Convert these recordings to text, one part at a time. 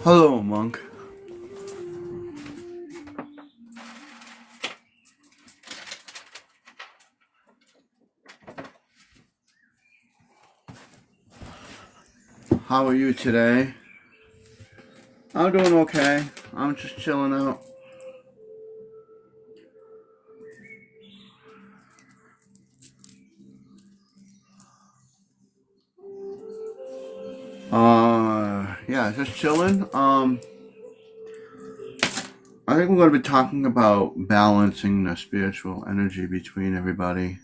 Hello, monk. How are you today? I'm doing okay. I'm just chilling out. Yeah, just chilling. I think we're going to be talking about balancing the spiritual energy between everybody.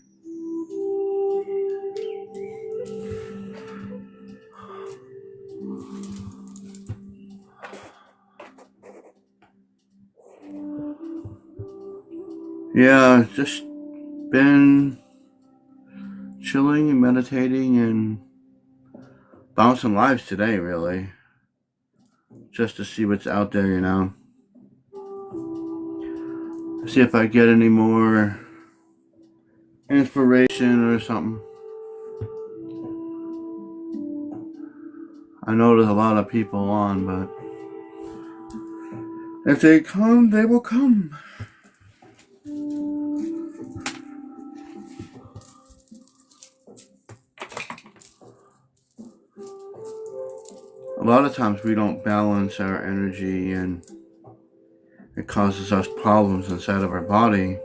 Yeah, just been chilling and meditating and bouncing lives today, really. Just to see what's out there. See if I get any more inspiration or something. I know there's a lot of people on, but if they come, they will come. A lot of times we don't balance our energy and it causes us problems inside of our body.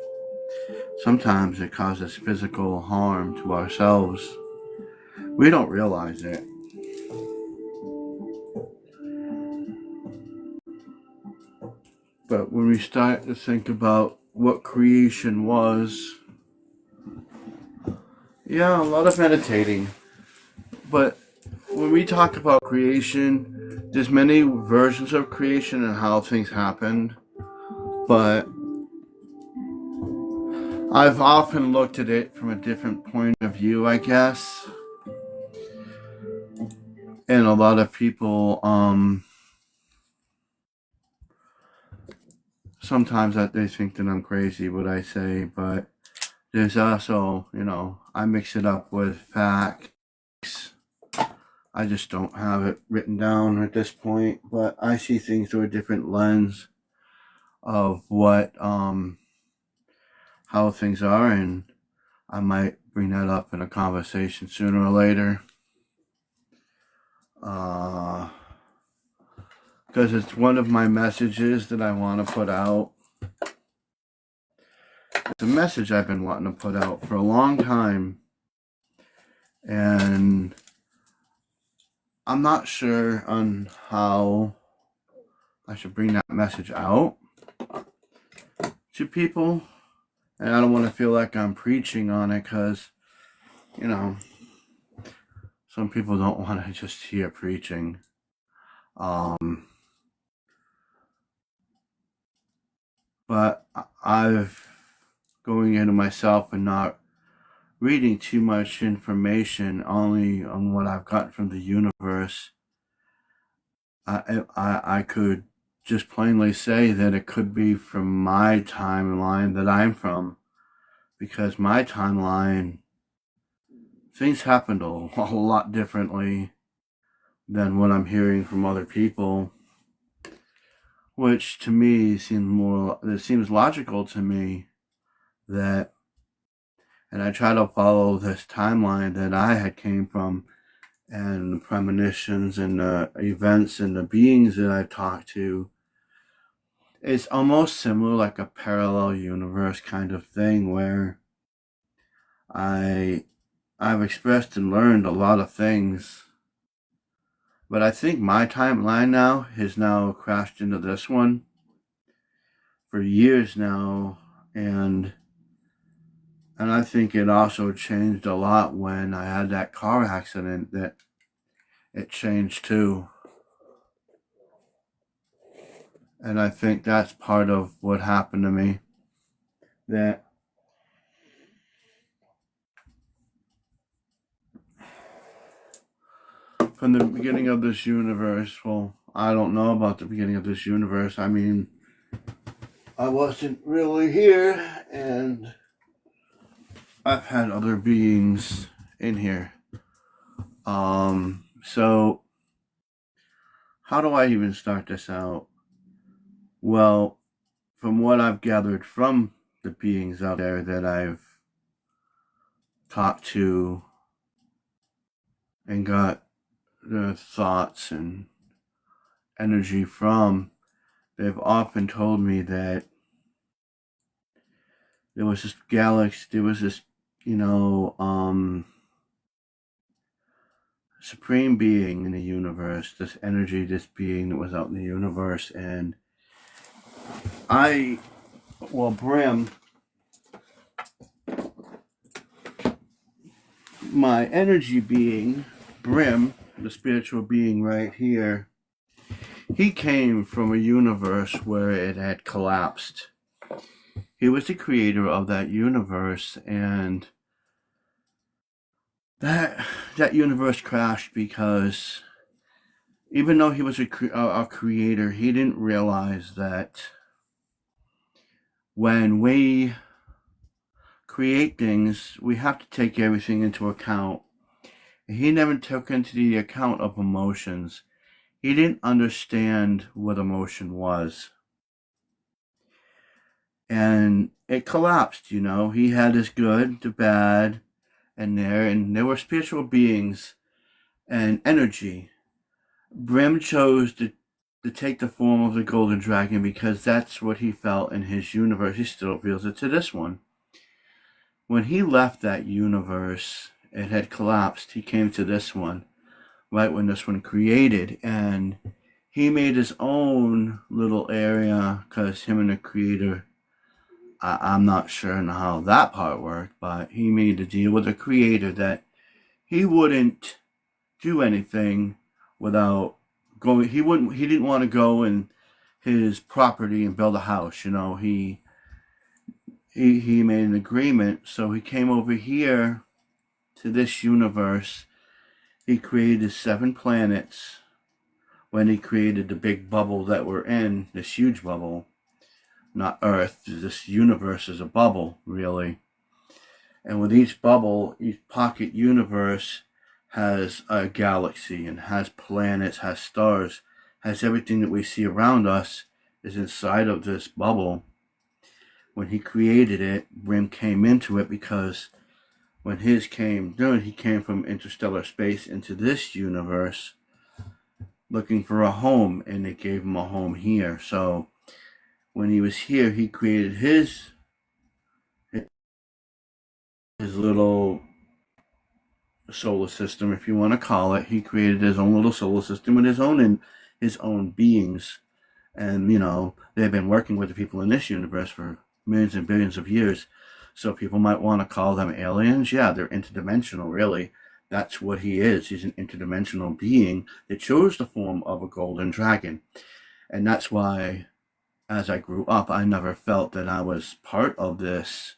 Sometimes it causes physical harm to ourselves. We don't realize it. But when we start to think about what creation was, yeah, a lot of meditating. But when we talk about creation, there's many versions of creation and how things happened. But I've often looked at it from a different point of view, I guess. And a lot of people, sometimes that they think that I'm crazy what I say, but there's also, I mix it up with facts. I just don't have it written down at this point, but I see things through a different lens of how things are, and I might bring that up in a conversation sooner or later. Because it's one of my messages that I want to put out. It's a message I've been wanting to put out for a long time, and I'm not sure on how I should bring that message out to people. And I don't want to feel like I'm preaching on it because, some people don't want to just hear preaching. But I've going into myself and not reading too much information only on what I've gotten from the universe. I could just plainly say that it could be from my timeline that I'm from, because my timeline, things happened a lot differently than what I'm hearing from other people, which to me seems logical to me that, and I try to follow this timeline that I had came from, and the premonitions and the events and the beings that I've talked to. It's almost similar, like a parallel universe kind of thing, where I've expressed and learned a lot of things. But I think my timeline now has now crashed into this one for years now, and I think it also changed a lot when I had that car accident, that it changed too. And I think that's part of what happened to me. That from the beginning of this universe, well, I don't know about the beginning of this universe. I mean, I wasn't really here, and I've had other beings in here. So how do I even start this out? Well, from what I've gathered from the beings out there that I've talked to and got their thoughts and energy from, they've often told me that there was this galaxy, there was this, supreme being in the universe, this energy, this being that was out in the universe. And Brim, my energy being, Brim, the spiritual being right here, he came from a universe where it had collapsed. He was the creator of that universe, and that universe crashed because even though he was a creator, he didn't realize that when we create things, we have to take everything into account. He never took into the account of emotions. He didn't understand what emotion was. And it collapsed, He had his good, the bad, and there were spiritual beings and energy. Brim chose to take the form of the golden dragon because that's what he felt in his universe. He still feels it to this one. When he left that universe, it had collapsed. He came to this one, right when this one created, and he made his own little area because him and the creator, I'm not sure how that part worked, but he made a deal with the creator that he wouldn't do anything without going. He didn't want to go in his property and build a house. He made an agreement. So he came over here to this universe. He created 7 planets when he created the big bubble that we're in, this huge bubble. Not Earth, this universe is a bubble, really. And with each bubble, each pocket universe has a galaxy and has planets, has stars, has everything that we see around us is inside of this bubble. When he created it, Brim came into it because when he came from interstellar space into this universe looking for a home, and it gave him a home here. So when he was here, he created his little solar system, if you want to call it. He created his own little solar system with his own beings. And they've been working with the people in this universe for millions and billions of years. So people might want to call them aliens. Yeah, they're interdimensional, really. That's what he is. He's an interdimensional being that chose the form of a golden dragon. And that's why, as I grew up, I never felt that I was part of this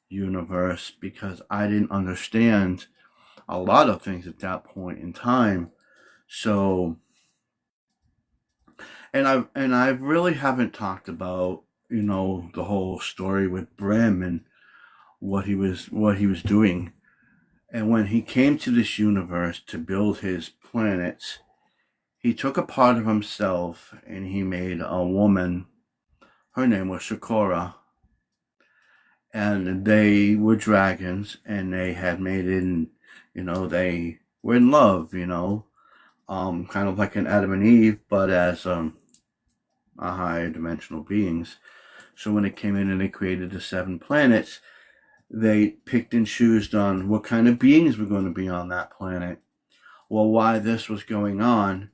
universe, because I didn't understand a lot of things at that point in time. So, and I really haven't talked about, the whole story with Brim and what he was doing. And when he came to this universe to build his planets, he took a part of himself and he made a woman. Her name was Shakora. And they were dragons, and they had made it, and, they were in love, kind of like an Adam and Eve, but as a higher dimensional beings. So when it came in and they created the 7 planets, they picked and chose on what kind of beings were going to be on that planet. Well, while this was going on,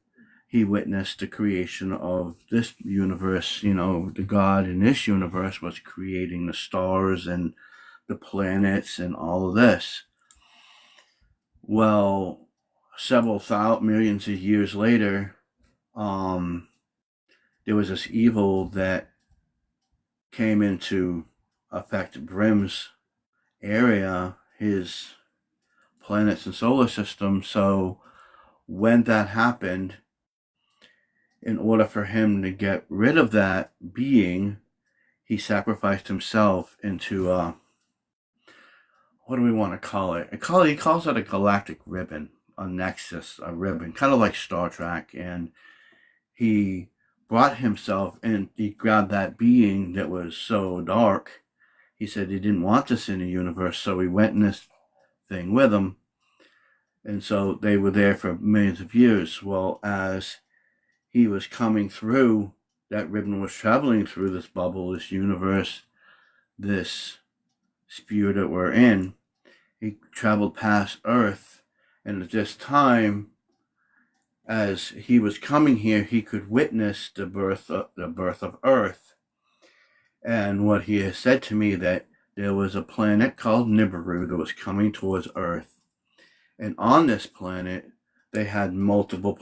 he witnessed the creation of this universe. The God in this universe was creating the stars and the planets and all of this. Well, several millions of years later, there was this evil that came into affect Brim's area, his planets and solar system. So when that happened, in order for him to get rid of that being, he sacrificed himself into what do we want to call it? He calls it a galactic ribbon, a nexus, a ribbon, kind of like Star Trek. And he brought himself and he grabbed that being that was so dark. He said he didn't want this in the universe, so he went in this thing with him. And so they were there for millions of years. Well, as he was coming through, that ribbon was traveling through this bubble, this universe, this sphere that we're in. He traveled past Earth, and at this time, as he was coming here, he could witness the birth of Earth. And what he has said to me, that there was a planet called Nibiru that was coming towards Earth. And on this planet, they had multiple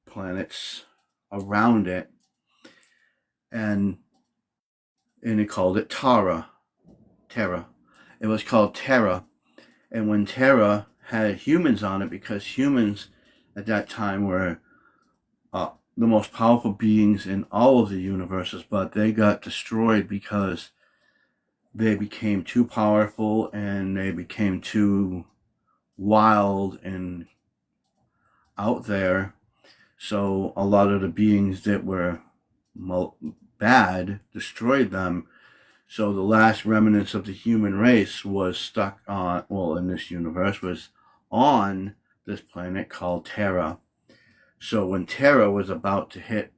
planets around it. And he called it Terra. It was called Terra. And when Terra had humans on it, because humans at that time were the most powerful beings in all of the universes, but they got destroyed because they became too powerful and they became too wild and out there. So a lot of the beings that were bad destroyed them. So the last remnants of the human race was stuck on, well, in this universe, was on this planet called Terra. So when Terra was about to hit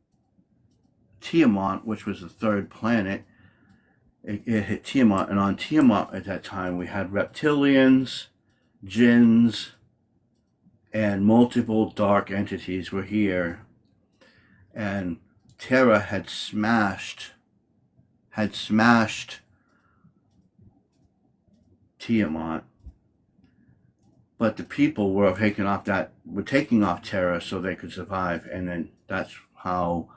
Tiamat, which was the third planet, it hit Tiamat. And on Tiamat at that time, we had reptilians, jinns, and multiple dark entities were here. And Terra had smashed Tiamat. But the people were taking off Terra so they could survive. And then that's how,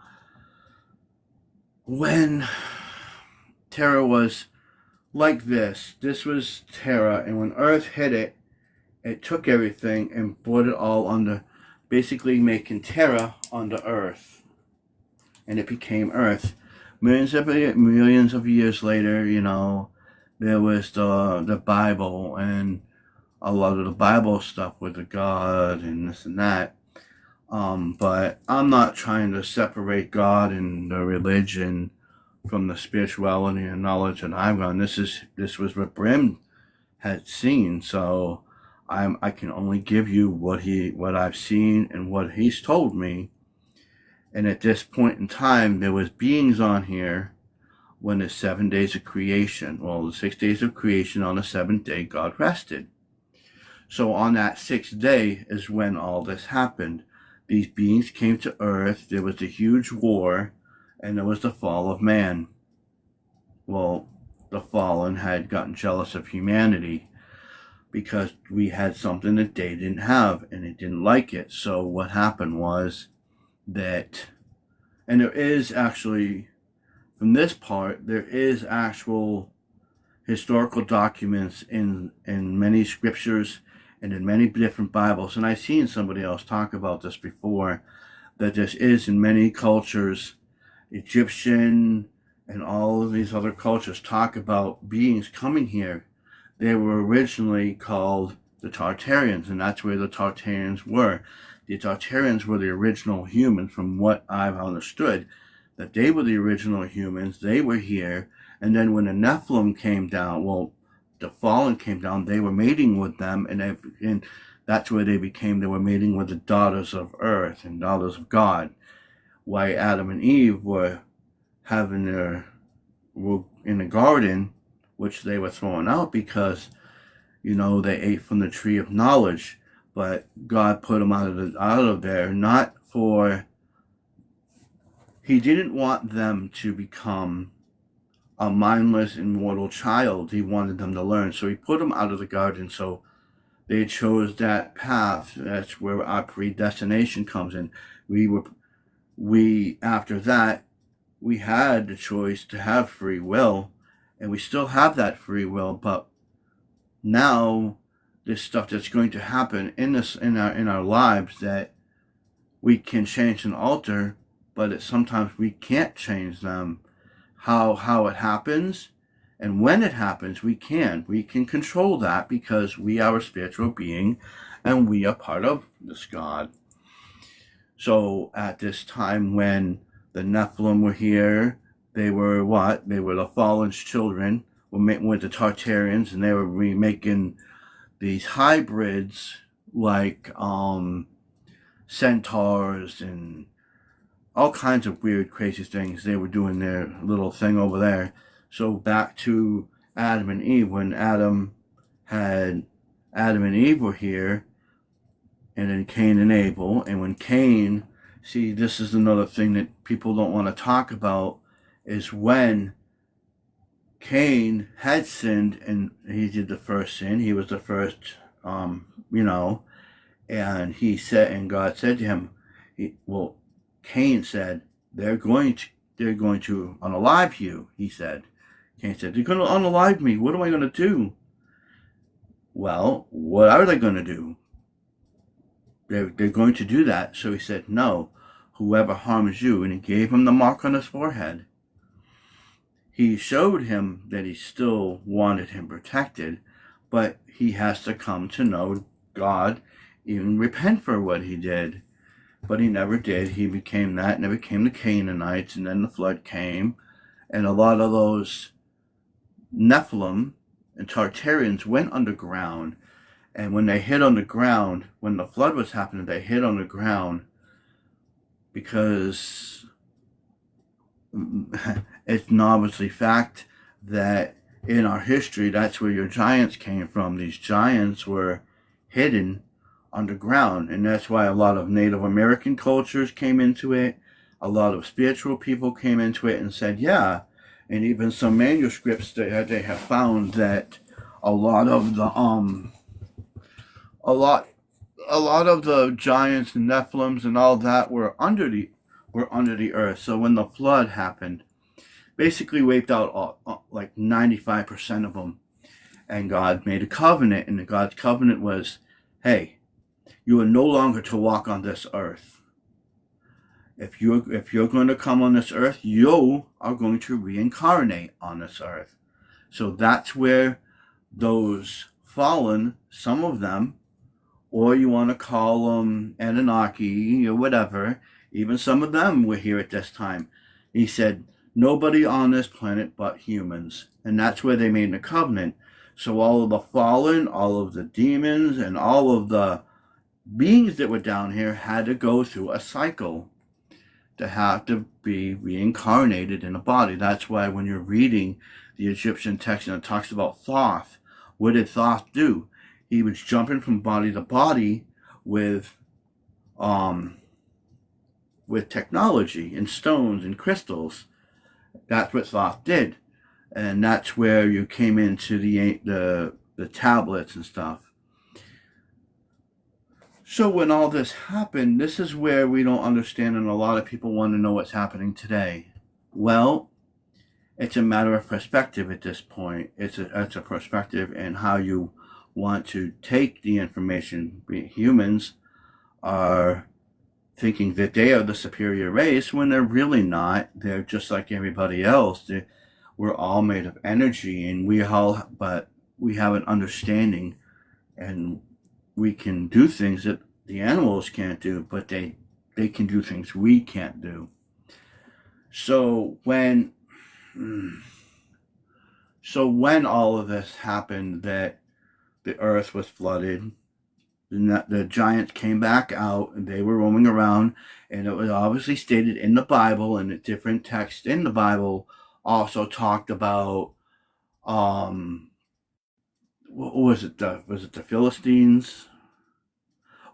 when Terra was like this was Terra, and when Earth hit it, it took everything and brought it all under, basically making Terra under Earth. And it became Earth. Millions of years later, there was the Bible, and a lot of the Bible stuff with the God and this and that. But I'm not trying to separate God and the religion from the spirituality and knowledge that I've got. This was what Brim had seen, so I can only give you what I've seen and what he's told me. And at this point in time, there was beings on here when the 7 days of creation. Well, the 6 days of creation, on the seventh day, God rested. So on that sixth day is when all this happened. These beings came to Earth. There was a huge war, and there was the fall of man. Well, the fallen had gotten jealous of humanity because we had something that they didn't have, and they didn't like it. So what happened was that, and there is actually, from this part, there is actual historical documents in many scriptures and in many different Bibles, and I've seen somebody else talk about this before, that this is in many cultures, Egyptian and all of these other cultures talk about beings coming here. They were originally called the Tartarians, and that's where the Tartarians were. The Tartarians were the original humans, from what I've understood, that they were the original humans. They were here, and then when the Nephilim came down, well, the fallen came down, they were mating with them, and that's where they were mating with the daughters of Earth and daughters of God. Why Adam and Eve were in the garden, which they were thrown out because, they ate from the tree of knowledge, but God put them out of there, not for, he didn't want them to become a mindless, immortal child. He wanted them to learn. So he put them out of the garden. So they chose that path. That's where our predestination comes in. After that, we had the choice to have free will, and we still have that free will, but now this stuff that's going to happen in our lives that we can change and alter, but sometimes we can't change them. How it happens and when it happens, we can control that because we are a spiritual being and we are part of this God. So at this time when the Nephilim were here, they were what? They were the fallen children with the Tartarians, and they were remaking these hybrids like centaurs and all kinds of weird, crazy things. They were doing their little thing over there. So back to Adam and Eve, when Adam and Eve were here, and then Cain and Abel, and when Cain, see, this is another thing that people don't want to talk about, is when Cain had sinned and he did the first sin. He was the first, and he said, and God said to him, Cain said, they're going to unalive you. He said, Cain said, they're going to unalive me. What am I going to do? Well, what are they going to do? They're going to do that. So he said, no, whoever harms you, and he gave him the mark on his forehead. He showed him that he still wanted him protected, but he has to come to know God, even repent for what he did. But he never did. He became that, and it became the Canaanites, and then the flood came, and a lot of those Nephilim and Tartarians went underground. And when they hid underground, when the flood was happening, they hid underground because it's an obviously fact that in our history, that's where your giants came from. These giants were hidden underground, and that's why a lot of Native American cultures came into it. A lot of spiritual people came into it and said, yeah, and even some manuscripts they have found that a lot of the giants and Nephilims and all that were under the earth. So when the flood happened, basically wiped out like 95% of them, and God made a covenant, and God's covenant was, hey, you are no longer to walk on this earth. If you're going to come on this earth, you are going to reincarnate on this earth. So that's where those fallen, some of them, or you want to call them Anunnaki or whatever, even some of them were here at this time. He said, nobody on this planet but humans. And that's where they made the covenant. So all of the fallen, all of the demons, and all of the beings that were down here had to go through a cycle to have to be reincarnated in a body. That's why when you're reading the Egyptian text and it talks about Thoth, what did Thoth do? He was jumping from body to body with technology and stones and crystals. That's what Thoth did, and that's where you came into the tablets and stuff. So when all this happened, this is where we don't understand, and a lot of people want to know what's happening today. Well, it's a matter of perspective at this point. It's a perspective and how you want to take the information. Humans are thinking that they are the superior race when they're really not. They're just like everybody else. We're all made of energy, and but we have an understanding, and we can do things that the animals can't do, but they can do things we can't do. So when all of this happened, that the earth was flooded, the giants came back out, and they were roaming around, and it was obviously stated in the Bible, and the different texts in the Bible also talked about what was it the Philistines,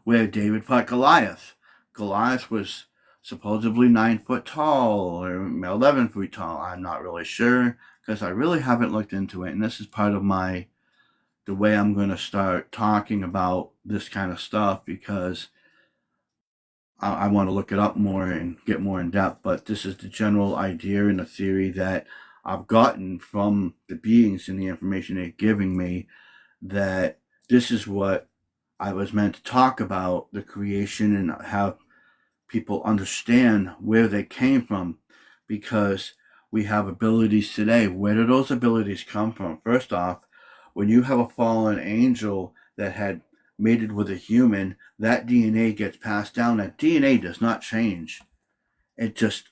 where David fought Goliath. Goliath was supposedly 9 foot tall or 11 feet tall. I'm not really sure because I really haven't looked into it, and this is part of the way I'm going to start talking about this kind of stuff, because I want to look it up more and get more in depth. But this is the general idea and the theory that I've gotten from the beings and the information they're giving me, that this is what I was meant to talk about, the creation, and have people understand where they came from, because we have abilities today. Where do those abilities come from? First off, when you have a fallen angel that had mated with a human, that DNA gets passed down. That DNA does not change. It just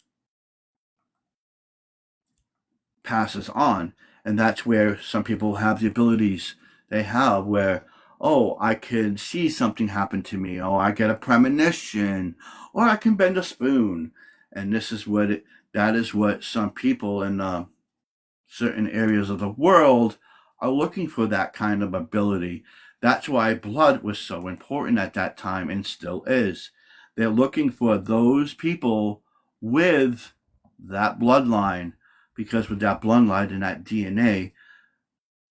passes on. And that's where some people have the abilities they have where, oh, I can see something happen to me. Oh, I get a premonition, or I can bend a spoon. And that is what some people in certain areas of the world are looking for, that kind of ability. That's why blood was so important at that time and still is. They're looking for those people with that bloodline, because with that bloodline and that DNA,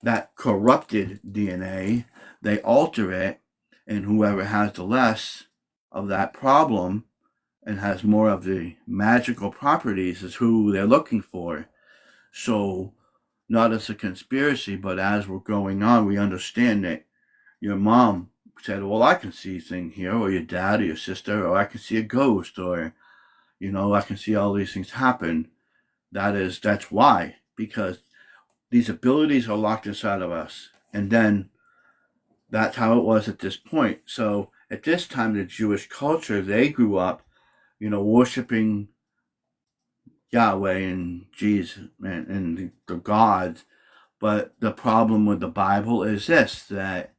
that corrupted DNA, they alter it, and whoever has the less of that problem and has more of the magical properties is who they're looking for. So, not as a conspiracy, but as we're going on, we understand that your mom said, well, I can see things here, or your dad or your sister, or I can see a ghost, or, I can see all these things happen. That's why, because these abilities are locked inside of us. And then that's how it was at this point. So at this time, the Jewish culture, they grew up, worshiping Yahweh and Jesus and the gods. But the problem with the Bible is this, that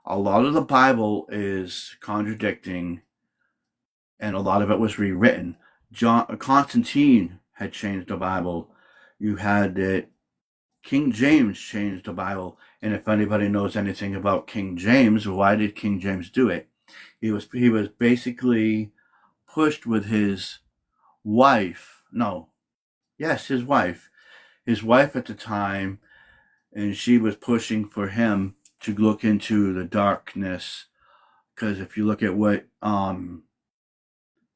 a lot of the Bible is contradicting, and a lot of it was rewritten. Constantine had changed the Bible. You had it. King James changed the Bible. And if anybody knows anything about King James, why did King James do it? He was basically pushed with his wife. No. Yes, his wife. His wife at the time, and she was pushing for him to look into the darkness. Because if you look at what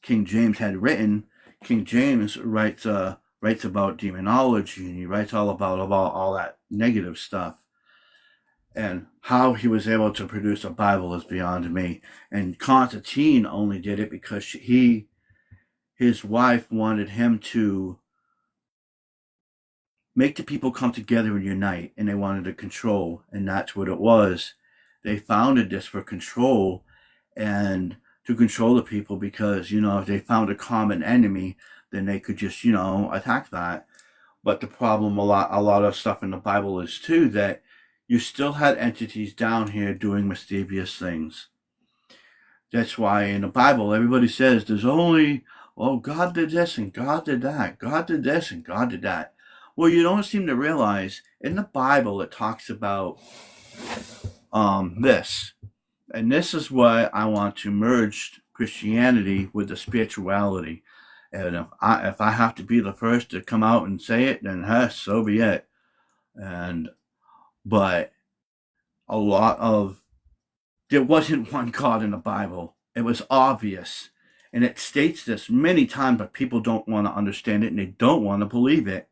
King James had written, King James writes about demonology, and he writes all about all that negative stuff. And how he was able to produce a Bible is beyond me. And Constantine only did it because his wife wanted him to make the people come together and unite, and they wanted to control, and that's what it was. They founded this for control and to control the people, because, if they found a common enemy, then they could just, attack that. But the problem, a lot of stuff in the Bible is too, that you still had entities down here doing mischievous things. That's why in the Bible, everybody says there's only, God did this and God did that. God did this and God did that. Well, you don't seem to realize in the Bible it talks about this. And this is why I want to merge Christianity with the spirituality. And if I have to be the first to come out and say it, then so be it. But there wasn't one God in the Bible. It was obvious. And it states this many times, but people don't want to understand it, and they don't want to believe it.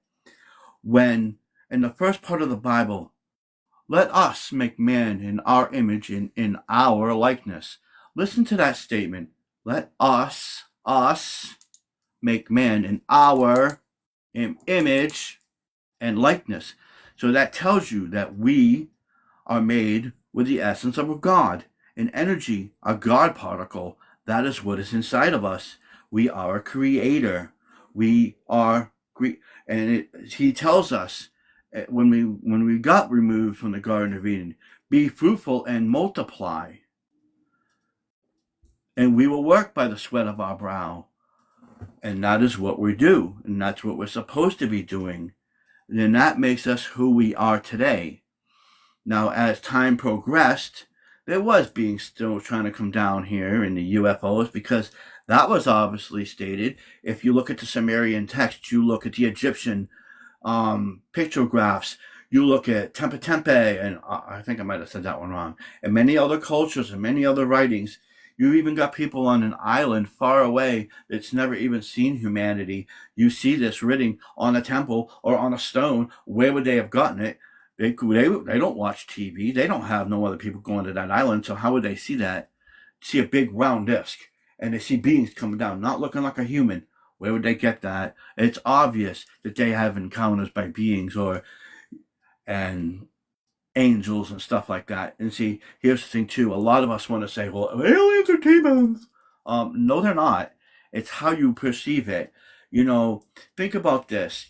When in the first part of the Bible, let us make man in our image, in our likeness. Listen to that statement. Let us make man in our image and likeness. So that tells you that we are made with the essence of a God, an energy, a God particle. That is what is inside of us. We are a creator. We are, and he tells us when we got removed from the Garden of Eden, be fruitful and multiply. And we will work by the sweat of our brow. And that is what we do. And that's what we're supposed to be doing. And that makes us who we are today. Now, as time progressed, there was being still trying to come down here in the UFOs, because that was obviously stated. If you look at the Sumerian text, you look at the Egyptian pictographs, you look at Tempe Tempe, and I think I might have said that one wrong, and many other cultures and many other writings. You even got people on an island far away that's never even seen humanity. You see this written on a temple or on a stone. Where would they have gotten it? They don't watch TV. They don't have no other people going to that island. So how would they see that? See a big round disc, and they see beings coming down, not looking like a human. Where would they get that? It's obvious that they have encounters by beings, and angels and stuff like that. And see, here's the thing too. A lot of us want to say, well, aliens are demons. No, they're not. It's how you perceive it. You know, think about this.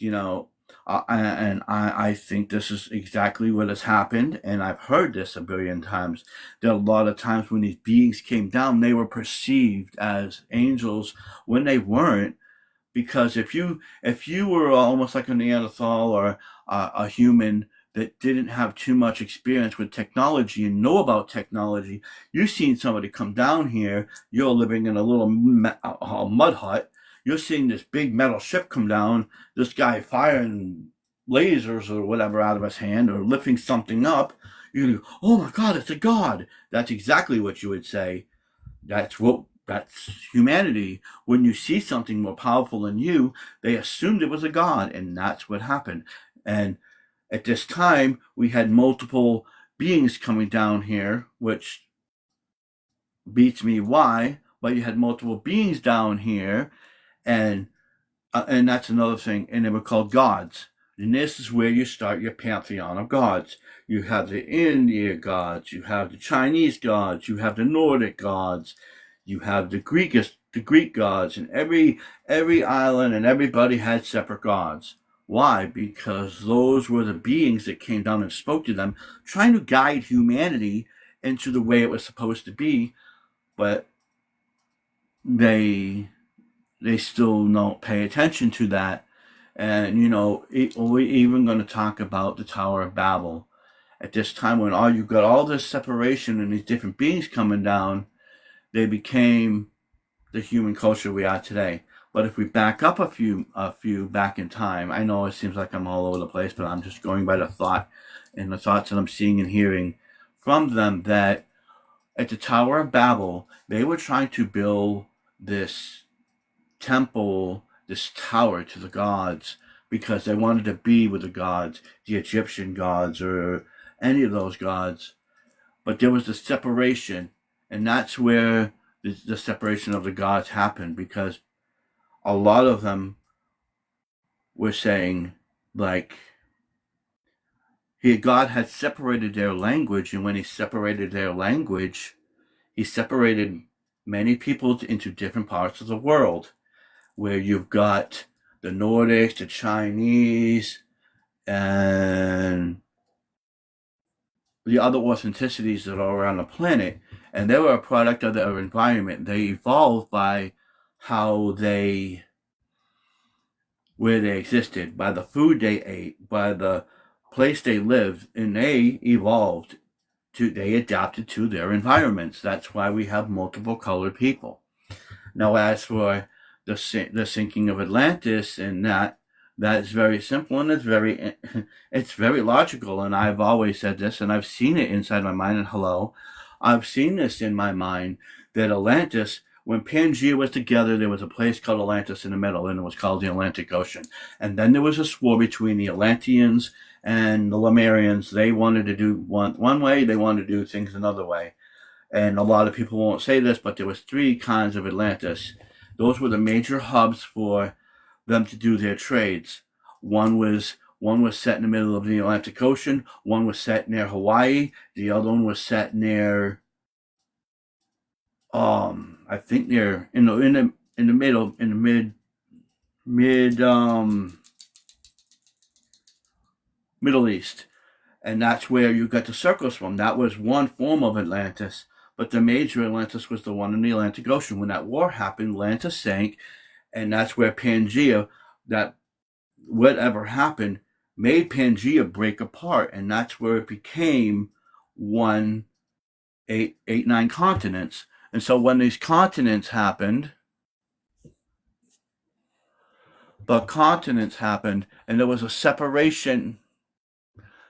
I think this is exactly what has happened, and I've heard this a billion times. That a lot of times when these beings came down, they were perceived as angels when they weren't. Because if you were almost like a Neanderthal or a human that didn't have too much experience with technology and know about technology, you've seen somebody come down here. You're living in a little mud hut. You're seeing this big metal ship come down. This guy firing lasers or whatever out of his hand or lifting something up. You go, oh my God, it's a god. That's exactly what you would say. That's humanity. When you see something more powerful than you, they assumed it was a god, and that's what happened. And at this time, we had multiple beings coming down here, which beats me why, but you had multiple beings down here, and that's another thing, and they were called gods. And this is where you start your pantheon of gods. You have the Indian gods, you have the Chinese gods, you have the Nordic gods, you have the Greek gods, and every island and everybody had separate gods. Why? Because those were the beings that came down and spoke to them, trying to guide humanity into the way it was supposed to be, but they still don't pay attention to that. And we're even going to talk about the Tower of Babel. At this time when you've got all this separation and these different beings coming down, they became the human culture we are today. But if we back up a few back in time, I know it seems like I'm all over the place, but I'm just going by the thoughts that I'm seeing and hearing from them, that at the Tower of Babel, they were trying to build this temple, this tower to the gods, because they wanted to be with the gods, the Egyptian gods or any of those gods. But there was the separation, and that's where the separation of the gods happened, because a lot of them were saying, like, God had separated their language, and when he separated their language, he separated many people into different parts of the world, where you've got the Nordics, the Chinese, and the other authenticities that are around the planet, and they were a product of their environment. They evolved by where they existed, by the food they ate, by the place they lived, and they evolved they adapted to their environments. That's why we have multiple colored people. Now, as for the sinking of Atlantis, and that is very simple, and it's very logical. And I've always said this, and I've seen it inside my mind. And I've seen this in my mind, that Atlantis, when Pangea was together, there was a place called Atlantis in the middle, and it was called the Atlantic Ocean. And then there was a war between the Atlanteans and the Lemurians. They wanted to do one way, they wanted to do things another way. And a lot of people won't say this, but there was 3 kinds of Atlantis. Those were the major hubs for them to do their trades. One was set in the middle of the Atlantic Ocean. One was set near Hawaii. The other one was set near, I think near in the middle, in the Middle East, and that's where you got the circles from. That was one form of Atlantis. But the major Atlantis was the one in the Atlantic Ocean. When that war happened, Atlantis sank, and that's where Pangea, that whatever happened, made Pangea break apart, and that's where it became 9 continents. And so when these continents happened, and there was a separation.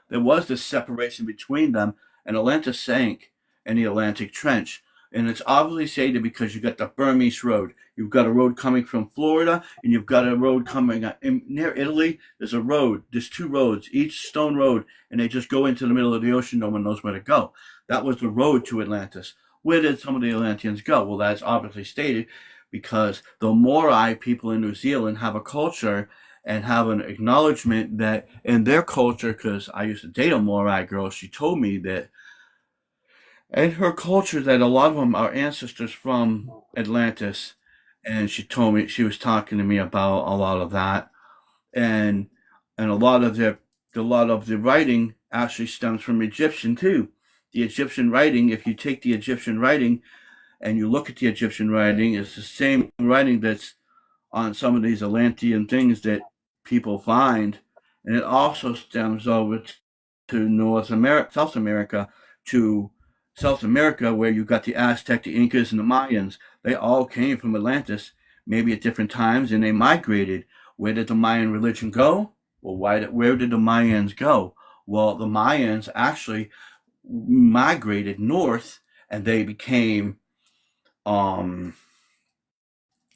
There was this separation between them, and Atlantis sank in the Atlantic Trench. And it's obviously stated because you've got the Burmese Road. You've got a road coming from Florida, and you've got a road coming near Italy. There's a road. There's 2 roads, each stone road, and they just go into the middle of the ocean. No one knows where to go. That was the road to Atlantis. Where did some of the Atlanteans go? Well, that's obviously stated because the Morai people in New Zealand have a culture, and have an acknowledgement that in their culture, because I used to date a Morai girl, she told me that in her culture that a lot of them are ancestors from Atlantis, and she told me she was talking to me about a lot of that, and a lot of the writing actually stems from Egyptian too. The Egyptian writing, if you take the Egyptian writing and you look at the Egyptian writing, it's the same writing that's on some of these Atlantean things that people find, and it also stems over to North America, to South America, where you got the Aztec, the Incas, and the Mayans. They all came from Atlantis, maybe at different times, and they migrated. Where did the Mayan religion go? Well, where did the Mayans go? Well, the Mayans actually migrated north, and they became um,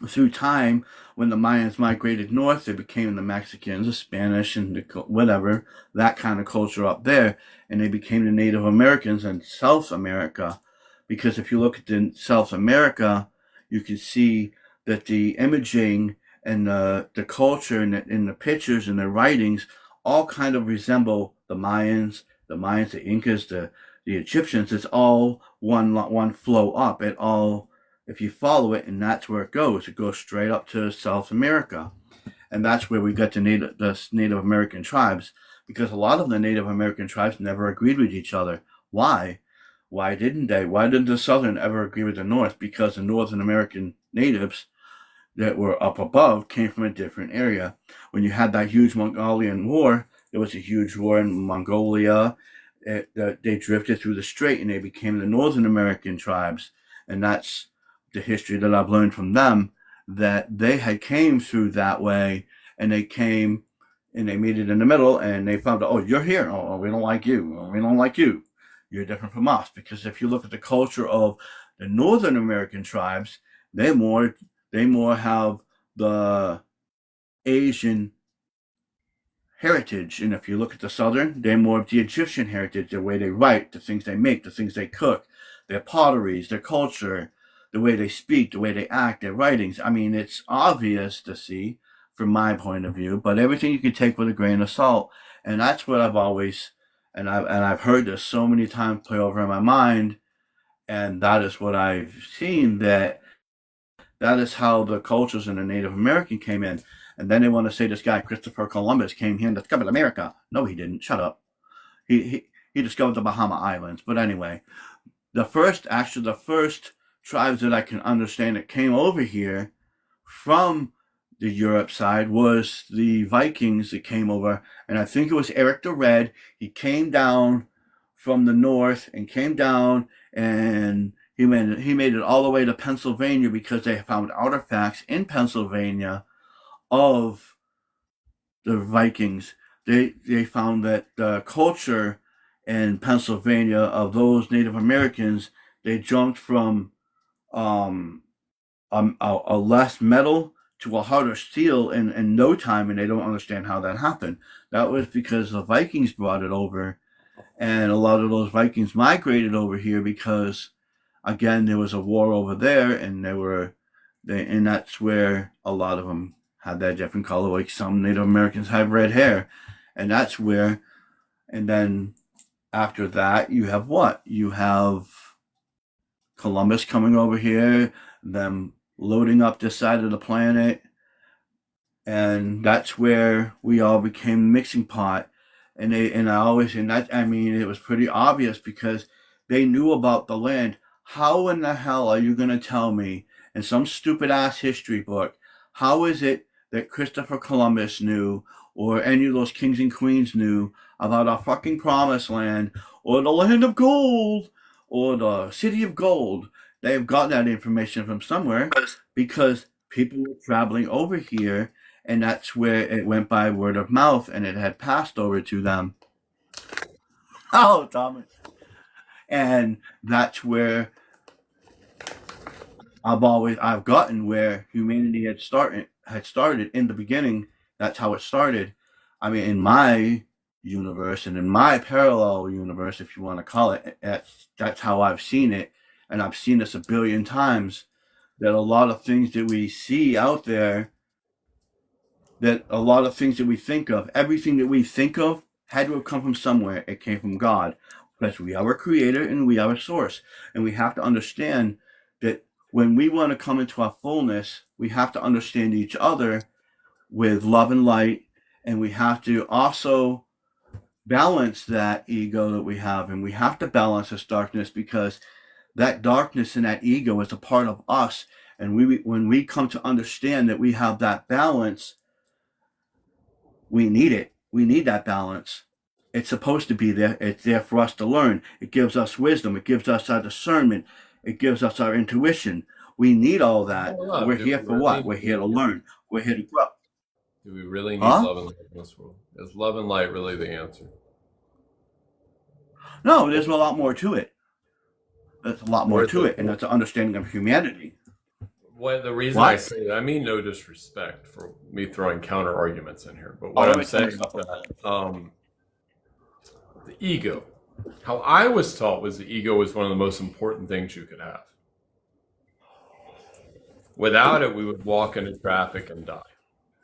through time, when the Mayans migrated north, they became the Mexicans, the Spanish, and whatever, that kind of culture up there. And they became the Native Americans in South America. Because if you look at South America, you can see that the imaging and the culture and the pictures and the writings all kind of resemble the Mayans, the Incas, the Egyptians. It's all one flow up. It all, if you follow it, and that's where it goes straight up to South America. And that's where we got the Native American tribes, because a lot of the Native American tribes never agreed with each other. Why? Why didn't they? Why didn't the Southern ever agree with the North? Because the Northern American natives that were up above came from a different area. When you had that huge Mongolian war, there was a huge war in Mongolia. They drifted through the strait and they became the Northern American tribes. And that's the history that I've learned from them, that they had came through that way, and they came and they meet it in the middle, and they found out, oh, you're here. Oh, we don't like you. Oh, we don't like you. You're different from us. Because if you look at the culture of the Northern American tribes, they more have the Asian heritage. And if you look at the Southern, they're more of the Egyptian heritage, the way they write, the things they make, the things they cook, their potteries, their culture, the way they speak, the way they act, their writings. I mean, it's obvious to see from my point of view, but everything you can take with a grain of salt. And that's what I've always, and I've heard this so many times play over in my mind, and that is what I've seen, that is how the cultures in the Native American came in. And then they want to say this guy, Christopher Columbus, came here and discovered America. No, he didn't. Shut up. He discovered the Bahama Islands. But anyway, the first tribes that I can understand that came over here from the Europe side was the Vikings that came over. And I think it was Eric the Red. He came down from the north and came down, and he made it all the way to Pennsylvania, because they found artifacts in Pennsylvania of the Vikings. They found that the culture in Pennsylvania of those Native Americans, they jumped from a less metal to a harder steel in no time, and they don't understand how that happened. That was because the Vikings brought it over, and a lot of those Vikings migrated over here because, again, there was a war over there, and and that's where a lot of them had that different color. Like some Native Americans have red hair, and that's where. And then after that, you have what? You have Columbus coming over here, them loading up this side of the planet, and that's where we all became the mixing pot. And I mean, it was pretty obvious because they knew about the land. How in the hell are you going to tell me in some stupid ass history book, how is it that Christopher Columbus knew, or any of those kings and queens knew about our fucking promised land, or the land of gold, or the city of gold? They've got that information from somewhere, because people were traveling over here, and that's where it went by word of mouth, and it had passed over to them. Oh, Thomas. And that's where I've gotten where humanity had started in the beginning. That's how it started. I mean, in my universe and in my parallel universe, if you want to call it, that's how I've seen it, and I've seen this a billion times. That a lot of things that we see out there that a lot of things that we think of, everything that we think of had to have come from somewhere. It came from God, because we are a creator and we are a source. And we have to understand that when we want to come into our fullness, we have to understand each other with love and light. And we have to also balance that ego that we have. And we have to balance this darkness, because that darkness and that ego is a part of us. And when we come to understand that we have that balance, we need it. We need that balance. It's supposed to be there. It's there for us to learn. It gives us wisdom. It gives us our discernment. It gives us our intuition. We need all that. We're here for what? We're here to learn. We're here to grow. Do we really need love and light in this world? Is love and light really the answer? No, there's a lot more to it. There's a lot more to it, and that's an understanding of humanity. Well, the reason I say that, I mean no disrespect for me throwing counter arguments in here, but what I'm saying is that the ego, how I was taught was the ego was one of the most important things you could have. Without it, we would walk into traffic and die.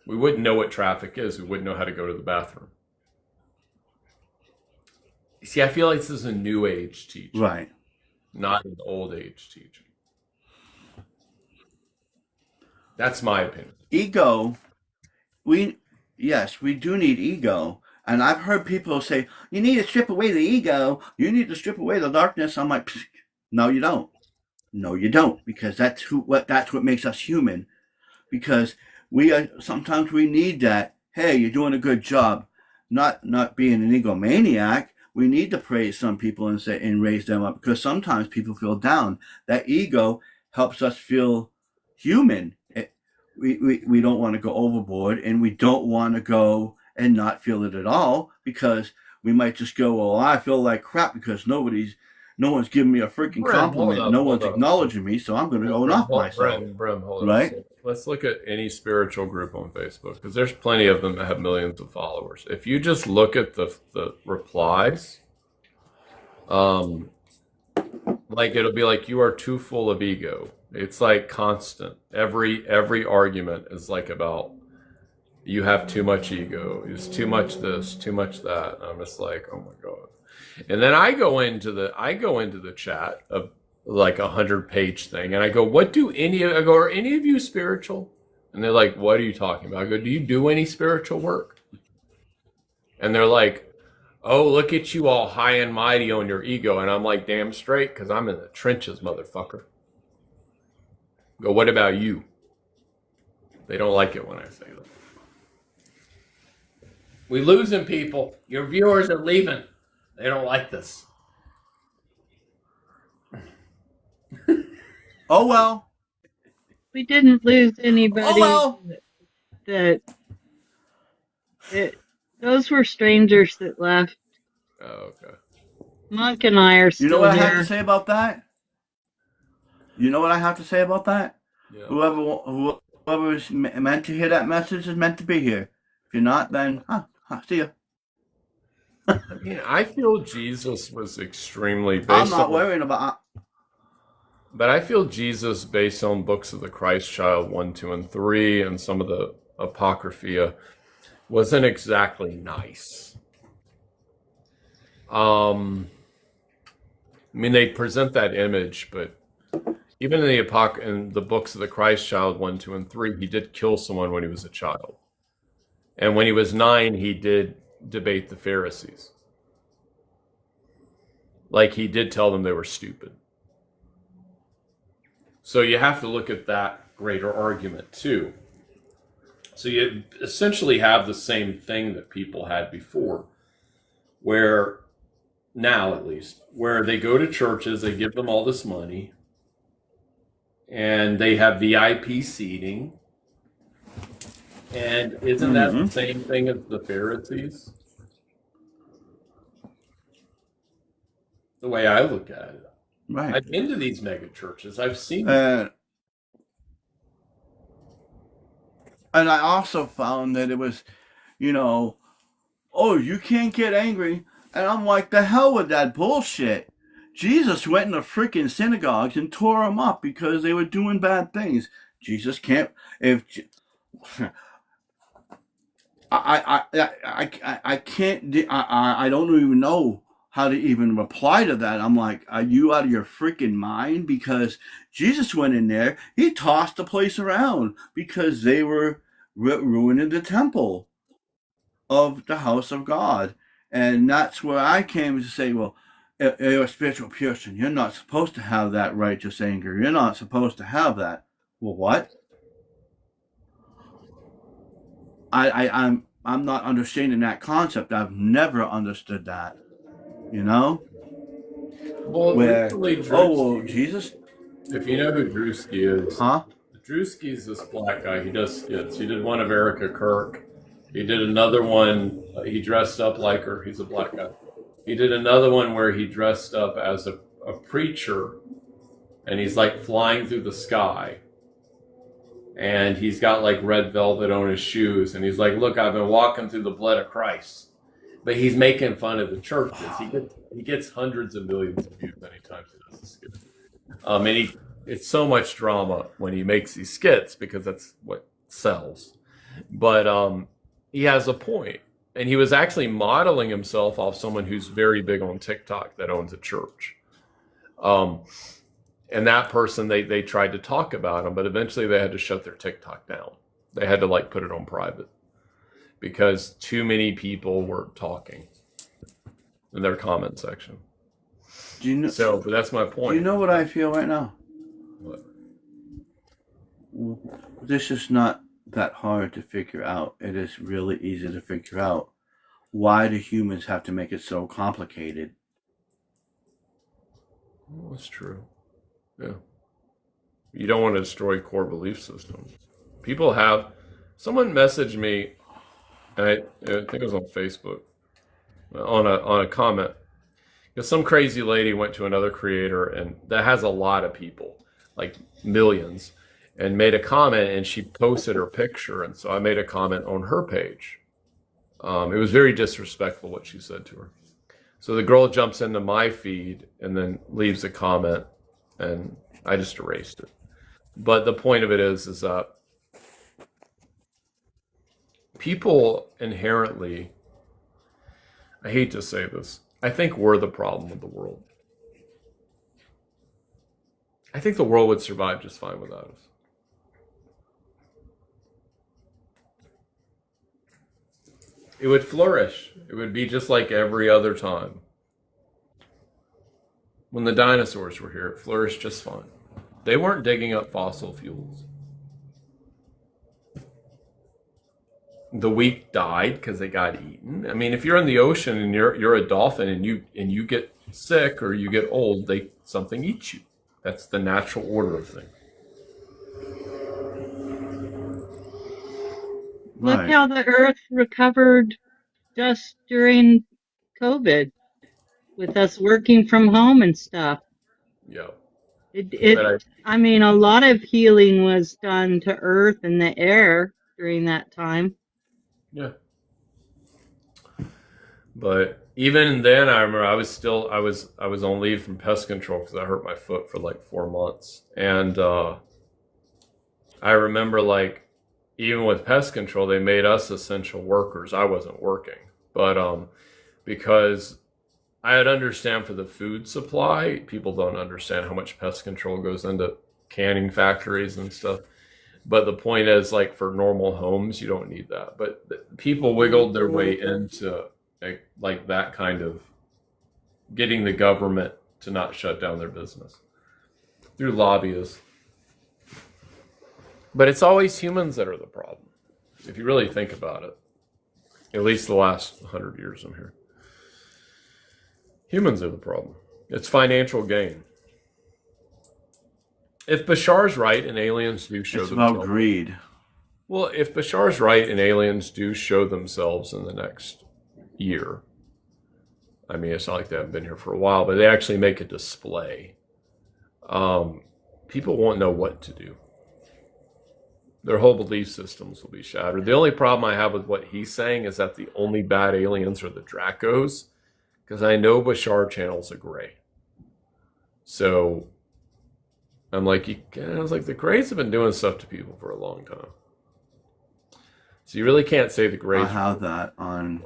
We wouldn't know what traffic is. We wouldn't know how to go to the bathroom. See, I feel like this is a new age teaching. Right. Not an old age teaching. That's my opinion. Ego, yes, we do need ego. And I've heard people say, you need to strip away the ego. You need to strip away the darkness. I'm like, no, you don't. No, you don't. Because that's what makes us human. Because sometimes we need that. Hey, you're doing a good job. Not being an egomaniac. We need to praise some people and raise them up, because sometimes people feel down. That ego helps us feel human. We don't want to go overboard, and we don't want to go and not feel it at all, because we might just go, well, I feel like crap because no one's giving me a freaking compliment. No one's acknowledging me, so I'm going to go off myself. Brim, hold right? On. Let's look at any spiritual group on Facebook, because there's plenty of them that have millions of followers. If you just look at the replies, like it'll be like, you are too full of ego. It's like constant. Every argument is like about, you have too much ego. It's too much this, too much that. And I'm just like, oh my God. And then I go into the chat of like 100-page thing, and I go, are any of you spiritual? And they're like, what are you talking about? I go, do you do any spiritual work? And they're like, oh, look at you all high and mighty on your ego. And I'm like, damn straight, because I'm in the trenches, motherfucker. Go, what about you? They don't like it when I say that. We losing people. Your viewers are leaving. They don't like this. Oh, well. We didn't lose anybody. Oh, well. Those were strangers that left. Oh, okay. Monk and I are still here. You know what I have to say about that? Yeah. Whoever is meant to hear that message is meant to be here. If you're not, then see ya. I mean, I feel Jesus was extremely I'm not worrying about. But I feel Jesus, based on books of the Christ Child 1, 2, and 3, and some of the Apocrypha, wasn't exactly nice. I mean, they present that image, but even in the books of the Christ Child 1, 2, and 3, he did kill someone when he was a child. And when he was 9, he did debate the Pharisees. Like, he did tell them they were stupid. So you have to look at that greater argument too. So you essentially have the same thing that people had before, where now at least, where they go to churches, they give them all this money, and they have VIP seating. And isn't that the same thing as the Pharisees? The way I look at it. Right. I've been to these mega churches. I've seen and I also found that it was, oh, you can't get angry. And I'm like, the hell with that bullshit. Jesus went in the freaking synagogues and tore them up because they were doing bad things. Jesus can't, I can't. I don't even know how to even reply to that. I'm like, are you out of your freaking mind? Because Jesus went in there, he tossed the place around because they were ruining the temple of the house of God, and that's where I came to say, well, you're a spiritual person. You're not supposed to have that righteous anger. You're not supposed to have that. Well, what? I'm not understanding that concept. I've never understood that. You know, Well, where recently oh well, Drewski, Jesus, if you know who Drewski is, huh? Drewski's this black guy. He does skits. He did one of Erica Kirk. He did another one. He dressed up like her. He's a black guy. He did another one where he dressed up as a preacher, and he's like flying through the sky. And he's got like red velvet on his shoes. And he's like, look, I've been walking through the blood of Christ. But he's making fun of the churches. He gets hundreds of millions of views anytime he does a skit. It's so much drama when he makes these skits because that's what sells. But he has a point. And he was actually modeling himself off someone who's very big on TikTok that owns a church. And that person, they tried to talk about him, but eventually they had to shut their TikTok down. They had to like put it on private because too many people were talking in their comment section. Do you know? So, but that's my point. Do you know what I feel right now? What? This is not that hard to figure out. It is really easy to figure out. Why do humans have to make it so complicated? Well, that's true. Yeah. You don't want to destroy core belief systems. People have. Someone messaged me, and I think it was on Facebook, on a comment. Because some crazy lady went to another creator, and that has a lot of people, like millions, and made a comment, and she posted her picture, and so I made a comment on her page. It was very disrespectful what she said to her. So the girl jumps into my feed and then leaves a comment, and I just erased it. But the point of it is that people inherently, I hate to say this, I think we're the problem with the world. I think the world would survive just fine without us. It would flourish. It would be just like every other time. When the dinosaurs were here, it flourished just fine. They weren't digging up fossil fuels. The weak died because they got eaten. I mean, if you're in the ocean and you're a dolphin and you get sick or you get old, something eats you. That's the natural order of things. Look Right. how the Earth recovered just during COVID with us working from home and stuff. Yeah. I mean, a lot of healing was done to Earth and the air during that time. Yeah. But even then, I remember I was on leave from pest control because I hurt my foot for like 4 months, and I remember like even with pest control, they made us essential workers. I wasn't working, but because I would understand for the food supply, people don't understand how much pest control goes into canning factories and stuff. But the point is, like for normal homes, you don't need that. But people wiggled their way into like that kind of getting the government to not shut down their business through lobbyists. But it's always humans that are the problem, if you really think about it. At least the last 100 years I'm here. Humans are the problem. It's financial gain. If Bashar's right and aliens do show It's themselves... about greed. Well, if Bashar's right and aliens do show themselves in the next year, I mean, it's not like they haven't been here for a while, but they actually make a display. People won't know what to do. Their whole belief systems will be shattered. The only problem I have with what he's saying is that the only bad aliens are the Dracos, because I know Bashar channels a gray. So I'm like, I was like, the Greys have been doing stuff to people for a long time. So you really can't say the I Greys. have that on.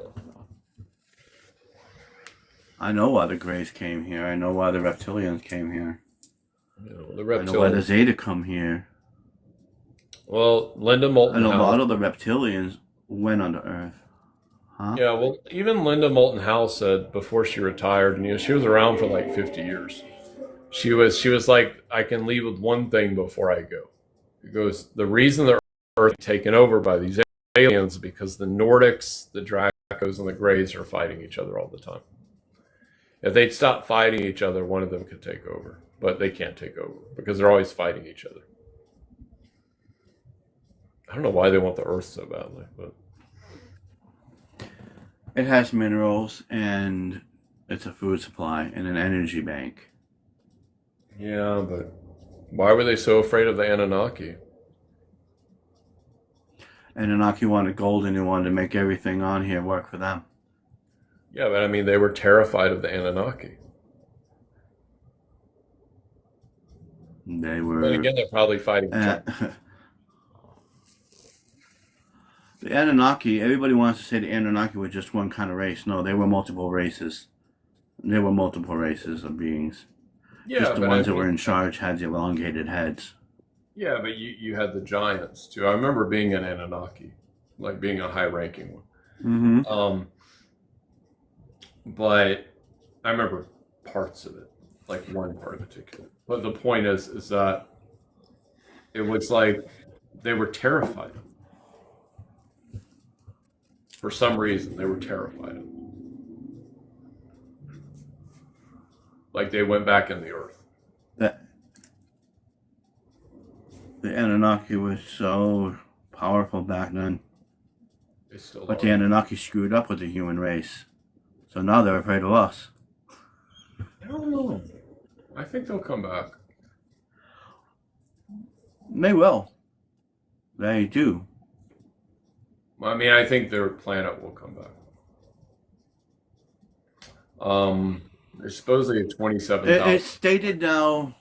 I know why the Greys came here. I know why the reptilians came here. The I know why the reptilians. Zeta come here. Well, Linda Moulton And a House. lot of the reptilians went under Earth. Huh? Yeah, well, even Linda Moulton House said before she retired, and she was around for like 50 years. She was like, I can leave with one thing before I go. It goes, the reason the Earth is taken over by these aliens is because the Nordics, the Dracos, and the Greys are fighting each other all the time. If they'd stop fighting each other, one of them could take over. But they can't take over because they're always fighting each other. I don't know why they want the Earth so badly, but It has minerals and it's a food supply and an energy bank. yeah, but why were they so afraid of the Anunnaki? And Anunnaki wanted gold and they wanted to make everything on here work for them. Yeah, but I mean, they were terrified of the Anunnaki. They But were. again, they're probably fighting each other. The Anunnaki, everybody wants to say the Anunnaki were just one kind of race. No, they were multiple races. There were multiple races of beings. Yeah, Just the but ones I that were mean, in charge had the elongated heads. yeah, but you had the giants too. I remember being an Anunnaki, like being a high-ranking one. Mm-hmm. But I remember parts of it, like one part in particular. But the point is that it was like they were terrified. For some reason, they were terrified. Like they went back in the earth. The Anunnaki was so powerful back then. They still But are. the Anunnaki screwed up with the human race. So now they're afraid of us. I don't know. I think they'll come back. They will. They do. I mean, I think their planet will come back. There's supposedly a 27,000. It's stated now.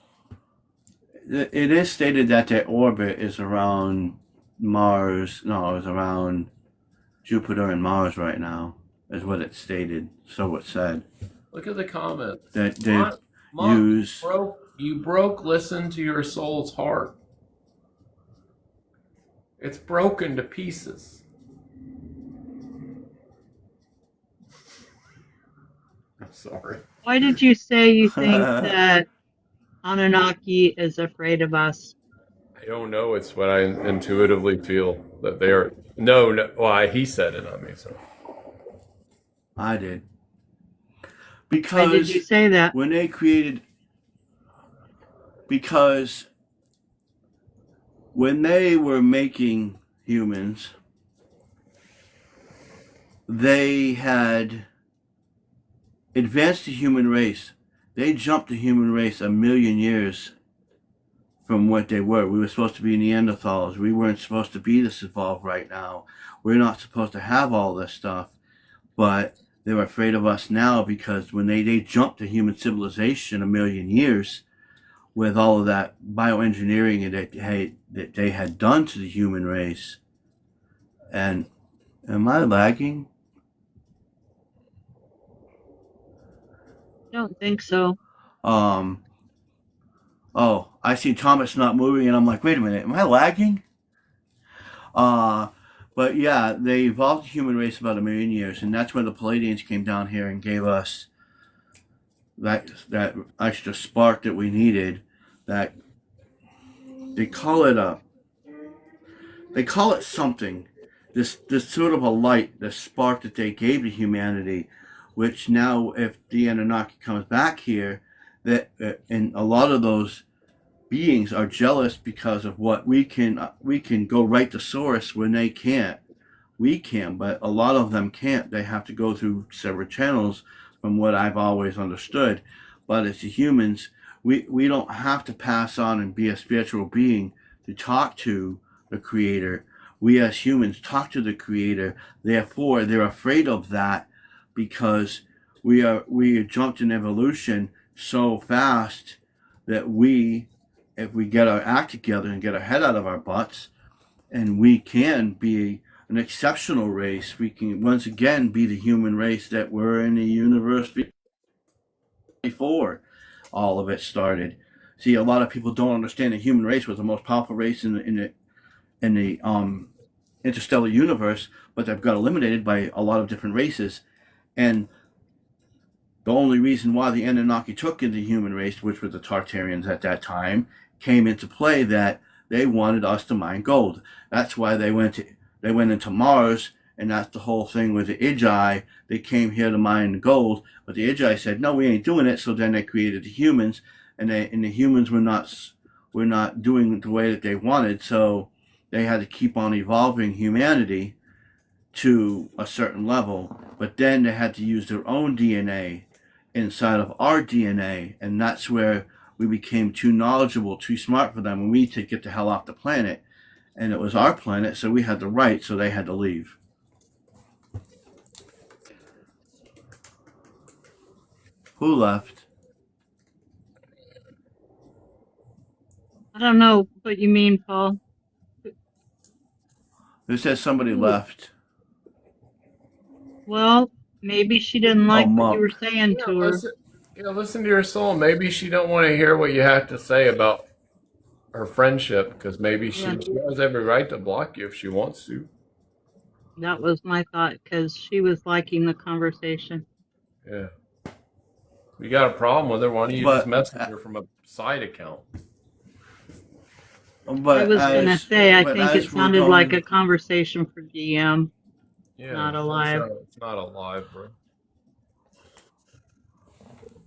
It is stated that their orbit is around Mars. No, it's around Jupiter and Mars right now, is what it's stated. So it said Look at the comments. that they Mom, use. you broke. Listen to your soul's heart. It's broken to pieces. I'm sorry. Why did you say you think that Anunnaki is afraid of us? I don't know. It's what I intuitively feel that they are. No. Well, he said it, not me. So I did. Why did you Because say that? when they created. Because when they were making humans, they had advanced the human race. They jumped the human race a million years from what they were. We were supposed to be Neanderthals. We weren't supposed to be this evolved right now. We're not supposed to have all this stuff. But they're afraid of us now because when they jumped the human civilization a million years with all of that bioengineering that they had done to the human race. And am I lagging? Don't think so. Oh, I see Thomas not moving, and I'm like, wait a minute, am I lagging? But yeah, they evolved the human race about a million years, and that's when the Palladians came down here and gave us that extra spark that we needed. That they call it something. This sort of a light, the spark that they gave to humanity, which now, if the Anunnaki comes back here, that and a lot of those beings are jealous because of what we can go right to source when they can't. We can, but a lot of them can't. They have to go through several channels, from what I've always understood. But as the humans, we don't have to pass on and be a spiritual being to talk to the Creator. We as humans talk to the Creator. Therefore, they're afraid of that because we jumped in evolution so fast that if we get our act together and get our head out of our butts, and we can be an exceptional race. We can once again be the human race that were in the universe before all of it started. See, a lot of people don't understand the human race was the most powerful race in the interstellar universe, but they've got eliminated by a lot of different races. And the only reason why the Anunnaki took in the human race, which were the Tartarians at that time, came into play that they wanted us to mine gold. That's why they went into Mars, and that's the whole thing with the Iji. They came here to mine gold, but the Iji said, "No, we ain't doing it." So then they created the humans, and the humans were not doing it the way that they wanted. So they had to keep on evolving humanity to a certain level, but then they had to use their own DNA inside of our DNA, and that's where we became too knowledgeable, too smart for them, and we to get the hell off the planet. And it was our planet, so we had the right, so they had to leave. Who left? I don't know what you mean, Paul. Who says somebody left? Well, maybe she didn't like what you were Monk. saying to her. Listen to your soul. Maybe she don't want to hear what you have to say about her friendship, because maybe she has every right to block you if she wants to. That was my thought, because she was liking the conversation. Yeah. You got a problem with her? Why don't you just message her from a side account? But I was going to say, I think it sounded like a conversation for DM. Yeah, not alive. It's not alive, bro.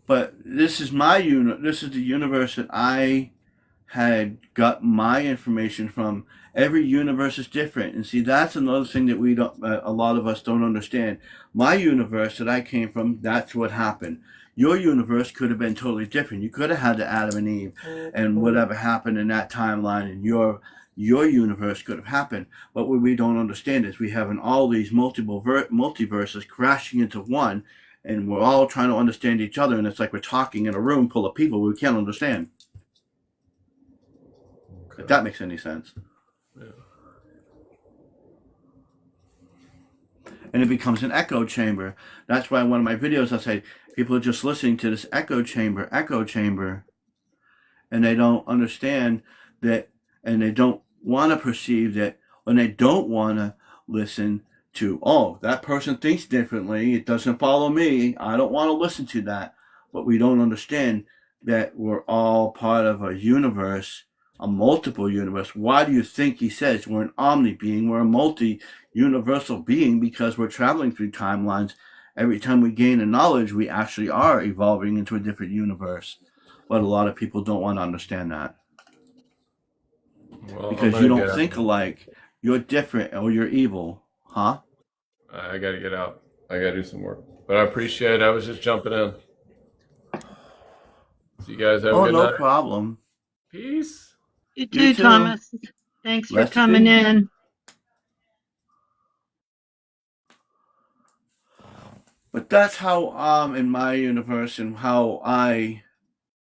But this is this is the universe that I had got my information from. Every universe is different, and see, that's another thing that we don't a lot of us don't understand. My universe that I came from, that's what happened. Your universe could have been totally different. You could have had the Adam and Eve, and whatever happened in that timeline in your universe could have happened. But what we don't understand is we have all these multiverses crashing into one, and we're all trying to understand each other, and it's like we're talking in a room full of people we can't understand. Okay. If that makes any sense. Yeah. And it becomes an echo chamber. That's why in one of my videos I say people are just listening to this echo chamber, and they don't understand that, and they don't want to perceive that, and they don't want to listen to, oh, that person thinks differently, it doesn't follow me, I don't want to listen to that. But we don't understand that we're all part of a universe, a multiple universe. Why do you think he says we're an omni being? We're a multi-universal being because we're traveling through timelines. Every time we gain a knowledge, we actually are evolving into a different universe. But a lot of people don't want to understand that. Well, because you don't think alike. You're different or you're evil. Huh? I got to get out. I got to do some work. But I appreciate it. I was just jumping in. So you guys have a good night. No problem. Peace. You too, Thomas. Thanks for coming in. But that's how in my universe and how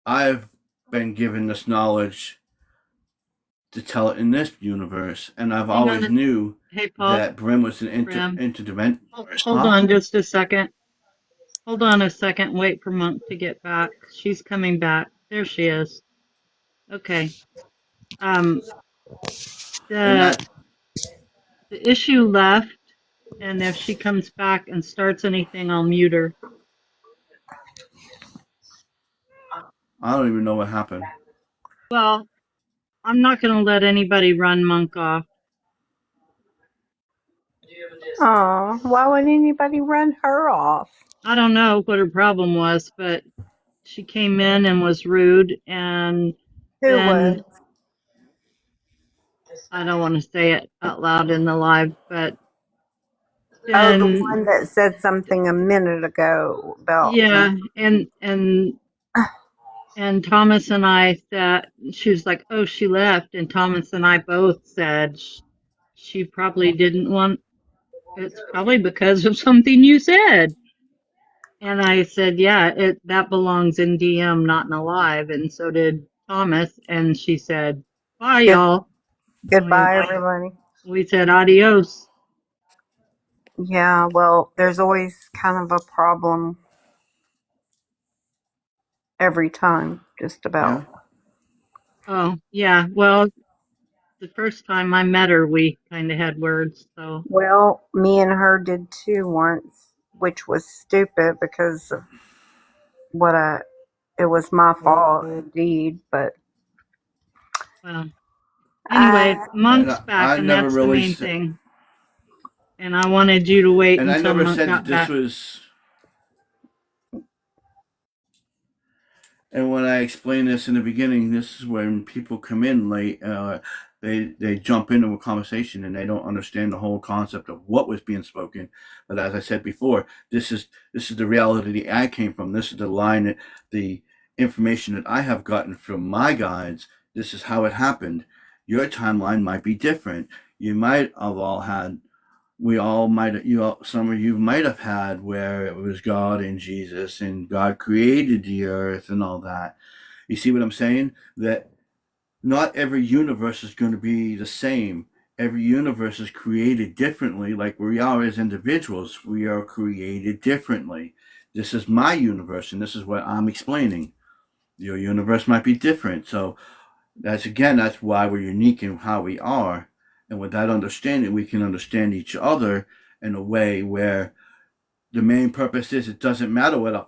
I've been given this knowledge to tell it in this universe, and I've always knew that Brim was an interdimensional. Hold on just a second. Hold on a second. Wait for Monk to get back. She's coming back. There she is. Okay. The issue left, and if she comes back and starts anything, I'll mute her. I don't even know what happened. Well, I'm not going to let anybody run Monk off. Oh, why would anybody run her off? I don't know what her problem was, but she came in and was rude, and who was? I don't want to say it out loud in the live, but then, the one that said something a minute ago about and Thomas and I said, she was like, oh, she left, and Thomas and I both said she probably didn't want. It's probably because of something you said. And I said, yeah, that belongs in DM, not in a live. And so did Thomas. And she said, bye, y'all. Goodbye, everybody. We said adios. Yeah, well, there's always kind of a problem every time, just Yeah. about. Oh, yeah. Well, the first time I met her, we kind of had words. So, Well, me and her did too once, which was stupid because of what it was my fault indeed, but well, anyway, I, And Monk's back, I and never that's the really main said, thing. And I wanted you to wait and I until never Monk said that got this back. was. And when I explain this in the beginning, this is when people come in late. They jump into a conversation and they don't understand the whole concept of what was being spoken. But as I said before, this is the reality that I came from. This is the line, the information that I have gotten from my guides. This is how it happened. Your timeline might be different. You might have all had we all might some of you might have had where it was God and Jesus and God created the earth and all that. You see what I'm saying? That not every universe is going to be the same. Every universe is created differently, like we are as individuals. We are created differently. This is my universe, and this is what I'm explaining. Your universe might be different. So that's why we're unique in how we are. And with that understanding, we can understand each other in a way where the main purpose is it doesn't matter where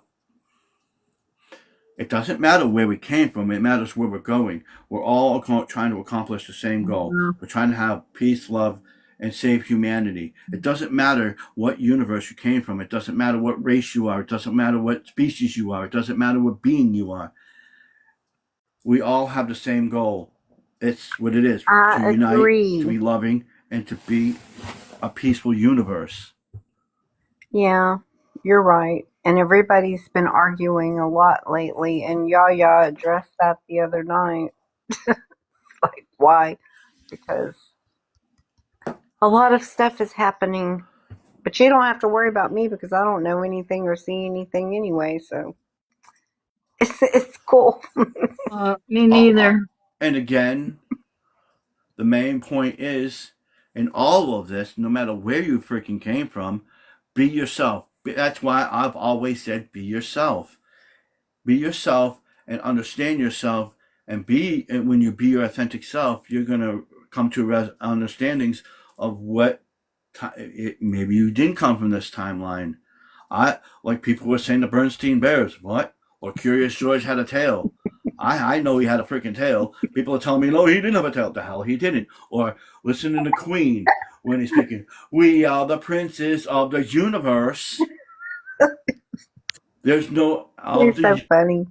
we came from. It matters where we're going. We're all trying to accomplish the same goal. Mhm. We're trying to have peace, love, and save humanity. It doesn't matter what universe you came from. It doesn't matter what race you are. It doesn't matter what species you are. It doesn't matter what being you are. We all have the same goal. It's what it is, to I unite, to agree. be loving, and to be a peaceful universe. Yeah, you're right. And everybody's been arguing a lot lately, and Yaya addressed that the other night. Like, why? Because a lot of stuff is happening, but you don't have to worry about me because I don't know anything or see anything anyway, so it's cool. Me Uh, neither. and again, the main point is, in all of this, no matter where you freaking came from, be yourself. That's why I've always said be yourself. Be yourself and understand yourself. And when you be your authentic self, you're going to come to understandings of maybe you didn't come from this timeline. Like people were saying the Bernstein Bears. What? Or Curious George had a tail. I know he had a freaking tail. People are telling me, no, he didn't have a tail. The hell he didn't. Or listening to Queen when he's speaking, we are the princes of the universe. There's no You're so funny.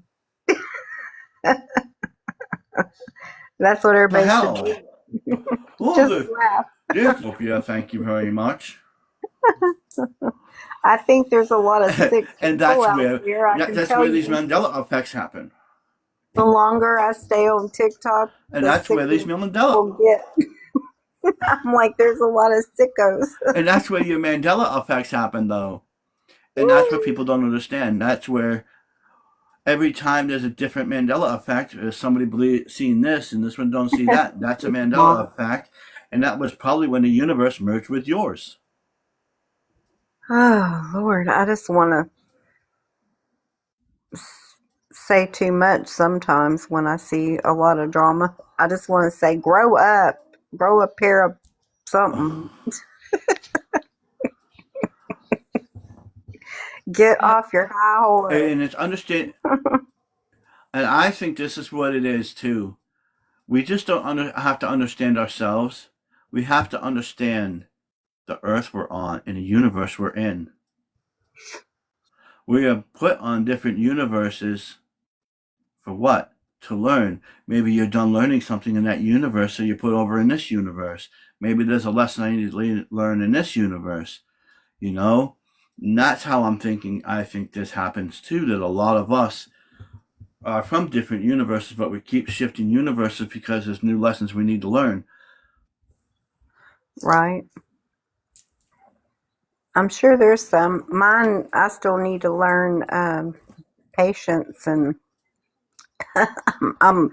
That's what the everybody should hell. do. Oh, Just laugh. Dystopia, thank you very much. I think there's a lot of sick And people out there, I can that's tell where these you. Mandela effects happen. The longer I stay on TikTok, And the that's where these sicker people Mandela get. I'm like, there's a lot of sickos. and that's where your Mandela effects happen though. And that's what people don't understand. That's where every time there's a different Mandela effect, there's somebody seeing this and this one don't see that. That's a Mandela effect. And that was probably when the universe merged with yours. Oh, Lord, I just want to say too much sometimes when I see a lot of drama. I just want to say, grow a pair of something. Get off your high horse. And it's understand. And I think this is what it is too. We just don't have to understand ourselves. We have to understand the earth we're on and the universe we're in. We are put on different universes for what? To learn. Maybe you're done learning something in that universe, so you put over in this universe. Maybe there's a lesson I need to learn in this universe. You know? And that's how I'm thinking. I think this happens too, that a lot of us are from different universes, but we keep shifting universes because there's new lessons we need to learn. Right. I'm sure there's some. Mine, I still need to learn patience, and I'm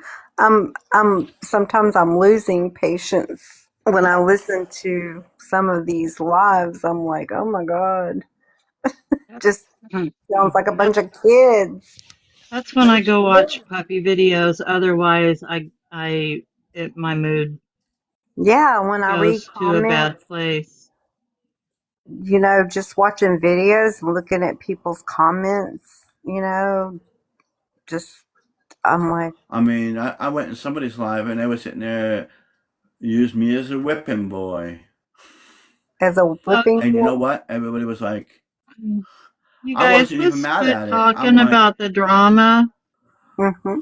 sometimes I'm losing patience When I listen to some of these lives, I'm like, oh my God, just sounds like a bunch of kids. That's when I go watch puppy videos. Otherwise, my mood Yeah, when I read goes to a bad comments, place. just watching videos, looking at people's comments, just, I'm like, I mean, I went in somebody's live and they were sitting there, use me as a whipping boy. as a whipping And you know boy. what? Everybody was like, You I guys, wasn't even let's mad quit at it. I'm talking like, about the drama, I Hmm.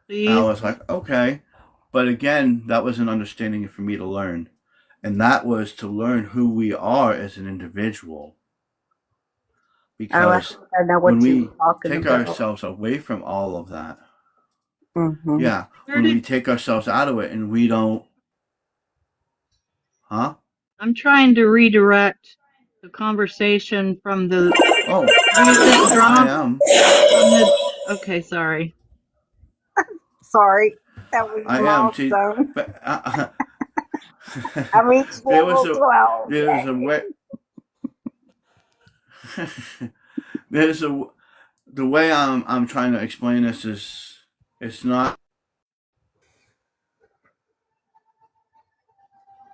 please. was like, okay. But again, that was an understanding for me to learn. And that was to learn who we are as an individual. Oh, I Because think I know when what you we were talking take about. ourselves away from all of that, Hmm. yeah, Where when we did take ourselves out of it and we don't, huh? I'm trying to redirect the conversation from the Oh, recent I drama am. from the. Okay, sorry. Sorry, that was a I am. See, milestone. but I reached there was level a 12. there's a way there's a the way I'm trying to explain this is it's not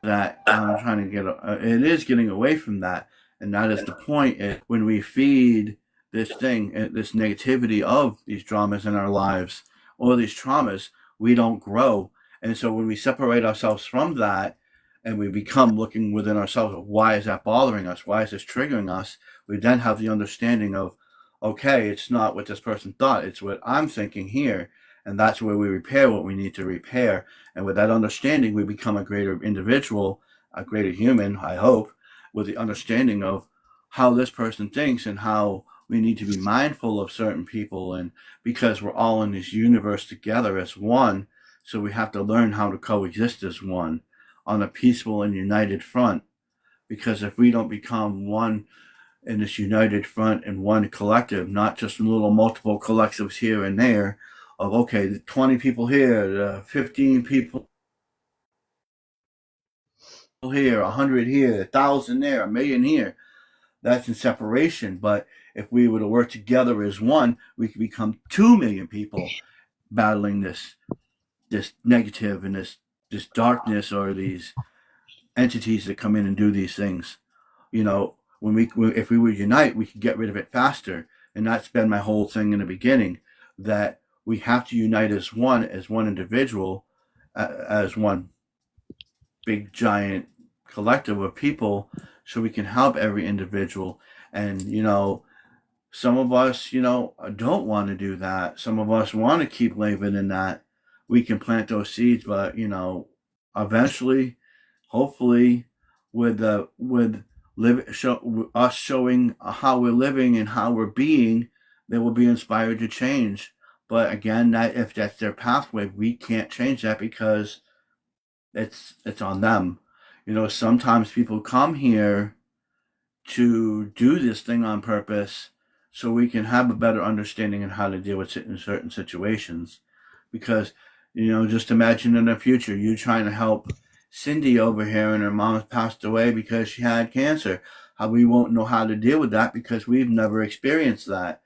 that I'm trying to get it is getting away from that, and that is the point. When we feed this thing, this negativity of these dramas in our lives or these traumas, we don't grow. And so when we separate ourselves from that and we become looking within ourselves of why is that bothering us, why is this triggering us, we then have the understanding of, okay, it's not what this person thought, it's what I'm thinking here. And that's where we repair what we need to repair. And with that understanding, we become a greater individual, a greater human, I hope, with the understanding of how this person thinks and how we need to be mindful of certain people. And because we're all in this universe together as one, so we have to learn how to coexist as one on a peaceful and united front. Because if we don't become one in this united front and one collective, not just little multiple collectives here and there, of okay, 20 people here, 15 people here, 100 here, 1,000 there, 1,000,000 here. That's in separation. But if we were to work together as one, we could become 2,000,000 people battling this negative and this darkness or these entities that come in and do these things. If we would unite, we could get rid of it faster. And that's been my whole thing in the beginning, that we have to unite as one individual, as one big giant collective of people, so we can help every individual. And some of us don't want to do that. Some of us want to keep living in that. We can plant those seeds, but eventually, hopefully, with us showing how we're living and how we're being, they will be inspired to change. But again, that if that's their pathway, we can't change that because it's on them. Sometimes people come here to do this thing on purpose so we can have a better understanding on how to deal with it in certain situations. Because, just imagine in the future, you trying to help Cindy over here and her mom passed away because she had cancer. How we won't know how to deal with that because we've never experienced that.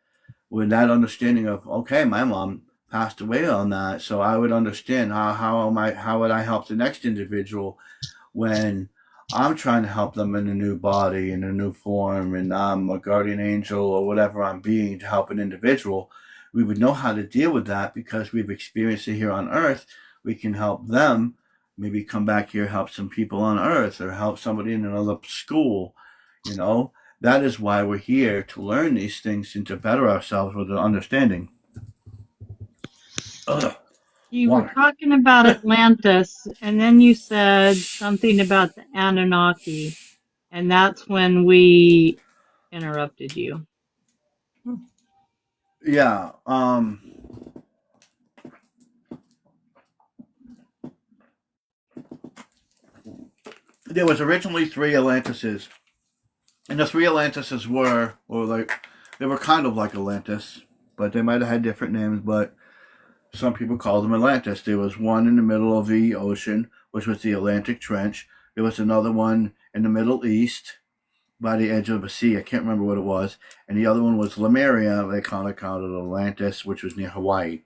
With that understanding of, okay, my mom passed away on that, so I would understand how would I help the next individual when I'm trying to help them in a new body, in a new form, and I'm a guardian angel or whatever I'm being to help an individual. We would know how to deal with that because we've experienced it here on Earth. We can help them, maybe come back here, help some people on Earth, or help somebody in another school. That is why we're here, to learn these things and to better ourselves with an understanding. Ugh, You were water. talking about Atlantis, and then you said something about the Anunnaki, and that's when we interrupted you. Yeah. There was originally 3 Atlantises, and the 3 Atlantises they were kind of like Atlantis, but they might have had different names. But some people call them Atlantis. There was one in the middle of the ocean, which was the Atlantic Trench. There was another one in the Middle East by the edge of the sea. I can't remember what it was. And the other one was Lemuria. They called it Atlantis, which was near Hawaii.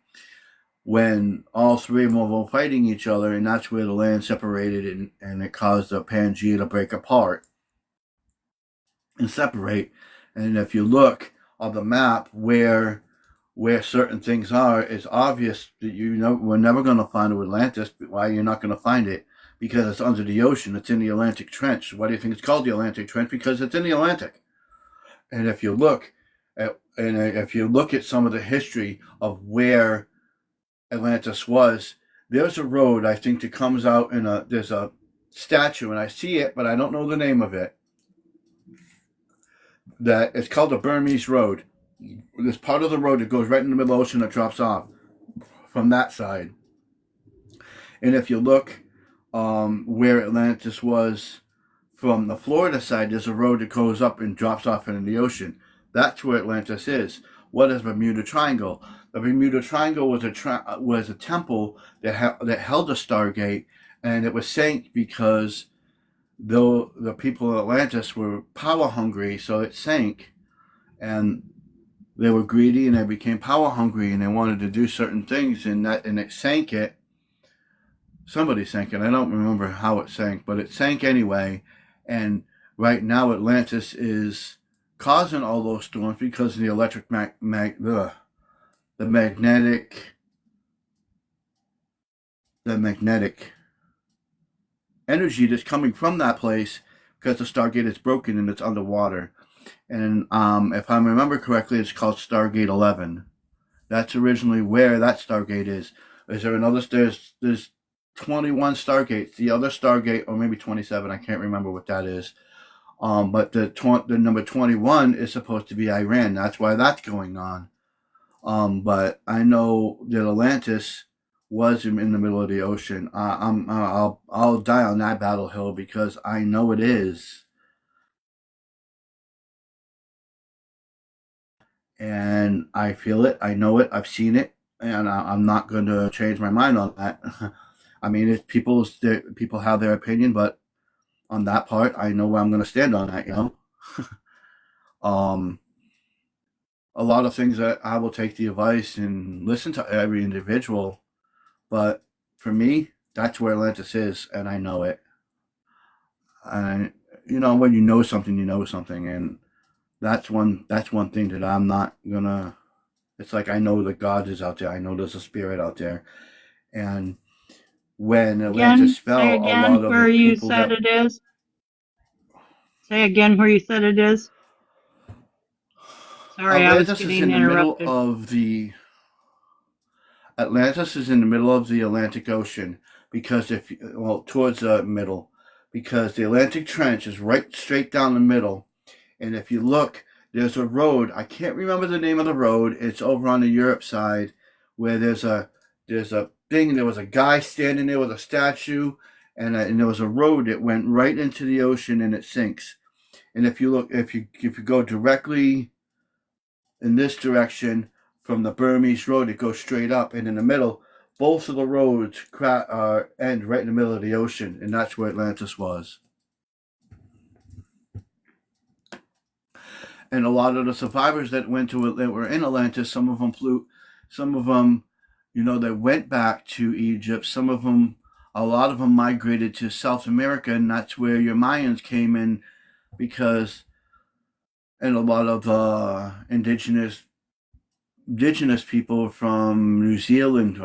When all three of them were fighting each other, and that's where the land separated, and it caused the Pangea to break apart and separate. And if you look on the map where certain things are, it's obvious that we're never going to find Atlantis. Why you're not going to find it? Because it's under the ocean. It's in the Atlantic Trench. Why do you think it's called the Atlantic Trench? Because it's in the Atlantic. And if you look at some of the history of where Atlantis was, there's a road, I think, that comes out there's a statue, and I see it, but I don't know the name of it. That it's called the Burmese Road. There's part of the road that goes right in the middle of the ocean that drops off from that side. And if you look where Atlantis was from the Florida side, there's a road that goes up and drops off into the ocean. That's where Atlantis is. What is Bermuda Triangle? The Bermuda Triangle was a temple that held a Stargate, and it was sank because the people of Atlantis were power hungry, so it sank, and they were greedy and they became power hungry, and they wanted to do certain things, and it sank it. Somebody sank it. I don't remember how it sank, but it sank anyway. And right now Atlantis is causing all those storms because of the electric the magnetic energy that's coming from that place, because the Stargate is broken and it's underwater. And if I remember correctly, it's called Stargate 11. That's originally where that Stargate is. Is there another? There's 21 Stargates. The other Stargate, or maybe 27, I can't remember what that is. But the number 21 is supposed to be Iran. That's why that's going on. But I know that Atlantis was in the middle of the ocean. I'll die on that battle hill because I know it is. And I feel it. I know it. I've seen it, and I'm not going to change my mind on that. I mean, it's people have their opinion, but on that part, I know where I'm going to stand on that. A lot of things that I will take the advice and listen to every individual, but for me, that's where Atlantis is, and I know it. And when you know something, and that's one thing that I'm not gonna. It's like I know that God is out there. I know there's a spirit out there, and when Atlantis fell, say again a lot of where the you people said it is. Say again where you said it is. Sorry, I was Atlantis is getting in the middle interrupted. of the Atlantis is in the middle of the Atlantic Ocean because towards the middle, because the Atlantic Trench is right straight down the middle. And if you look, there's a road. I can't remember the name of the road. It's over on the Europe side, where there's a thing. There was a guy standing there with a statue, and there was a road that went right into the ocean, and it sinks. And if you look, if you go directly in this direction from the Burmese Road, it goes straight up, and in the middle, both of the roads end right in the middle of the ocean, and that's where Atlantis was. And a lot of the survivors that were in Atlantis, some of them flew, some of them, they went back to Egypt. Some of them, a lot of them migrated to South America, and that's where your Mayans came in, and a lot of indigenous people from New Zealand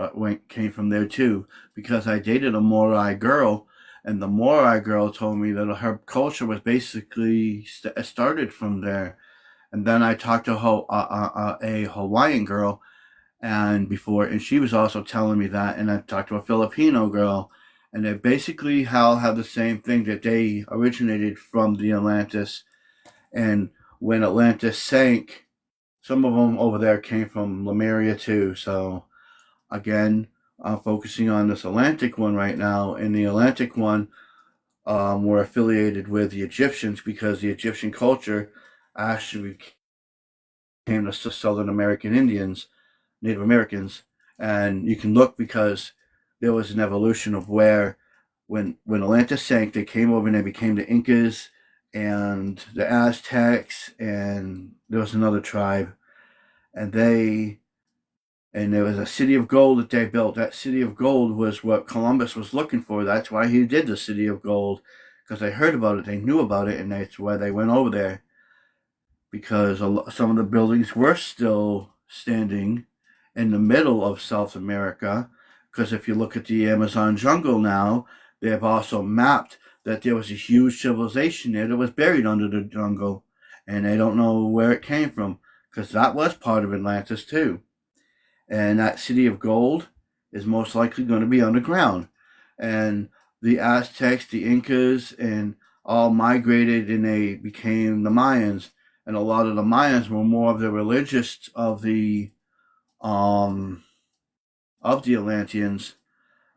came from there too, because I dated a Morai girl, and the Morai girl told me that her culture was basically started from there. And then I talked to a Hawaiian girl, and she was also telling me that. And I talked to a Filipino girl, and they basically have the same thing, that they originated from the Atlantis. And when Atlantis sank, some of them over there came from Lemuria too. So again, I'm focusing on this Atlantic one right now. And the Atlantic one, were affiliated with the Egyptians, because the Egyptian culture actually came to Southern American Indians, Native Americans. And you can look, because there was an evolution of where when Atlantis sank, they came over and they became the Incas and the Aztecs, and there was another tribe, and there was a city of gold that they built. That city of gold was what Columbus was looking for. That's why he did the city of gold, because they heard about it, they knew about it, and that's why they went over there. Because some of the buildings were still standing in the middle of South America. Because if you look at the Amazon jungle now, they have also mapped that there was a huge civilization there that was buried under the jungle, and they don't know where it came from, because that was part of Atlantis too. And that city of gold is most likely going to be underground. And the Aztecs, the Incas, and all migrated, and they became the Mayans. And a lot of the Mayans were more of the religious of the Atlanteans,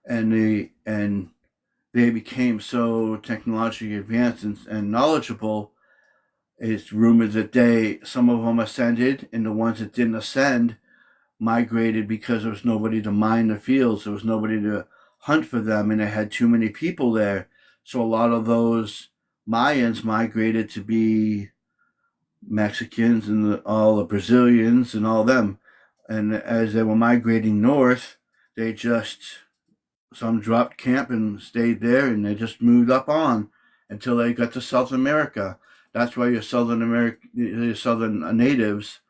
and they became so technologically advanced and knowledgeable. It's rumored that some of them ascended, and the ones that didn't ascend migrated because there was nobody to mine the fields. There was nobody to hunt for them, and they had too many people there. So a lot of those Mayans migrated to be Mexicans and all the Brazilians and all them. And as they were migrating north, some dropped camp and stayed there, and they just moved up on until they got to South America. That's why your southern natives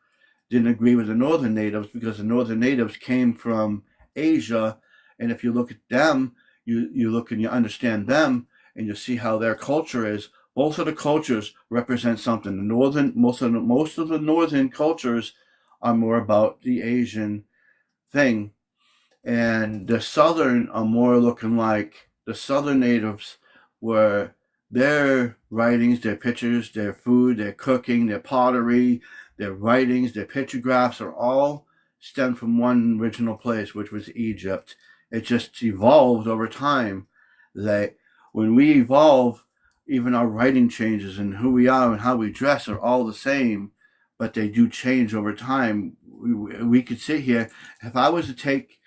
didn't agree with the northern natives, because the northern natives came from Asia, and if you look at them, you look and you understand them, and you see how their culture is. Both of the cultures represent something. Most of the northern cultures are more about the Asian thing, and the southern are more looking like the southern natives, were their writings, their pictures, their food, their cooking, their pottery, their writings, their pictographs are all stemmed from one original place, which was Egypt. It just evolved over time. That when we evolve, even our writing changes, and who we are and how we dress are all the same, but they do change over time. We could sit here, if I was to take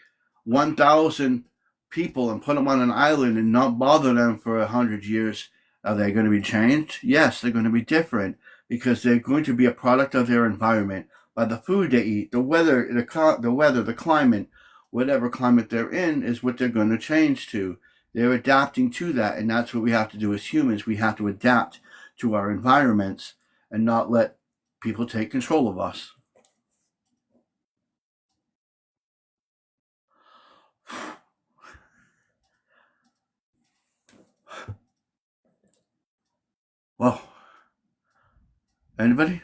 1,000 people and put them on an island and not bother them for 100 years, are they going to be changed? Yes, they're going to be different, because they're going to be a product of their environment, by the food they eat, the weather, the climate, whatever climate they're in is what they're going to change to. They're adapting to that, and that's what we have to do as humans. We have to adapt to our environments and not let people take control of us. Well, anybody?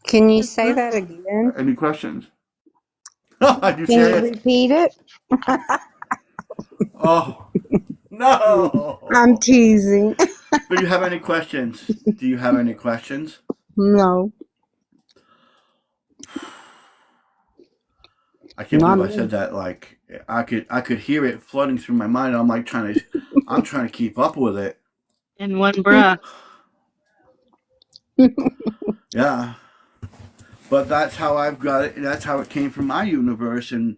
Can you say that again? Any questions? Did you Can you say it? repeat it? Oh, no. I'm teasing. Do you have any questions? Do you have any questions? No. I can't Not believe I me. said that. Like I could hear it flooding through my mind. I'm like trying to keep up with it. In one breath. Yeah. But that's how I've got it. That's how it came from my universe, and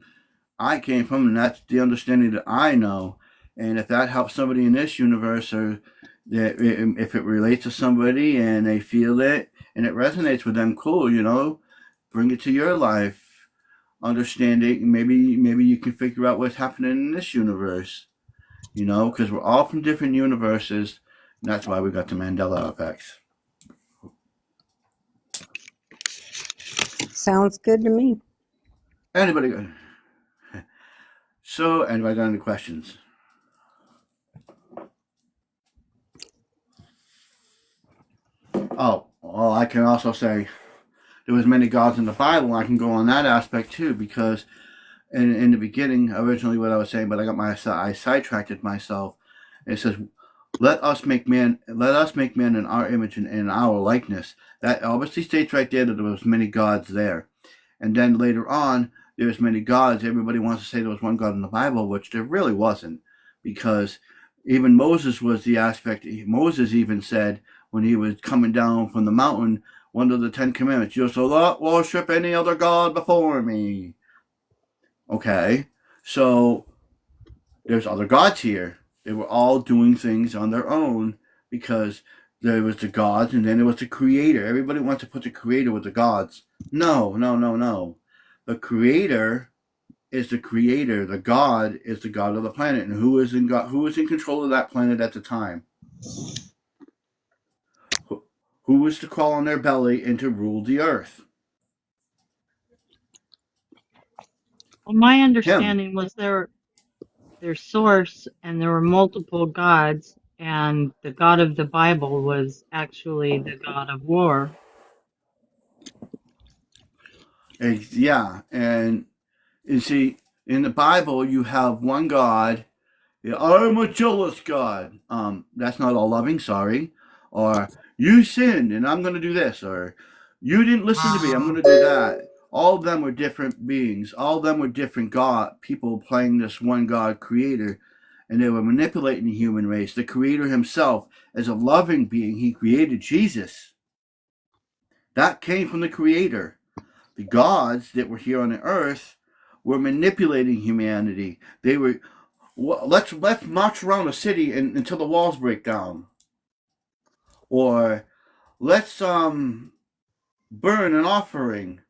I came from, and that's the understanding that I know. And if that helps somebody in this universe, or if it relates to somebody and they feel it and it resonates with them, cool. Bring it to your life. Understanding, maybe you can figure out what's happening in this universe. Because we're all from different universes, and that's why we got the Mandela effects. Sounds good to me. Anybody got any questions? Oh, well, I can also say there was many gods in the Bible. I can go on that aspect too, because in the beginning, originally what I was saying, but I sidetracked myself. It says, let us make man in our image and in our likeness. That obviously states right there that there was many gods there. And then later on, there's many gods. Everybody wants to say there was one God in the Bible, which there really wasn't, because even Moses was the aspect. Moses even said when he was coming down from the mountain, one of the 10 Commandments, you shall not worship any other God before me. Okay, so there's other gods here. They were all doing things on their own because there was the gods and then there was the creator. Everybody wants to put the creator with the gods. No, no, no, no. The creator is the creator. The god is the god of the planet. And who is in control of that planet at the time? Who was to crawl on their belly and to rule the earth? Well, my Him. understanding was their source, and there were multiple gods, and the God of the Bible was actually the God of war. Yeah, and you see, in the Bible, you have one God. I'm a jealous God. That's not all loving. Sorry. Or you sinned, and I'm going to do this. Or you didn't listen to me. I'm going to do that. All of them were different beings. All of them were different God people playing this one God creator, and they were manipulating the human race. The creator himself, as a loving being, he created Jesus. That came from the creator. The gods that were here on the earth were manipulating humanity. They were, let's march around a city until the walls break down, or let's burn an offering.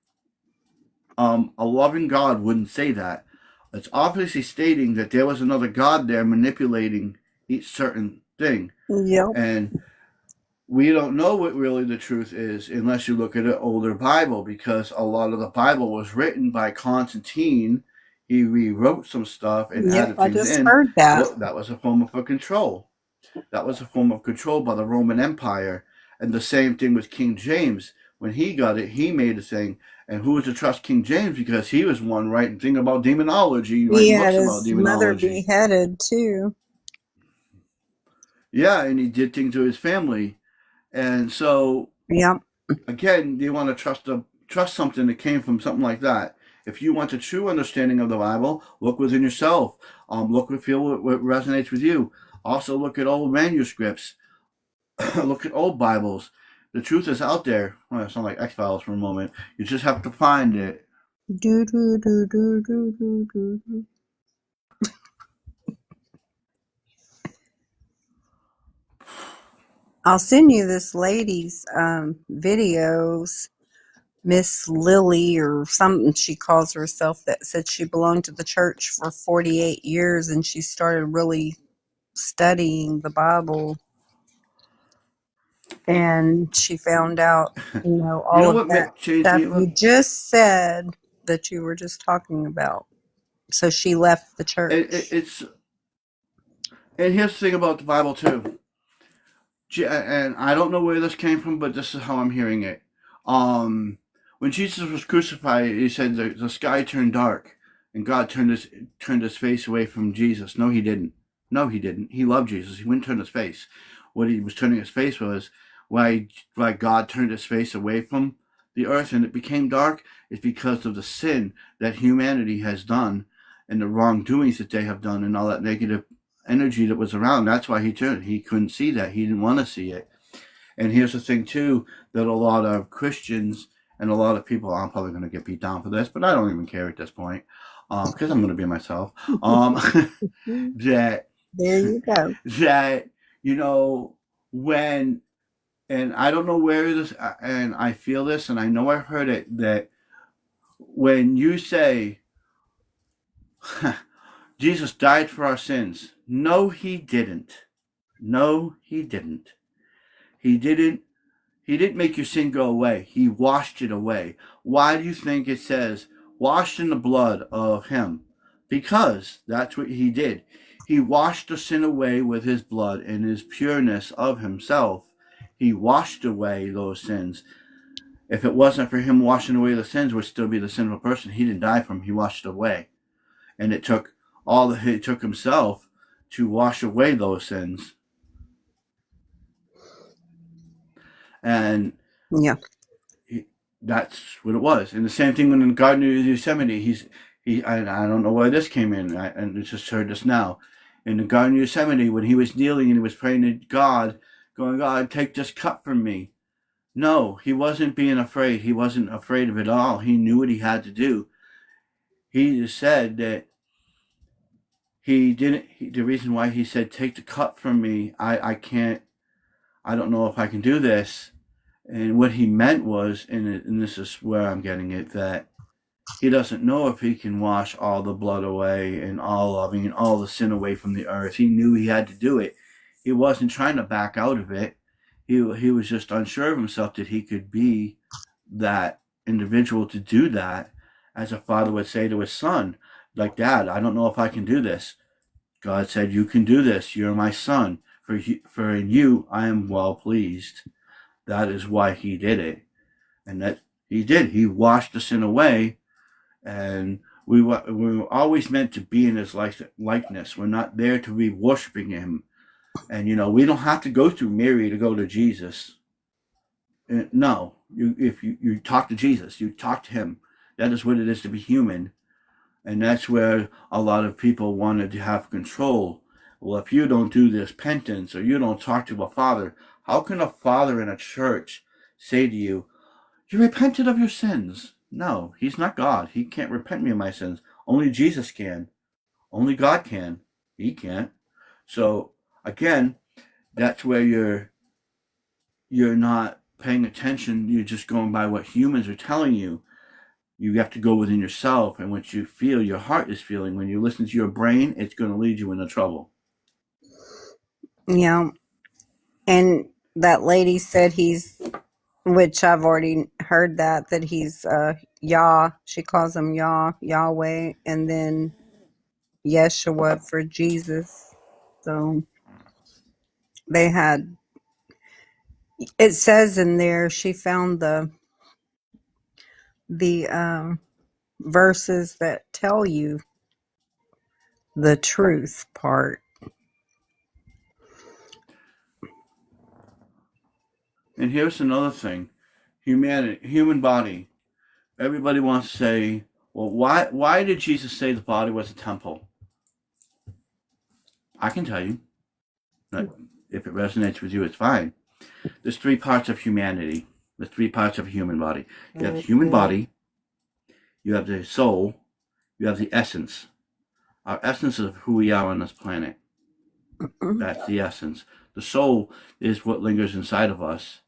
A loving God wouldn't say that. It's obviously stating that there was another God there manipulating each certain thing. Yep. And we don't know what really the truth is unless you look at an older Bible, because a lot of the Bible was written by Constantine. He rewrote some stuff and Yep, added I things just in. heard that. That was a form of control. That was a form of control by the Roman Empire. And the same thing with King James. When he got it, he made a thing. And who was to trust King James? Because he was one writing thing about demonology, He writing had books about his mother demonology. beheaded too. Yeah, and he did things to his family. And so, Yep. again, you want to trust something that came from something like that. If you want a true understanding of the Bible, look within yourself. Look and feel what resonates with you. Also, look at old manuscripts. Look at old Bibles. The truth is out there. Well, I sound like X-Files for a moment. You just have to find it. Do do do do do do do do. I'll send you this lady's videos. Miss Lily or something she calls herself, that said she belonged to the church for 48 years and she started really studying the Bible, and she found out, all of what that changed stuff me? you just said that you were just talking about. So she left the church. And here's the thing about the Bible too. And I don't know where this came from, but this is how I'm hearing it. When Jesus was crucified, he said the sky turned dark, and God turned his face away from Jesus. No, he didn't. No, he didn't. He loved Jesus. He wouldn't turn his face. What he was turning his face was why God turned his face away from the earth and it became dark is because of the sin that humanity has done and the wrongdoings that they have done and all that negative energy that was around. That's why he turned. He couldn't see that. He didn't want to see it. And here's the thing too, that a lot of Christians and a lot of people, I'm probably going to get beat down for this, but I don't even care at this point, because I'm going to be myself. That there you go. That when, and I don't know where this, and I feel this, and I know I've heard it, that when you say Jesus died for our sins, no, he didn't. No, he didn't. He didn't make your sin go away. He washed it away. Why do you think it says washed in the blood of him? Because that's what he did. He washed the sin away with his blood and his pureness of himself. He washed away those sins. If it wasn't for him washing away the sins, would still be the sinful person. He didn't die for him. He washed it away. And it took himself to wash away those sins. And yeah, that's what it was. And the same thing when in the Garden of Yosemite, I don't know why this came in, and I just heard this now. In the Garden of Yosemite, when he was kneeling and he was praying to God, going, God, take this cup from me. No, he wasn't being afraid. He wasn't afraid of it all. He knew what he had to do. he said that he didn't. The reason why he said, "Take the cup from me," I can't. I don't know if I can do this. And what he meant was, and this is where I'm getting it, that he doesn't know if he can wash all the blood away and all the sin away from the earth. He knew he had to do it. He wasn't trying to back out of it. He was just unsure of himself that he could be that individual to do that, as a father would say to his son, like, "Dad, I don't know if I can do this." God said, "You can do this. You're my son. For in you I am well pleased." That is why he did it. And that he did. He washed the sin away. And we were always meant to be in his likeness. We're not there to be worshiping him. And, we don't have to go through Mary to go to Jesus. No. If you talk to Jesus, you talk to him. That is what it is to be human. And that's where a lot of people wanted to have control. Well, if you don't do this penance or you don't talk to a father, how can a father in a church say to you, "You repented of your sins"? No, he's not God. He can't repent me of my sins. Only Jesus can. Only God can. He can't. So again, that's where you're not paying attention. You're just going by what humans are telling you. You have to go within yourself, and what you feel, your heart is feeling. When you listen to your brain, it's going to lead you into trouble. Yeah. And that lady said which I've already heard that he's Yah. She calls him Yah, Yahweh, and then Yeshua for Jesus. So it says in there she found the verses that tell you the truth part. And here's another thing. Human body. Everybody wants to say, well, why did Jesus say the body was a temple? I can tell you. If it resonates with you, it's fine. There's three parts of humanity. There's three parts of a human body. You have the human body, you have the soul, you have the essence. Our essence is who we are on this planet. That's the essence. The soul is what lingers inside of us.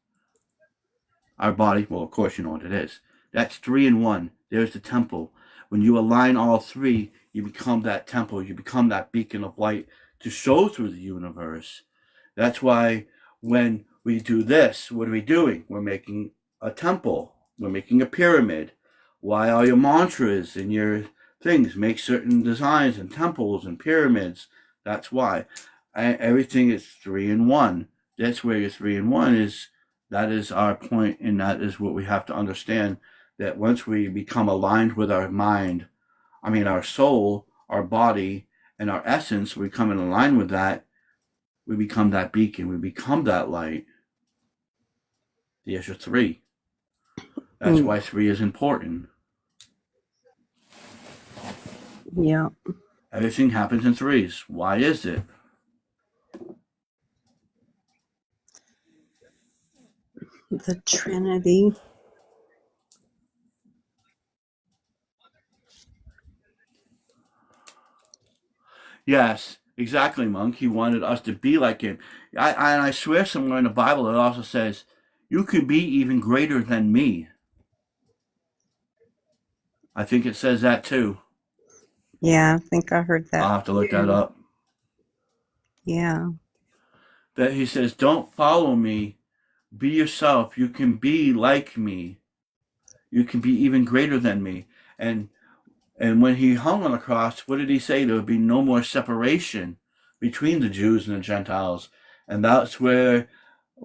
Our body, well, of course you know what it is. That's 3 in 1. There's the temple. When you align all three, you become that temple. You become that beacon of light to show through the universe. That's why when we do this, what are we doing? We're making a temple. We're making a pyramid. Why all your mantras and your things make certain designs and temples and pyramids? That's why. Everything is 3 in 1. That's where your 3 in 1 is. That is our point, and that is what we have to understand, that once we become aligned with our mind, our soul, our body, and our essence, we come in line with that, we become that beacon, we become that light. There's your 3. That's why 3 is important. Yeah. Everything happens in 3s. Why is it? The Trinity. Yes, exactly, Monk. He wanted us to be like him. I swear somewhere in the Bible it also says, "You can be even greater than me." I think it says that too. Yeah, I think I heard that. I'll have to look that up. Yeah. That he says, "Don't follow me. Be yourself. You can be like me. You can be even greater than me." And when he hung on the cross, what did he say? There would be no more separation between the Jews and the Gentiles. And that's where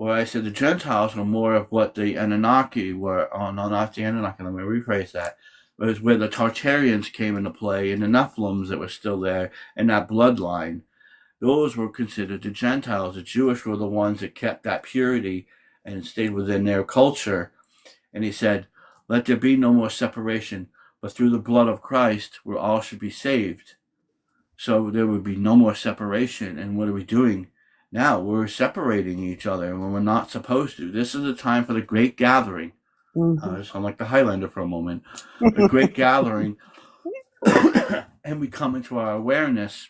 I said the Gentiles were more of what the Anunnaki were. Oh, no, not the Anunnaki. Let me rephrase that. It was where the Tartarians came into play, and the Nephilims that were still there, and that bloodline. Those were considered the Gentiles. The Jewish were the ones that kept that purity and stayed within their culture. And he said, "Let there be no more separation, but through the blood of Christ, we all should be saved." So there would be no more separation. And what are we doing now? We're separating each other when we're not supposed to. This is the time for the great gathering. I sound like the Highlander for a moment. The great gathering. and we come into our awareness,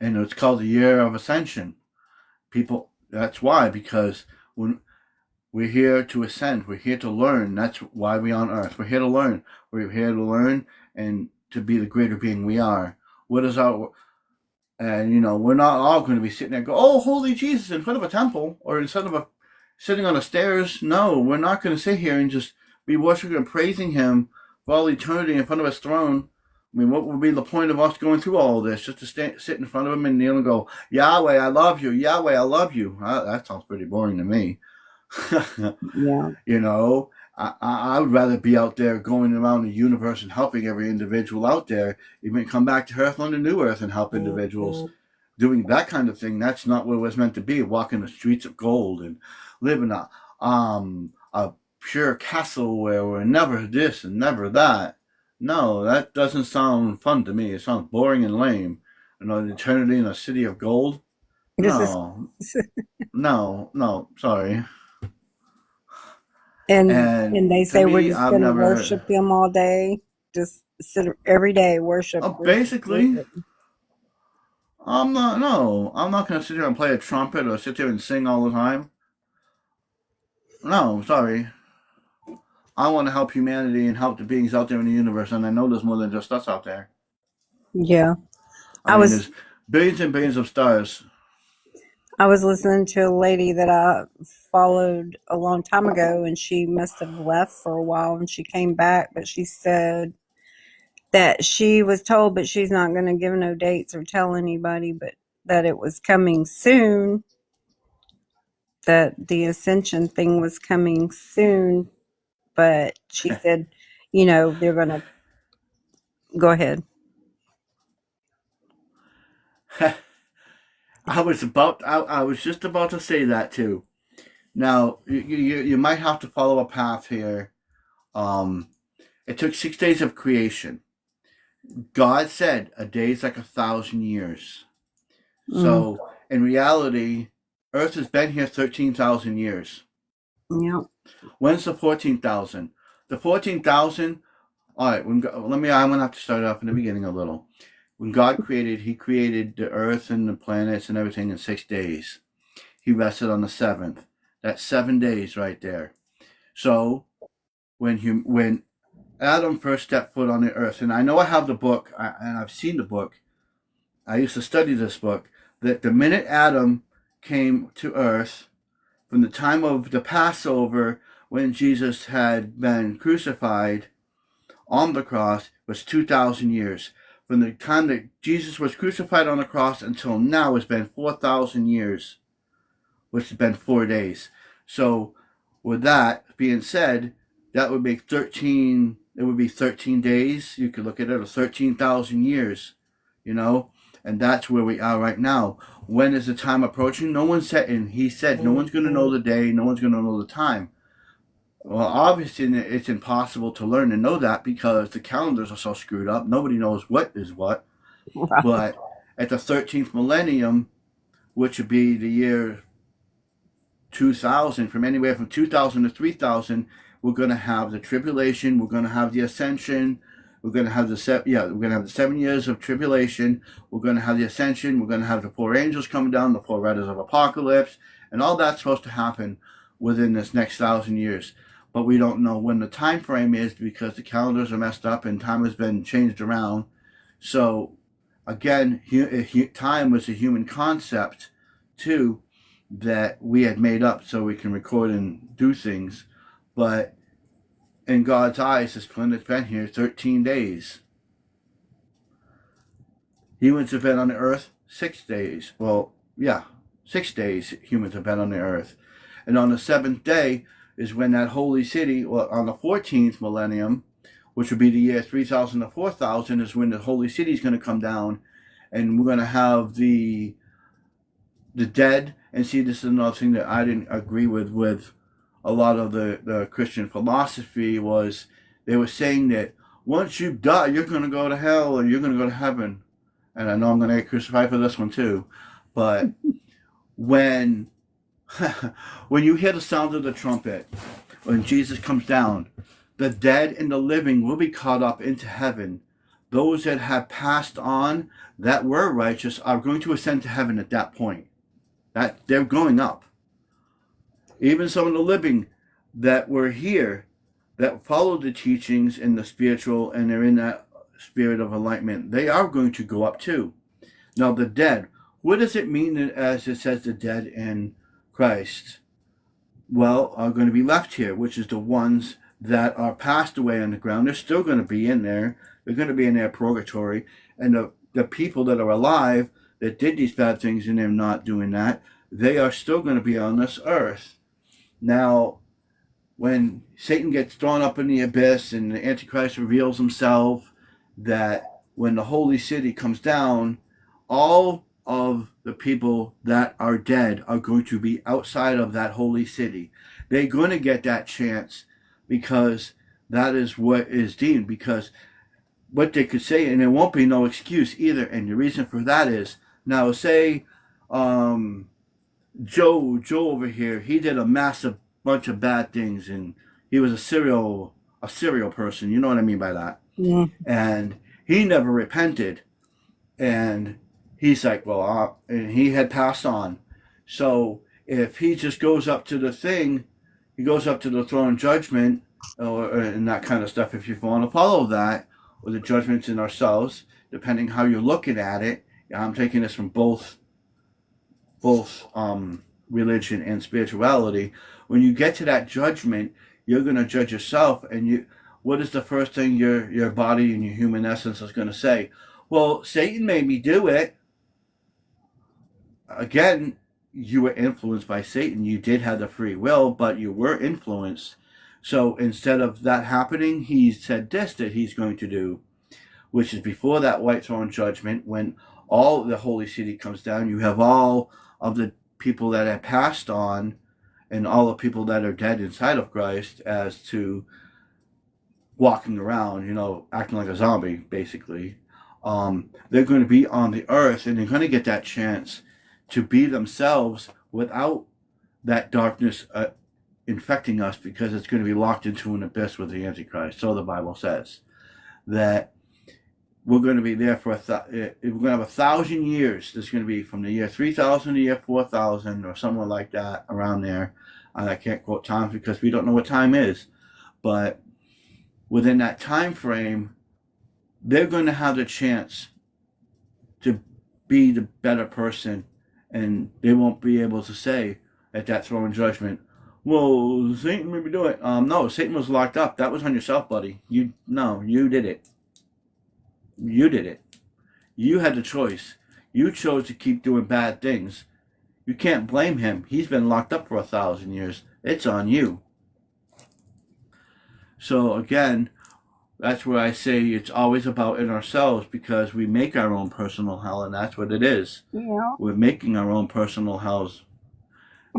and it's called the year of ascension. People, that's why, because when we're here to ascend, we're here to learn. That's why we're on earth. We're here to learn. We're here to learn and to be the greater being we are. What is our, and we're not all going to be sitting there and go, oh, holy Jesus, in front of a temple or instead of sitting on the stairs. No, we're not going to sit here and just be worshiping and praising him for all eternity in front of his throne. I mean, what would be the point of us going through all of this? Just to sit in front of him and kneel and go, Yahweh, I love you. Yahweh, I love you. That sounds pretty boring to me. Yeah. I would rather be out there going around the universe and helping every individual out there, even come back to Earth on the new Earth and help individuals. Doing that kind of thing, that's not what it was meant to be. Walking the streets of gold and living a pure castle where we're never this and never that. No, that doesn't sound fun to me. It sounds boring and lame. Eternity in a city of gold. No, no, sorry. And they to say we're me, just I've going to never. worship him all day. Just sit every day, worship. Basically, I'm not. No, I'm not going to sit here and play a trumpet or sit there and sing all the time. No, sorry. I want to help humanity and help the beings out there in the universe, and I know there's more than just us out there. Yeah. I mean, there's billions and billions of stars. I was listening to a lady that I followed a long time ago, and she must have left for a while, and she came back, but she said that she was told, but she's not going to give no dates or tell anybody, but that it was coming soon, that the ascension thing was coming soon, but she said, they're going to go ahead. I was just about to say that too. Now you might have to follow a path here. It took 6 days of creation. God said a day is like 1,000 years. So in reality, Earth has been here 13,000 years. Yeah. When's the 14,000? The 14,000. All right. I'm gonna have to start off in the beginning a little. When God created, he created the earth and the planets and everything in 6 days. He rested on the seventh. That's 7 days right there. So when Adam first stepped foot on the earth, and I know I have the book, and I've seen the book. I used to study this book, that the minute Adam came to earth, from the time of the Passover, when Jesus had been crucified on the cross, was 2,000 years. From the time that Jesus was crucified on the cross until now has been 4,000 years, which has been 4 days. So with that being said, that would make 13, it would be 13 days. You could look at it as 13,000 years, and that's where we are right now. When is the time approaching? No one said, and he said, no one's going to know the day, no one's going to know the time. Well, obviously, it's impossible to learn and know that because the calendars are so screwed up. Nobody knows what is what. Right. But at the 13th millennium, which would be the year 2000, from anywhere from 2000 to 3000, we're going to have the tribulation. We're going to have the ascension. We're going to have the 7 years of tribulation. We're going to have the ascension. We're going to have the 4 angels coming down, the 4 riders of apocalypse, and all that's supposed to happen within this next 1,000 years. But we don't know when the time frame is because the calendars are messed up and time has been changed around. So again, time was a human concept too that we had made up so we can record and do things. But in God's eyes, this planet's been here 13 days. Humans have been on the earth 6 days. Well, yeah, 6 days humans have been on the earth. And on the 7th day is when that holy city, well, on the 14th millennium, which would be the year 3000 to 4000, is when the holy city is going to come down, and we're going to have the dead. And see, this is another thing that I didn't agree with a lot of the Christian philosophy, was they were saying that once you die, you're going to go to hell or you're going to go to heaven. And I know I'm going to get crucified for this one too. But when you hear the sound of the trumpet, when Jesus comes down, the dead and the living will be caught up into heaven. those that have passed on that were righteous are going to ascend to heaven at that point. That they're going up. Even some of the living that were here, that followed the teachings in the spiritual, and they're in that spirit of enlightenment, they are going to go up too. Now the dead, what does it mean as it says the dead in Christ? Well, are going to be left here, which is the ones that are passed away on the ground. They're still going to be in there. They're going to be in their purgatory. And the people that are alive that did these bad things and they're not doing that, they are still going to be on this earth. Now, when Satan gets thrown up in the abyss and the Antichrist reveals himself, that when the holy city comes down, all of the people that are dead are going to be outside of that holy city. They're going to get that chance because that is what is deemed. Because what they could say, and there won't be no excuse either. And the reason for that is, now say Joe over here, he did a massive bunch of bad things, and he was a serial person. You know what I mean by that? Yeah. And he never repented, and he's like, well, and he had passed on. So if he just goes up to the thing, he goes up to the throne judgment, and that kind of stuff. If you want to follow that, or the judgments in ourselves, depending how you're looking at it. I'm taking this from both religion and spirituality. When you get to that judgment, you're going to judge yourself, and what is the first thing your body and your human essence is going to say? Well, Satan made me do it. Again, you were influenced by Satan. You did have the free will, but you were influenced. So instead of that happening, he said this that he's going to do, which is before that white throne judgment, when all the holy city comes down, you have all of the people that have passed on and all the people that are dead inside of Christ as to walking around, acting like a zombie, basically. They're going to be on the earth, and they're going to get that chance to be themselves without that darkness infecting us, because it's going to be locked into an abyss with the Antichrist. So the Bible says that we're going to be there for we're going to have 1,000 years. There's going to be from the year 3,000 to the year 4,000 or somewhere like that, around there. And I can't quote times because we don't know what time is. But within that time frame, they're going to have the chance to be the better person, and they won't be able to say at that throne judgment, well, Satan made me do it. No, Satan was locked up. That was on yourself, buddy. You did it. You did it. You had the choice. You chose to keep doing bad things. You can't blame him. He's been locked up for 1,000 years. It's on you. So again, that's where I say it's always about in ourselves, because we make our own personal hell, and that's what it is. Yeah. We're making our own personal hells.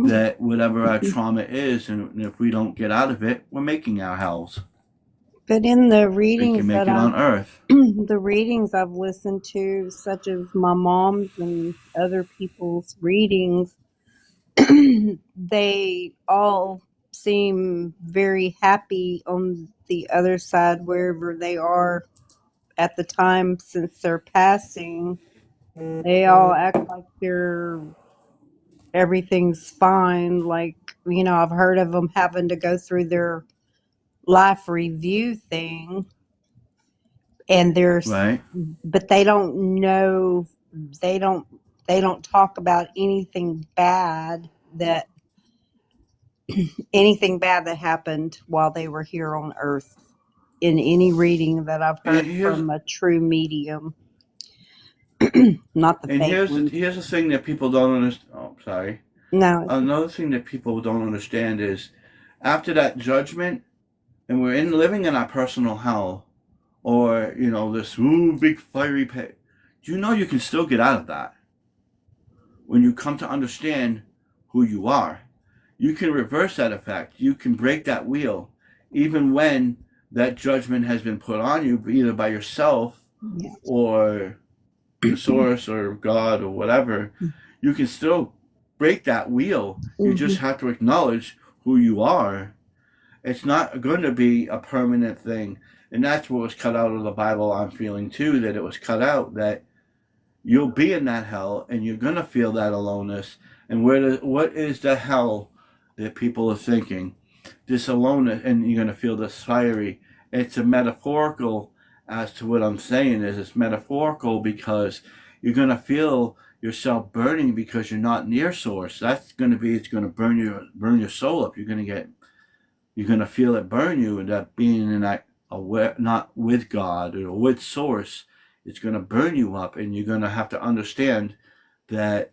That whatever our trauma is, and if we don't get out of it, we're making our hells. But in the We readings can make that it on earth. the readings I've listened to, such as my mom's and other people's readings, they all seem very happy on the other side, wherever they are at the time since their passing. They all act like everything's fine. Like, I've heard of them having to go through their life review thing, and Right. but they don't know, they don't talk about anything bad that happened while they were here on earth in any reading that I've heard from a true medium. Not the And fake ones. here's the thing that people don't understand. Oh, sorry. No. Another thing that people don't understand is, after that judgment, and we're living in our personal hell, or this big fiery pit. Do you know you can still get out of that? When you come to understand who you are, you can reverse that effect. You can break that wheel, even when that judgment has been put on you, either by yourself or the source or God or whatever. You can still break that wheel. You just have to acknowledge who you are. It's not going to be a permanent thing. And that's what was cut out of the Bible, I'm feeling too, that it was cut out, that you'll be in that hell and you're going to feel that aloneness. And what is the hell that people are thinking? This aloneness, and you're going to feel this fiery. It's a metaphorical as to what I'm saying is it's metaphorical because you're going to feel yourself burning because you're not near source. That's going to be, it's going to burn your soul up. You're going to feel it burn you, and that being in that not with God or with source, it's going to burn you up, and you're going to have to understand that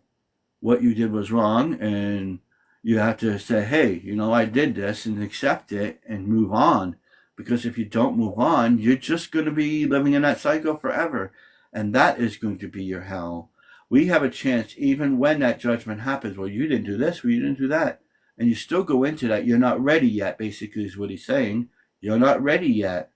what you did was wrong, and you have to say, hey, I did this, and accept it and move on. Because if you don't move on, you're just going to be living in that cycle forever. And that is going to be your hell. We have a chance, even when that judgment happens, well, you didn't do this, well, you didn't do that. And you still go into that. You're not ready yet, basically, is what he's saying. You're not ready yet.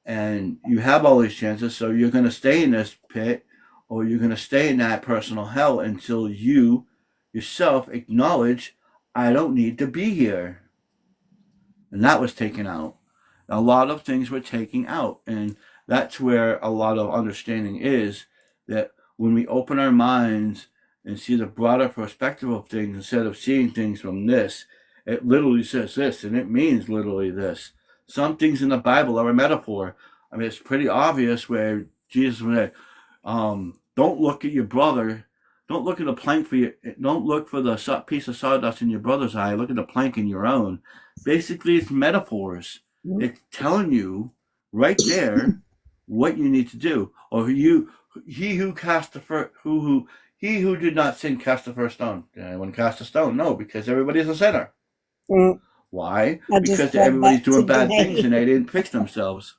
And you have all these chances, so you're going to stay in this pit, or you're going to stay in that personal hell until you yourself acknowledge, I don't need to be here. And that was taken out. A lot of things were taken out, and that's where a lot of understanding is, that when we open our minds and see the broader perspective of things, instead of seeing things from this, it literally says this, and it means literally this. Some things in the Bible are a metaphor. I mean, it's pretty obvious where Jesus said, don't look at your brother, don't look at the plank for your, don't look for the piece of sawdust in your brother's eye, look at the plank in your own. Basically, it's metaphors. It's telling you right there what you need to do. Or he who did not sin cast the first stone. Did anyone cast a stone? No, because everybody's a sinner. Mm, Why? I just Because said everybody's that doing bad things today. and they didn't fix themselves.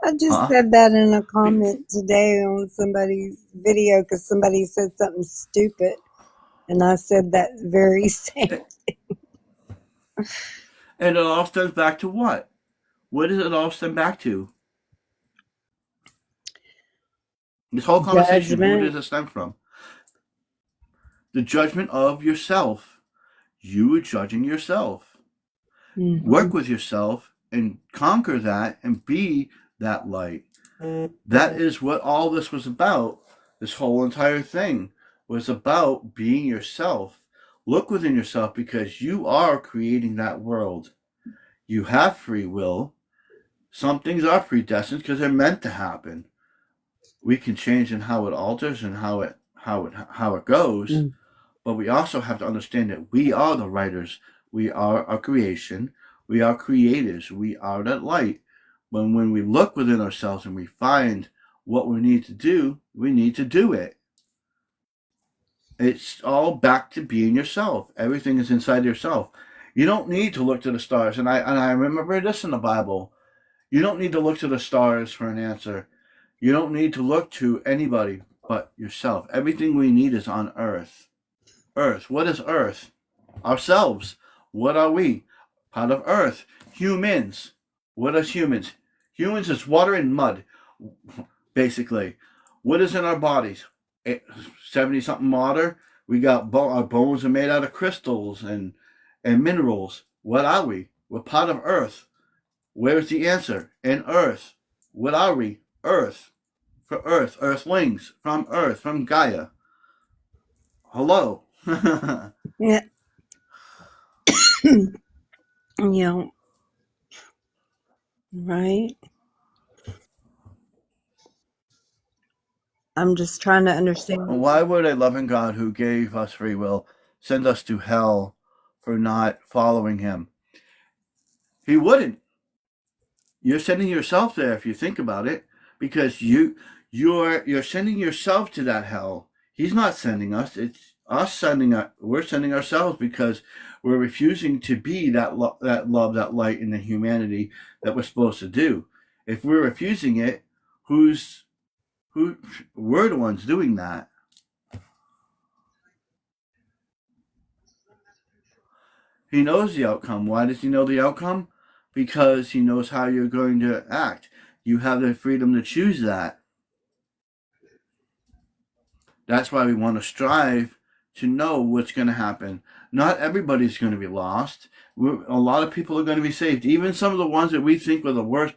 I just Huh? said that in a comment today on somebody's video because somebody said something stupid, and I said that very same. And it all stems back to what? What does it all stem back to? This whole conversation, who Judgment. does it stem from? The judgment of yourself. You are judging yourself. Mhm. Work with yourself and conquer that and be that light. That is what all this was about. This whole entire thing was about being yourself. Look within yourself, because you are creating that world. You have free will. Some things are predestined because they're meant to happen. We can change in how it alters and how it goes, Mm. but we also have to understand that we are the writers. We are our creation. We are creators. We are that light. When we look within ourselves and we find what we need to do it. It's all back to being yourself. Everything is inside yourself. You don't need to look to the stars. And I remember this in the Bible. You don't need to look to the stars for an answer. You don't need to look to anybody but yourself. Everything we need is on earth. Earth. What is earth? Ourselves. What are we? Part of earth. Humans. What is humans? Humans is water and mud, basically. What is in our bodies? 70-something water. We got our bones are made out of crystals and minerals. What are we? We're part of earth. Where's the answer? In earth. What are we? Earth. For earth. Earthlings. From earth. From Gaia. Hello. Yeah. Yeah. Right. I'm just trying to understand. Why would a loving God who gave us free will send us to hell for not following him? He wouldn't. You're sending yourself there if you think about it, because you're sending yourself to that hell. He's not sending us. It's us we're sending ourselves, because we're refusing to be that love, that light in the humanity that we're supposed to do. If we're refusing it, we're the ones doing that. He knows the outcome. Why does he know the outcome? Because he knows how you're going to act. You have the freedom to choose that. That's why we want to strive to know what's going to happen. Not everybody's going to be lost. A lot of people are going to be saved. Even some of the ones that we think were the worst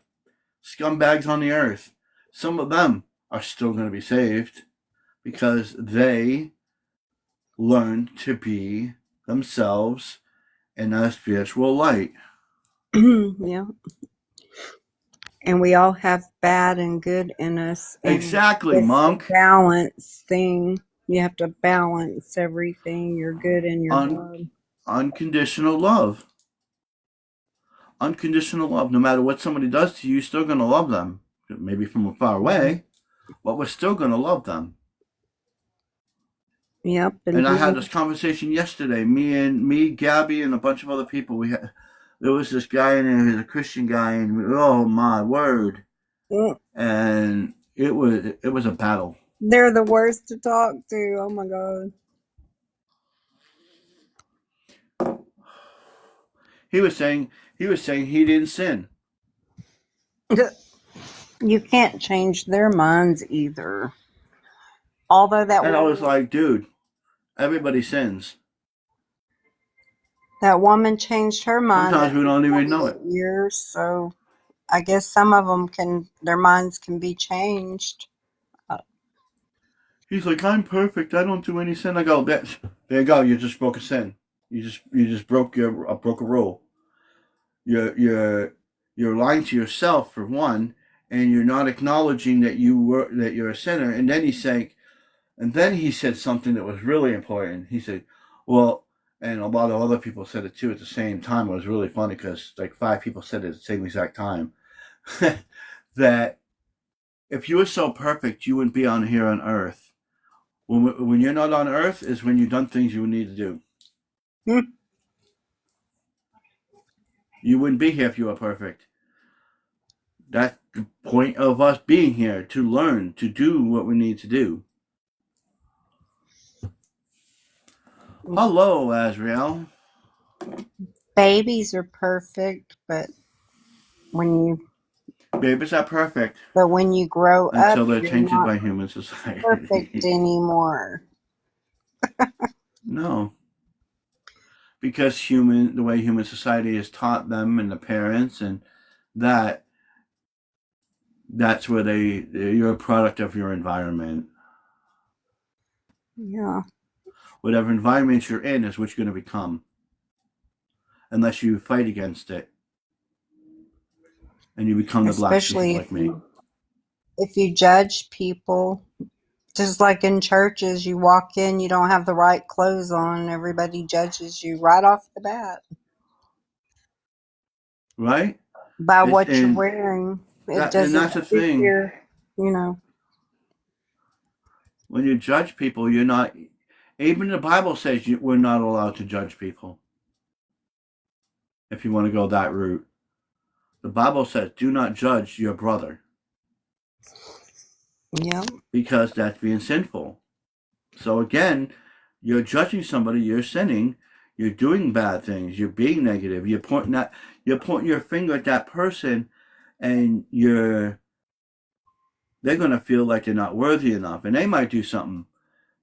scumbags on the earth. Some of them are still going to be saved because they learn to be themselves in that spiritual light. Yeah. And we all have bad and good in us. And Exactly, it's a monk. balance thing. You have to balance everything, your good and your bad. Unconditional love. Unconditional love. No matter what somebody does to you, you're still going to love them. Maybe from far away, but we're still going to love them. Yep. And I had this conversation yesterday. Me, Gabby, and a bunch of other people. There was this guy in there, he's a Christian guy, and oh my word! And it was a battle. They're the worst to talk to. Oh my God. He was saying he didn't sin. You can't change their minds either. Although that And I woman, was like, dude, everybody sins. that woman changed her mind Sometimes we don't even know it. after 28 years, so I guess some of them their minds can be changed. He's like, I'm perfect. I don't do any sin. I go, there you go. You just broke a sin. You just broke a rule. You're lying to yourself for one, and you're not acknowledging that you're a sinner. And then he said something that was really important. He said, well, and a lot of other people said it too at the same time. It was really funny because like 5 people said it at the same exact time. That if you were so perfect, you wouldn't be on here on earth. When you're not on earth is when you've done things you need to do. You wouldn't be here if you were perfect. That's the point of us being here, to learn, to do what we need to do. Hello, Azrael. Babies are perfect, but Babies are perfect when you grow up, until they're you're tainted not by human society. perfect anymore. No. Because the way human society has taught them and the parents, and that's where you're a product of your environment. Yeah. Whatever environment you're in is what you're going to become. Unless you fight against it. And you become the black sheep like me. If you judge people, just like in churches, you walk in, you don't have the right clothes on, everybody judges you right off the bat. Right? By what you're wearing. It doesn't and that's the thing. When you judge people, you're not... Even the Bible says we're not allowed to judge people. If you want to go that route. The Bible says, do not judge your brother. Yeah. Because that's being sinful. So again, you're judging somebody, you're sinning, you're doing bad things, you're being negative, you're pointing your finger at that person, and they're going to feel like they're not worthy enough, and they might do something.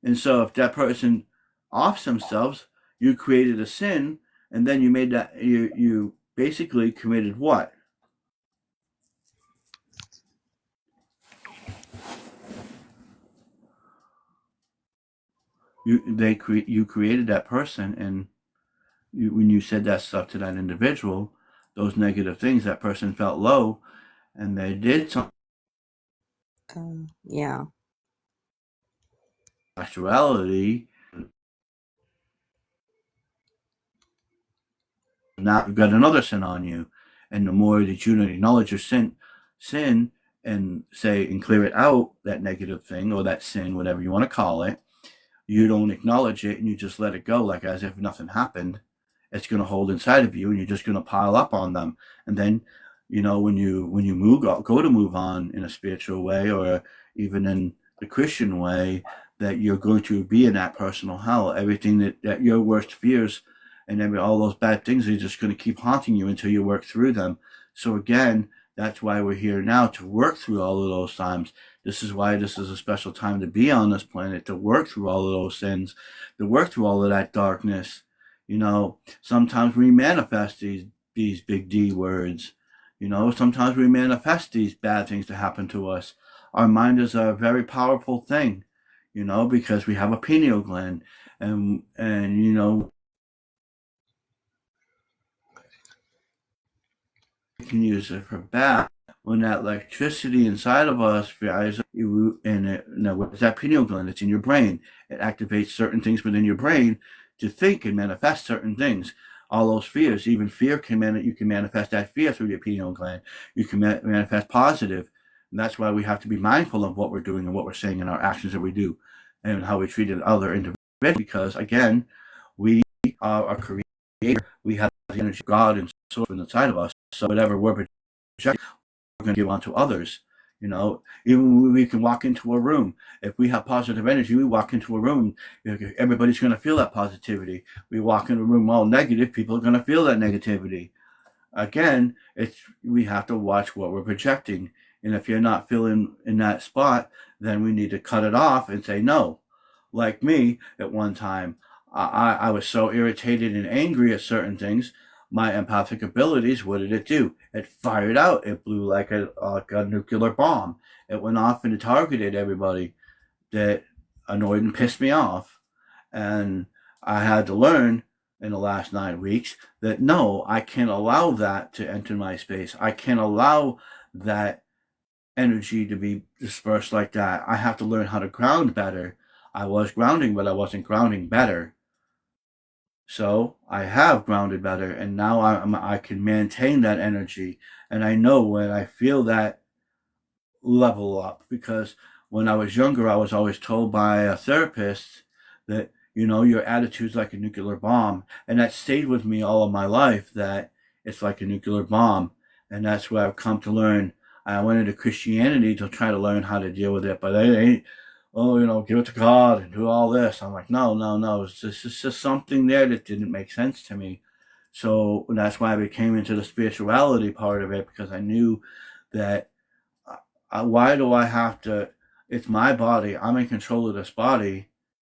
And so if that person offs themselves, you created a sin, and then you basically committed what? You created that person, and when you said that stuff to that individual, those negative things, that person felt low, and they did something. Yeah. Actuality, now you've got another sin on you, and the more that you acknowledge your sin, and say and clear it out, that negative thing or that sin, whatever you want to call it, you don't acknowledge it and you just let it go, like as if nothing happened. It's going to hold inside of you, and you're just going to pile up on them. And then, when you go to move on in a spiritual way, or even in the Christian way, that you're going to be in that personal hell. Everything that your worst fears and all those bad things are just going to keep haunting you until you work through them. So again, that's why we're here now, to work through all of those times. This is why this is a special time to be on this planet, to work through all of those sins, to work through all of that darkness. Sometimes we manifest these big D words, You know, sometimes we manifest these bad things to happen to us. Our mind is a very powerful thing, you know, because we have a pineal gland, and you know, we can use it for bad. When that electricity inside of us rises, and now what is that pineal gland? It's in your brain. It activates certain things within your brain to think and manifest certain things. All those fears, even fear you can manifest that fear through your pineal gland. You can manifest positive. And that's why we have to be mindful of what we're doing and what we're saying and our actions that we do and how we treat other individuals. Because again, we are a creator. We have the energy of God and source inside of us. So whatever we're projecting, we're going to give onto others. You know, even when we can walk into a room, if we have positive energy, we walk into a room, everybody's going to feel that positivity. We walk in a room all negative, people are going to feel that negativity. Again, we have to watch what we're projecting. And if you're not feeling in that spot, then we need to cut it off and say no. Like me, at one time, I was so irritated and angry at certain things. My empathic abilities, what did it do? It fired out. It blew like a nuclear bomb. It went off and it targeted everybody that annoyed and pissed me off. And I had to learn in the last 9 weeks that no, I can't allow that to enter my space. I can't allow that energy to be dispersed like that. I have to learn how to ground better. I was grounding, but I wasn't grounding better. So I have grounded better, and now I can maintain that energy. And I know when I feel that level up, because when I was younger, I was always told by a therapist that, you know, your attitude's like a nuclear bomb. And that stayed with me all of my life, that it's like a nuclear bomb. And that's where I've come to learn. I went into Christianity to try to learn how to deal with it, but it ain't, oh, you know, give it to God and do all this. I'm like, no. It's just something there that didn't make sense to me. So that's why I became into the spirituality part of it, because I knew that why do I have to, it's my body. I'm in control of this body.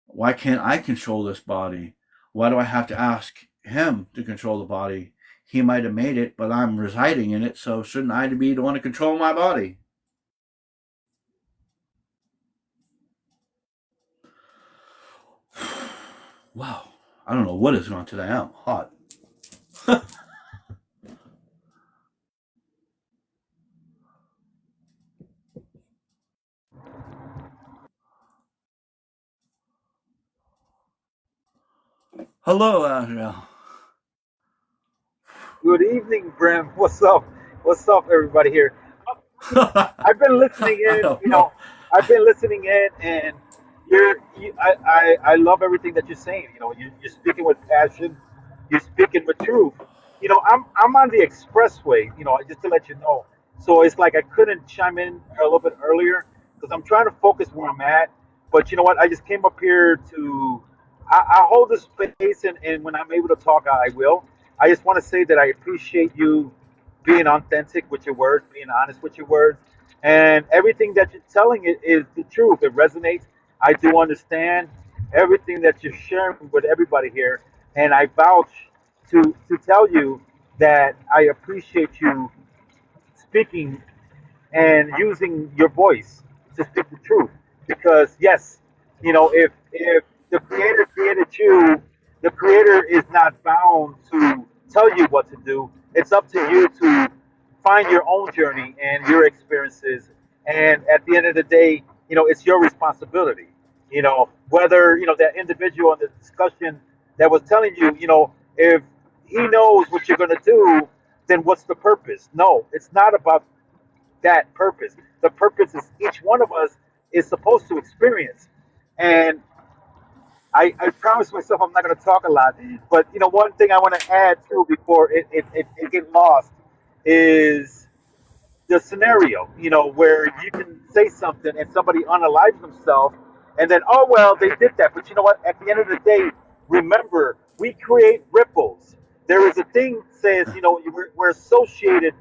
Why can't I control this body? Why do I have to ask him to control the body? He might have made it, but I'm residing in it, so shouldn't I be the one to control my body? Wow. I don't know what is going on today. I'm hot. Hello, Adriel. Good evening, Brim. What's up? What's up, everybody here? I've been listening I in. don't know. I've been listening in, and I love everything that you're saying. You're speaking with passion. You're speaking with truth. I'm on the expressway. Just to let you know. So it's like I couldn't chime in a little bit earlier because I'm trying to focus where I'm at. But you know what? I just came up here to. I hold the space, and when I'm able to talk, I will. I just want to say that I appreciate you being authentic with your words, being honest with your words, and everything that you're telling it is the truth. It resonates. I do understand everything that you're sharing with everybody here, and I vouch to tell you that I appreciate you speaking and using your voice to speak the truth. Because yes, if the creator created you, the creator is not bound to tell you what to do. It's up to you to find your own journey and your experiences. And at the end of the day, it's your responsibility. Whether that individual in the discussion that was telling you, if he knows what you're going to do, then what's the purpose? No, it's not about that purpose. The purpose is each one of us is supposed to experience. And I promised myself I'm not going to talk a lot. But, one thing I want to add too before it get lost is the scenario, where you can say something and somebody unalives themselves and then, oh, well, they did that. But you know what? At the end of the day, remember, we create ripples. There is a thing that says, we're associated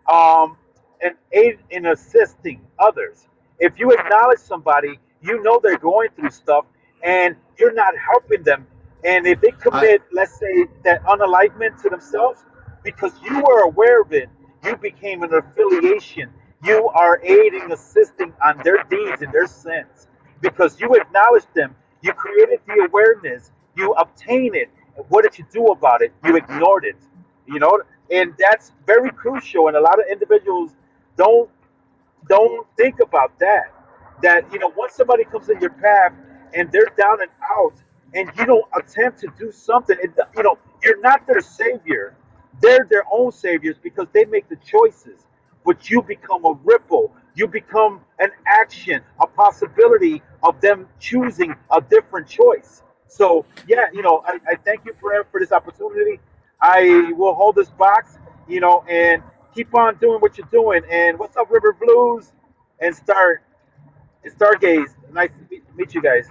and aid in assisting others. If you acknowledge somebody, you know they're going through stuff and you're not helping them. And if they I commit, let's say, that unalignment to themselves, because you were aware of it, you became an affiliation. You are aiding, assisting on their deeds and their sins because you acknowledged them. You created the awareness. You obtained it. And what did you do about it? You ignored it. You know, and that's very crucial. And a lot of individuals don't think about that. That once somebody comes in your path and they're down and out, and you don't attempt to do something, you're not their savior. They're their own saviors because they make the choices. But you become a ripple. You become an action, a possibility of them choosing a different choice. So yeah, I thank you for this opportunity. I will hold this box, and keep on doing what you're doing. And what's up, River Blues? And Stargaze. Nice to meet you guys.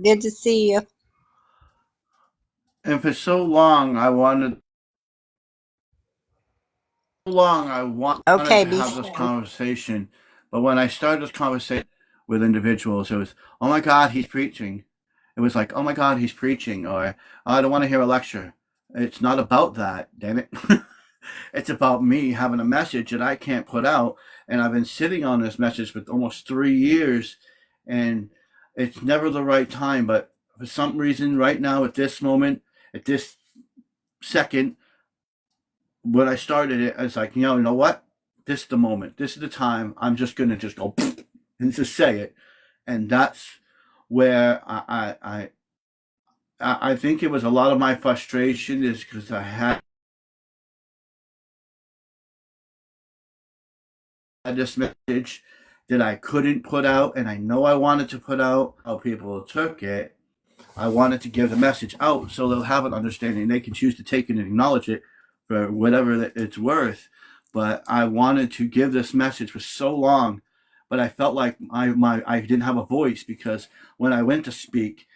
Good to see you. And for so long, I wanted Okay, to be have this sure. conversation, but when I started this conversation with individuals, it was, oh my God, he's preaching. It was like, oh my God, he's preaching, or I don't want to hear a lecture. It's not about that, damn it. It's about me having a message that I can't put out, and I've been sitting on this message for almost 3 years, and it's never the right time. But for some reason, right now, at this moment, at this second, when I started it, I was like, you know what? This is the moment. This is the time. I'm just gonna just go and just say it, and that's where I think it was a lot of my frustration is because I had this message that I couldn't put out, and I know I wanted to put out. How people took it, I wanted to give the message out so they'll have an understanding. They can choose to take it and acknowledge it for whatever it's worth. But I wanted to give this message for so long, but I felt like I didn't have a voice because when I went to speak,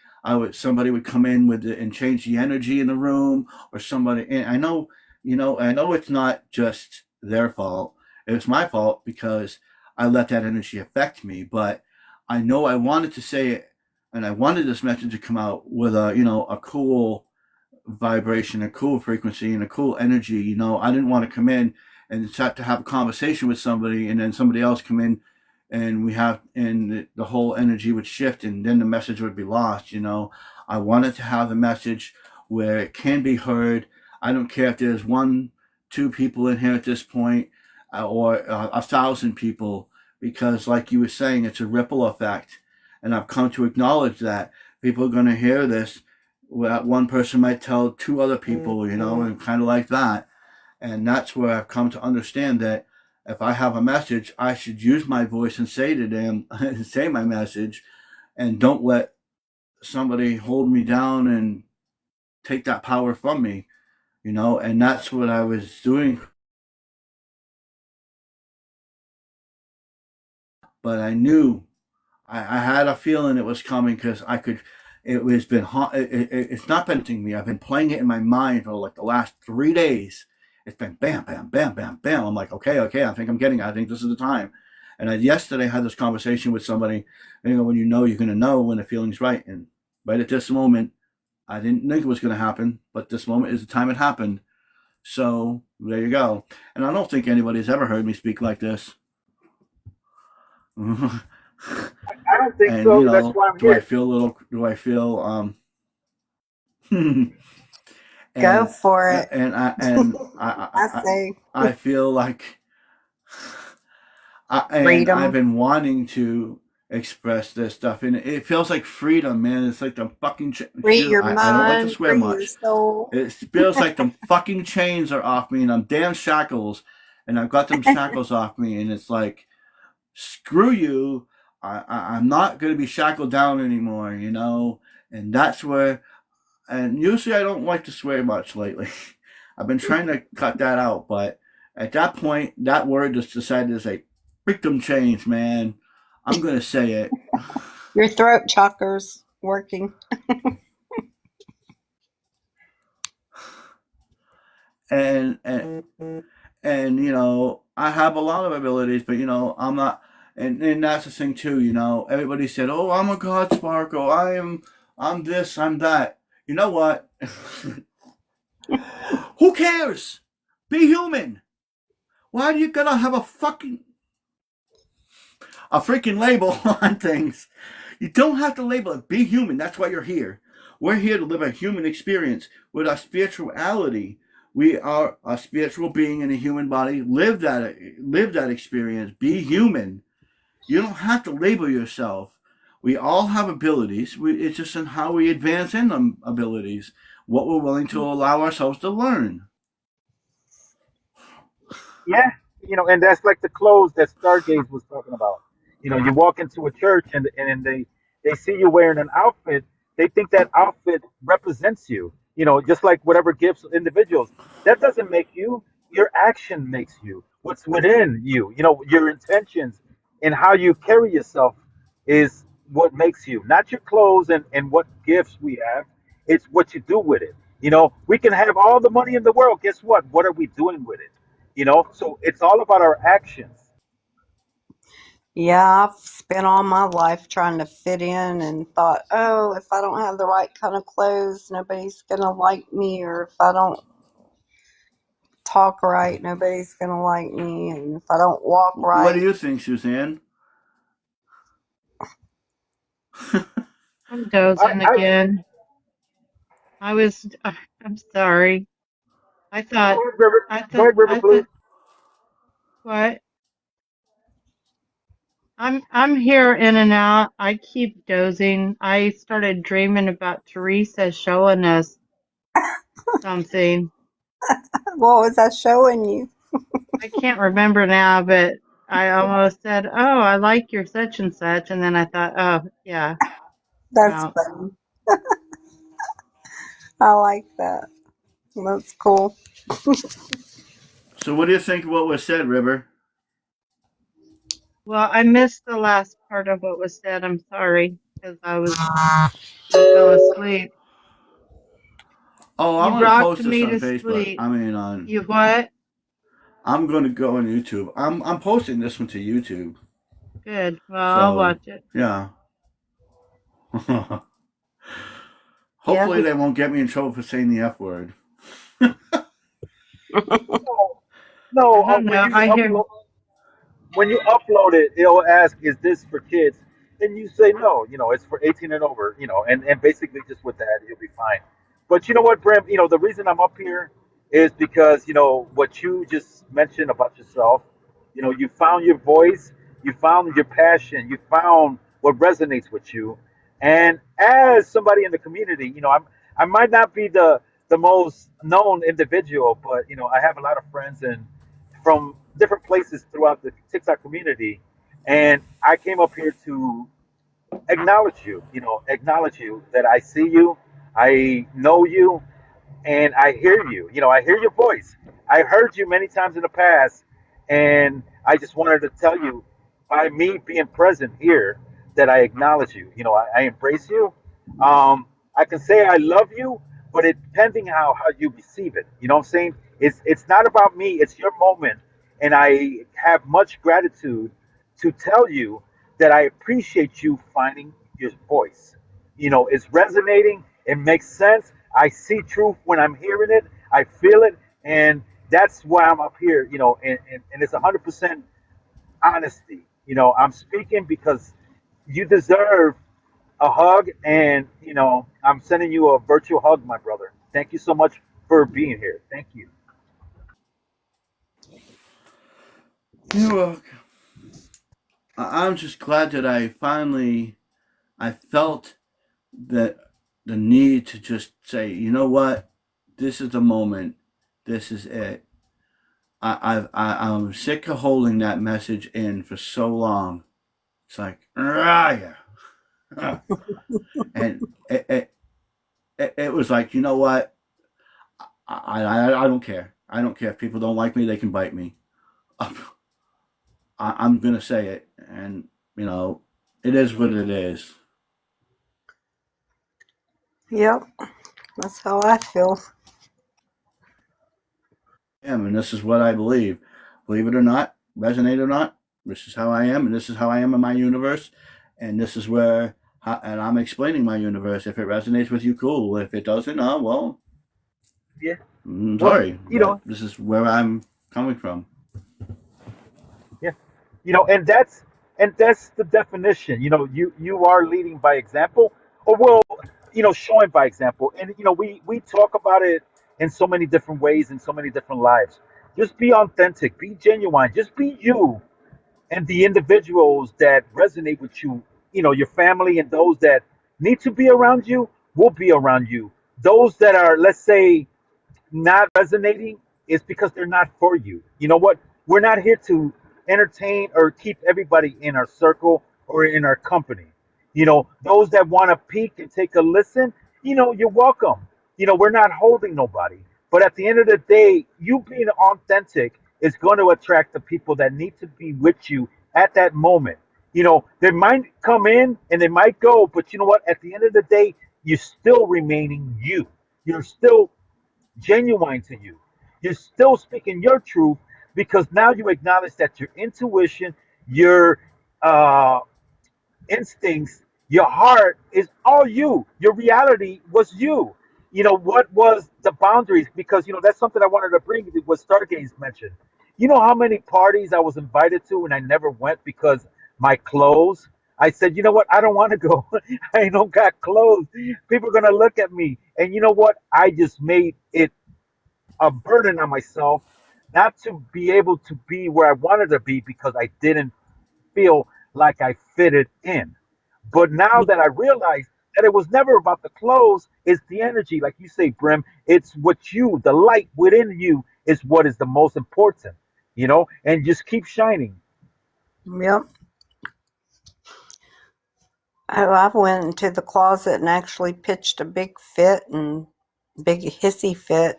somebody would come in and change the energy in the room, or somebody. And I know it's not just their fault. It's my fault because I let that energy affect me. But I know I wanted to say it, and I wanted this message to come out with a cool vibration, a cool frequency, and a cool energy. I didn't want to come in and start to have a conversation with somebody, and then somebody else come in, and the whole energy would shift, and then the message would be lost. I wanted to have the message where it can be heard. I don't care if there's 2 people in here at this point, or 1,000 people, because like you were saying, it's a ripple effect. And I've come to acknowledge that people are going to hear this. One person might tell 2 other people, and kind of like that. And that's where I've come to understand that if I have a message, I should use my voice and say to them, say my message, and don't let somebody hold me down and take that power from me, and that's what I was doing. But I knew, I had a feeling it was coming because it's not been me. I've been playing it in my mind for like the last 3 days. It's been bam, bam, bam, bam, bam. I'm like, okay, I think I'm getting it. I think this is the time. And yesterday I had this conversation with somebody, when you're going to know when the feeling's right. And right at this moment, I didn't think it was going to happen, but this moment is the time it happened. So there you go. And I don't think anybody's ever heard me speak like this. I don't think And so. That's why I'm do I here. feel Go and for it. I say I feel like I've freedom. been wanting to express this stuff, and it feels like freedom, man. It's like the fucking Free your I don't like to mind, swear free your much. soul. It feels like the fucking chains are off me, and I'm damn shackles, and I've got them shackles off me, and it's like, screw you. I'm not going to be shackled down anymore, and that's where. And usually I don't like to swear much lately. I've been trying to cut that out, but at that point, that word just decided to say, "Freak them chains, man." I'm going to say it. Your throat chakra's working. and I have a lot of abilities, but I'm not. And that's the thing too. Everybody said, "Oh, I'm a God Spark," or I'm this, I'm that. You know what? Who cares? Be human. Why do you gotta have a freaking label on things? You don't have to label it. Be human. That's why you're here. We're here to live a human experience with our spirituality. We are a spiritual being in a human body. Live that experience. Be human. You don't have to label yourself. We all have abilities. It's just in how we advance in them abilities, what we're willing to allow ourselves to learn. Yeah, and that's like the clothes that Stargaze was talking about. You walk into a church and they see you wearing an outfit, they think that outfit represents you. Just like whatever gifts individuals. That doesn't make you. Your action makes you. What's within you, your intentions and how you carry yourself is what makes you. Not your clothes and what gifts we have. It's what you do with it. We can have all the money in the world. Guess what? What are we doing with it? So it's all about our actions. Yeah, I've spent all my life trying to fit in and thought, oh, if I don't have the right kind of clothes, nobody's going to like me. Or if I don't talk right, nobody's going to like me. And if I don't walk What do right, you think, Suzanne? I'm I, dozing I again. I'm sorry. I Go thought, ahead, River. I Go thought, ahead, River, I please. thought, what? I'm here in and out. I keep dozing. I started dreaming about Teresa showing us something. what was I showing you? I can't remember now, but I almost said, "Oh, I like your such and such," and then I thought, "Oh, yeah, That's well, funny. I like that. That's cool. So what do you think of what was said, River? well, I missed the last part of what was said. I'm sorry because I fell asleep. Oh, I'm You gonna rocked post this me on to Facebook. sleep. I mean, on You what? I'm gonna go on YouTube. I'm posting this one to YouTube. Good. Well, I'll So watch it. yeah. Yeah. Hopefully they won't get me in trouble for saying the F word. No, I no. don't know. I hear. When you upload it, it'll ask, "Is this for kids?" And you say no. It's for 18 and over. And basically just with that, you'll be fine. But you know what, Bram? The reason I'm up here is because what you just mentioned about yourself. You found your voice, you found your passion, you found what resonates with you. And as somebody in the community, I might not be the most known individual, but I have a lot of friends and from different places throughout the TikTok community. And I came up here to acknowledge you that I see you, I know you, and I hear you. I hear your voice. I heard you many times in the past, and I just wanted to tell you, by me being present here, that I acknowledge you. I embrace you. I can say I love you, but it depending how you receive it. You know what I'm saying? It's not about me. It's your moment, and I have much gratitude to tell you that I appreciate you finding your voice. It's resonating. It makes sense. I see truth when I'm hearing it. I feel it, and that's why I'm up here. And it's 100% honesty. I'm speaking because you deserve a hug, and I'm sending you a virtual hug, my brother. Thank you so much for being here. Thank you. You're welcome. I'm just glad that I felt that the need to just say, you know what, this is the moment, this is it. I'm sick of holding that message in for so long. It's like, yeah. And it was like, you know what, I don't care. I don't care if people don't like me, they can bite me. I'm gonna say it, and it is what it is. Yep. That's how I feel. And this is what I believe. Believe it or not, resonate or not, this is how I am, and this is how I am in my universe, and this is where And I'm explaining my universe. If it resonates with you, cool. If it doesn't, oh well. Yeah. I'm Well, sorry, but this is where I'm coming from. yeah. And that's the definition. You are leading by example, or well, showing by example. And we talk about it in so many different ways, in so many different lives. Just be authentic, be genuine, just be you. And the individuals that resonate with you, your family and those that need to be around you will be around you. Those that are, let's say, not resonating is because they're not for you. You know what? We're not here to entertain or keep everybody in our circle or in our company. Those that want to peek and take a listen, you're welcome. We're not holding nobody. But at the end of the day, you being authentic is going to attract the people that need to be with you at that moment. They might come in and they might go, but you know what? At the end of the day, you're still remaining you. You're still genuine to you. You're still speaking your truth because now you acknowledge that your intuition, your uh, instincts, your heart is all you. Your reality was you. What was the boundaries? Because that's something I wanted to bring. Was Stargaze mentioned? You know how many parties I was invited to and I never went because my clothes. I said, you know what? I don't want to go. I don't got clothes. People are gonna look at me. And you know what? I just made it a burden on myself not to be able to be where I wanted to be because I didn't feel like I fitted in. But now that I realize that it was never about the clothes, it's the energy, like you say, Brim. It's what the light within you is what is the most important, and just keep shining. Yep. I went into the closet and actually pitched a big fit and big hissy fit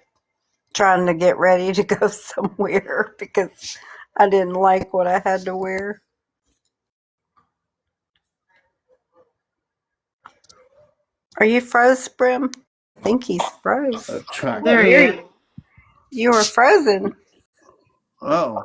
trying to get ready to go somewhere because I didn't like what I had to wear. Are you froze, Brim? I think he's froze. There he is. You were frozen. Oh,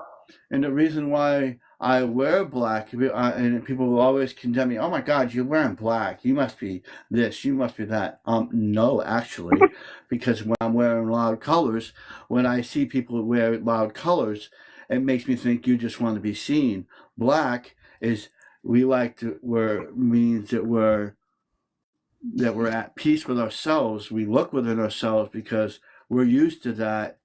and the reason why I wear black, and people will always condemn me. Oh my God, you're wearing black. You must be this. You must be that. No, actually, because when I'm wearing loud colors, when I see people wear loud colors, it makes me think you just want to be seen. Black is we like to wear means that we're at peace with ourselves. We look within ourselves because we're used to that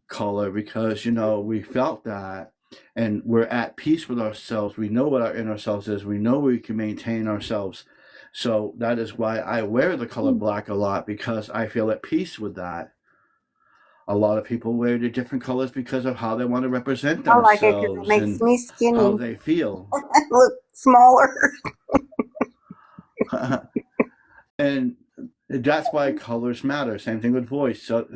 color because we felt that and we're at peace with ourselves. We know what our inner selves is. We know we can maintain ourselves. So that is why I wear the color black a lot, because I feel at peace with that. A lot of people wear the different colors because of how they want to represent I like it because it themselves makes and me how skinny. they feel. I look smaller. And that's why colors matter. Same thing with voice. So,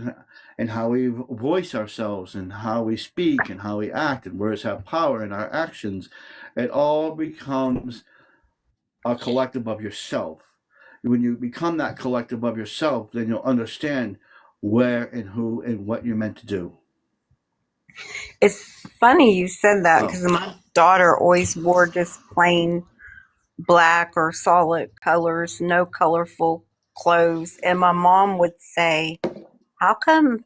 and how we voice ourselves, and how we speak, and how we act, and words have power in our actions. It all becomes a collective of yourself. When you become that collective of yourself, then you'll understand where and who and what you're meant to do. It's funny you said that because my daughter always wore just plain black or solid colors, no colorful clothes. And my mom would say, how come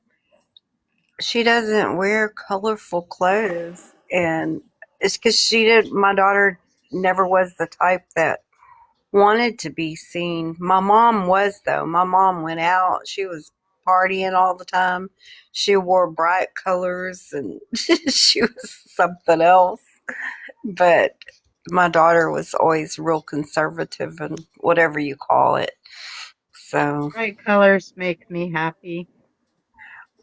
she doesn't wear colorful clothes? And it's because my daughter never was the type that wanted to be seen. My mom was, though. My mom went out. She was partying all the time. She wore bright colors and she was something else. But my daughter was always real conservative and whatever you call it. So, Bright colors make me happy.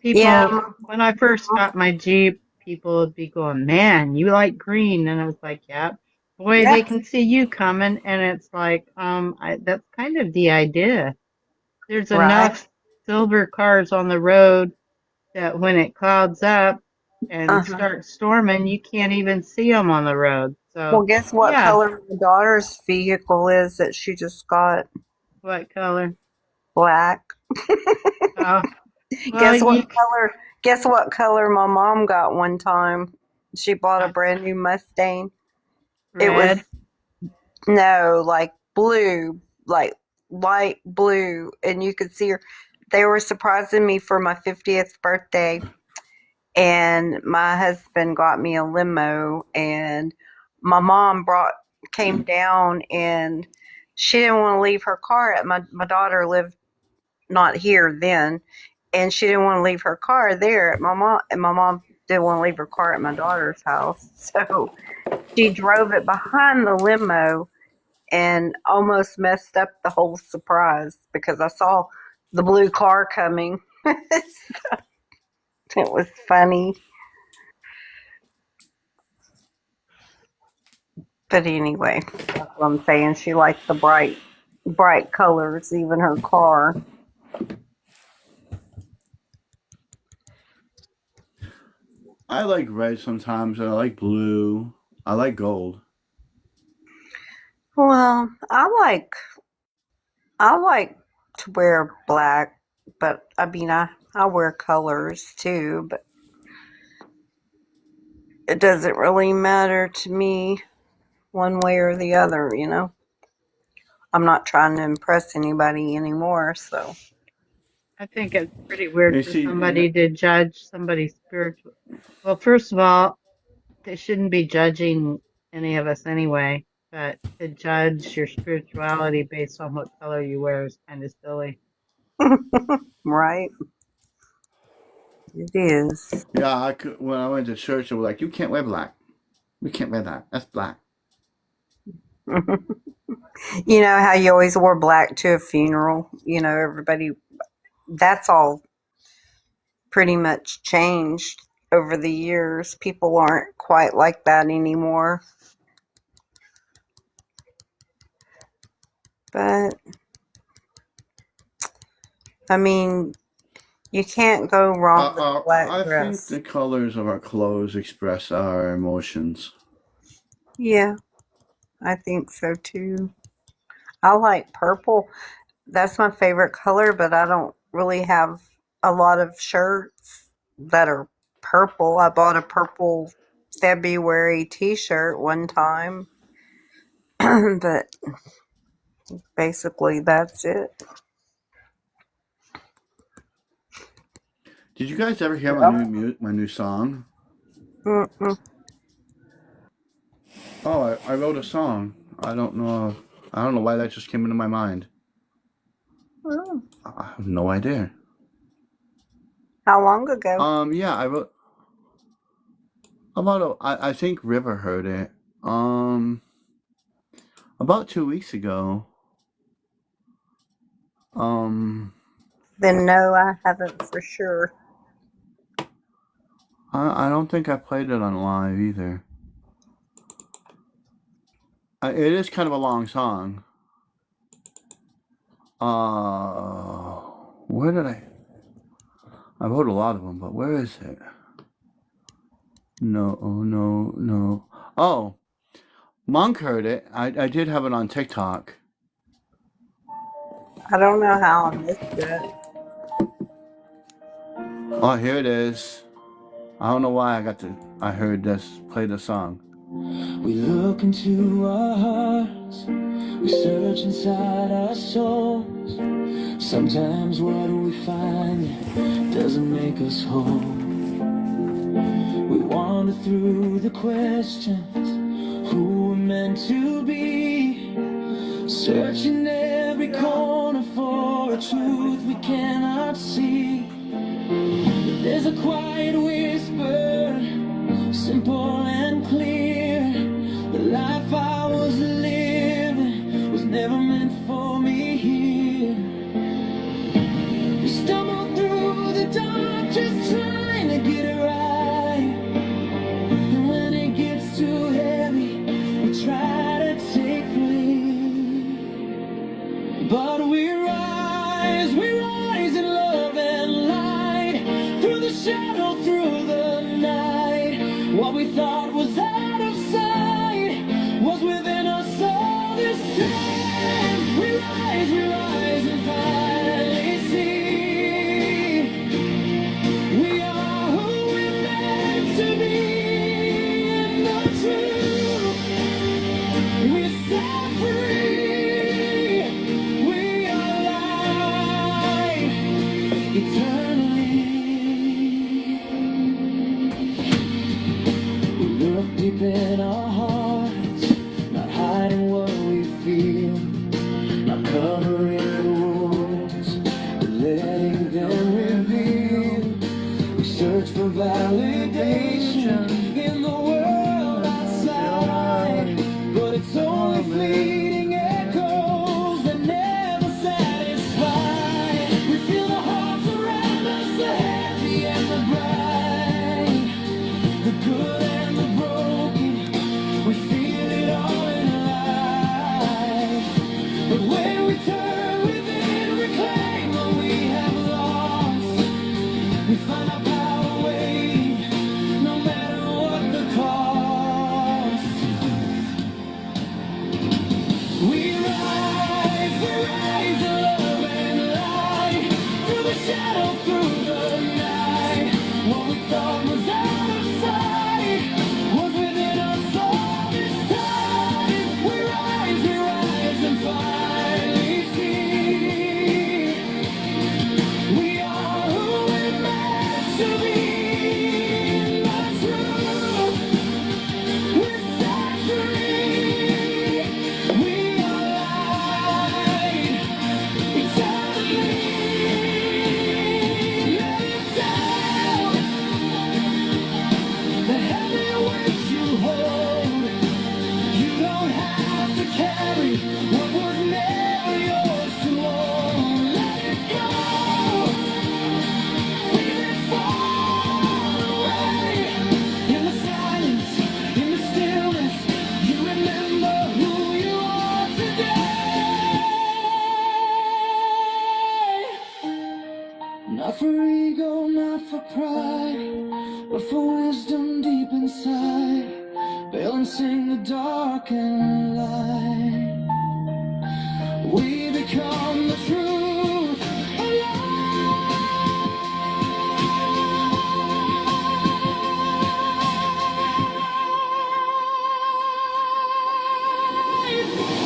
People, yeah. when I first got my Jeep, people would be going, "Man, you like green?" And I was like, "Yeah." Boy, they Yes. can see you coming, and it's like, that's kind of the idea. There's Right. enough silver cars on the road that when it clouds up and Uh-huh. starts storming, you can't even see them on the road. Well, So, guess what yeah, color my daughter's vehicle is that she just got? what color? Black. Oh, well, Guess what color? Guess what color my mom got one time? She bought a brand new Mustang. It was red. no, like blue, like light blue, and you could see her. They were surprising me for my 50th birthday, and my husband got me a limo, and my mom came down, and she didn't want to leave her car. My daughter lived not here then, and she didn't want to leave her car there at my mom, and my mom didn't want to leave her car at my daughter's house, so she drove it behind the limo and almost messed up the whole surprise because I saw the blue car coming. It was funny. But anyway, that's what I'm saying. She liked the bright colors, even her car. I like red sometimes. I like blue. I like gold. Well, I like to wear black, but I mean, I wear colors too, but it doesn't really matter to me one way or the other, you know. I'm not trying to impress anybody anymore, so. I think it's pretty weird You for see, somebody to judge somebody's spiritual. Well, first of all, they shouldn't be judging any of us anyway, but to judge your spirituality based on what color you wear is kind of silly. Right? It is. yeah, when I went to church, they were like, "You can't wear black. We can't wear that. That's black." You know how you always wore black to a funeral? You know, everybody, that's all pretty much changed over the years. People aren't quite like that anymore. But, I mean, you can't go wrong with a black I dress. think the colors of our clothes express our emotions. Yeah, I think so too. I like purple. That's my favorite color, but I don't really have a lot of shirts that are purple. I bought a purple February t-shirt one time, but basically that's it. Did you guys ever hear my new song? Mm-mm. Oh, I wrote a song. I don't know why that just came into my mind. Oh. I have no idea. How long ago? Yeah, I wrote I think River heard it. About 2 weeks ago. Then no, I haven't for sure. I don't think I played it on live either. It is kind of a long song. Where did I wrote a lot of them, but where is it? No. Oh, Monk heard it. I did have it on TikTok. I don't know how I missed it. Oh, here it is. I don't know why I heard this, play the song. We look into our hearts, we search inside our souls. Sometimes what we find doesn't make us whole. We wander through the questions, who we're meant to be, searching every corner for a truth we cannot see. But there's a quiet whisper, simple and clear. The life I was living was never meant for me here. We stumble through the dark just trying to get it right. And when it gets too heavy, we try to take the lead. But we rise in love and light. Through the shadow, through the night. What we thought was out of sight was within us all this time. We rise and finally see we are who we're meant to be. In the truth, we're set free. Not for ego, not for pride, but for wisdom deep inside, balancing the dark and light. We become the truth alive.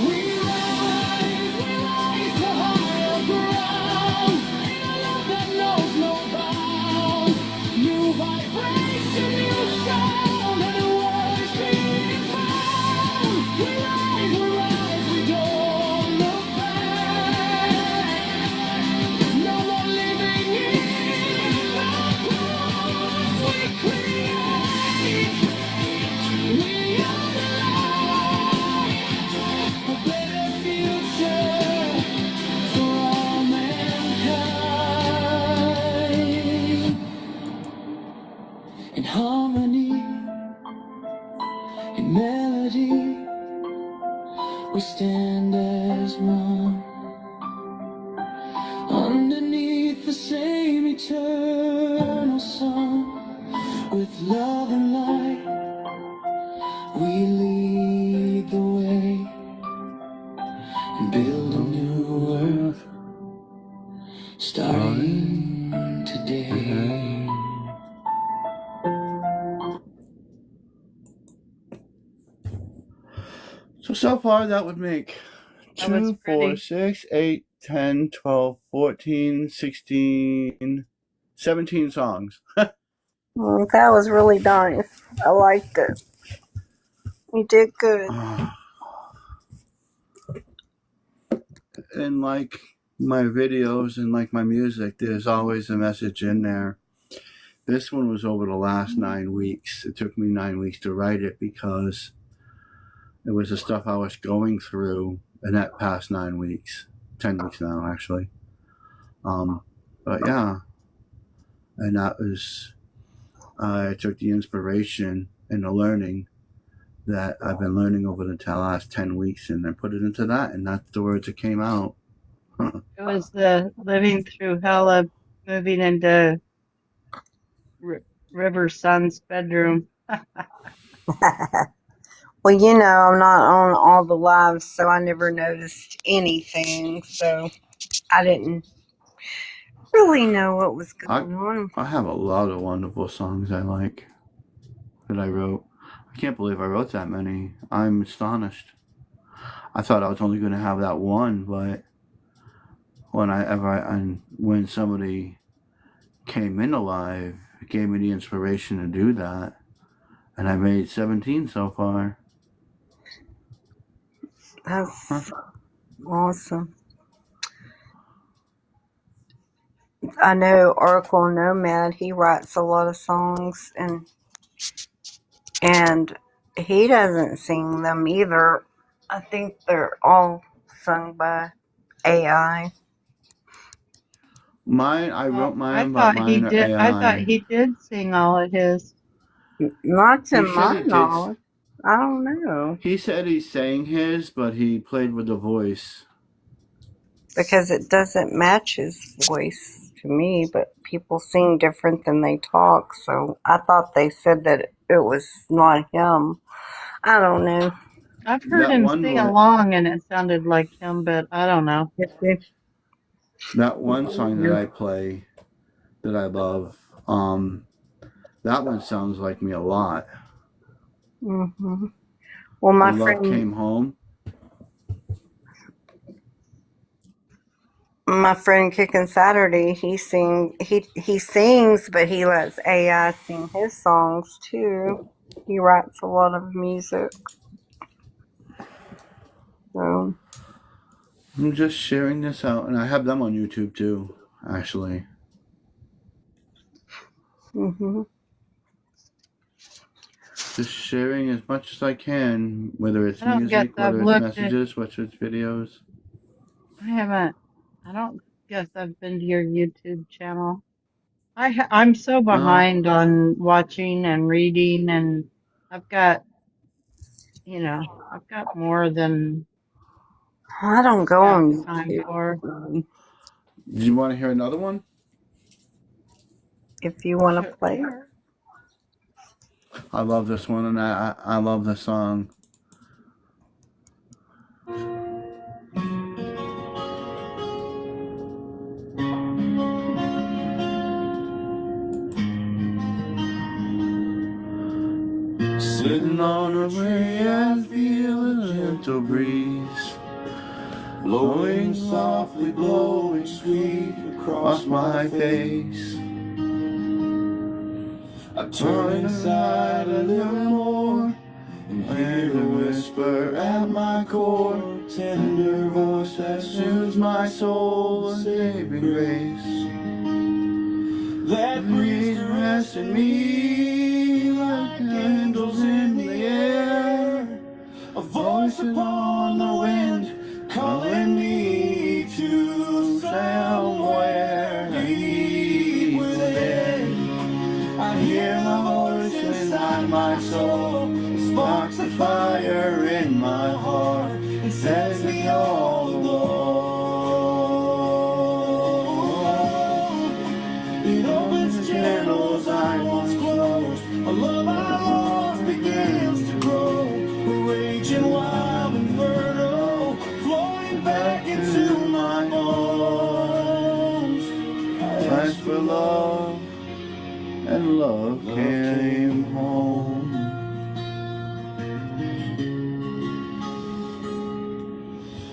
We rise to higher ground, a love that knows no bounds. New vibration, new sound, and the world is being found. We rise, we don't look back. No more living in the past. We create, we are a better future for all mankind. In harmony, in melody, we stand as one. Underneath the same eternal sun, with love and light, we lead the way and build a new earth, starting today. So far that would make That was 2, 4, pretty. 6, 8, 10, 12, 14, 16, 17 songs. That was really nice. I liked it. You did good. And like my videos and like my music, there's always a message in there. This one was over the last 9 weeks. It took me 9 weeks to write it because it was the stuff I was going through in that past 9 weeks. 10 weeks now, actually. But yeah. And that was, I took the inspiration and the learning that I've been learning over the last 10 weeks and I put it into that, and that's the words that came out. It was the living through hell of moving into River's son's bedroom. Well, you know, I'm not on all the lives, so I never noticed anything. So I didn't really know what was going on. I have a lot of wonderful songs I like that I wrote. I can't believe I wrote that many. I'm astonished. I thought I was only going to have that one, but when somebody came in alive, it gave me the inspiration to do that, and I made 17 so far. That's awesome. I know Oracle Nomad, he writes a lot of songs, and he doesn't sing them either. I think they're all sung by AI. I wrote mine, but thought mine he are did. AI. I thought he did sing all of his. Not to He said my he did. knowledge. I don't know. He said he sang his, but he played with the voice. Because it doesn't match his voice to me, but people sing different than they talk, so I thought they said that it was not him. I don't know. I've heard That him one sing voice- along and it sounded like him, but I don't know. That one song that I play that I love, that one sounds like me a lot. Mm-hmm. Well, my Love friend Came Home. Kickin' Saturday, he sings, but he lets AI sing his songs too. He writes a lot of music. So I'm just sharing this out, and I have them on YouTube too, actually. mm-hmm. Just sharing as much as I can, whether it's I don't music, guess I've whether it's looked at- messages, whether it's videos. I don't guess I've been to your YouTube channel. I'm so behind on watching and reading, and I've got more than I don't go I have on time YouTube. for. Do you want to hear another one? if you want to Sure. play it. I love this one, and I love the song. Sitting on a tree and feel a gentle breeze blowing softly, blowing sweet across my face. I turn inside a little more and hear the whisper at my core, tender voice that soothes my soul, a saving grace that breathes to rest in me like candles in the air. A voice upon the wind calling me to somewhere deep within. I hear my voice inside my soul. It sparks a fire in my heart and sets me all aglow. It opens channels I once closed. A love I lost begins to grow. A raging wild inferno flowing back into my bones. I asked for love, and love came home.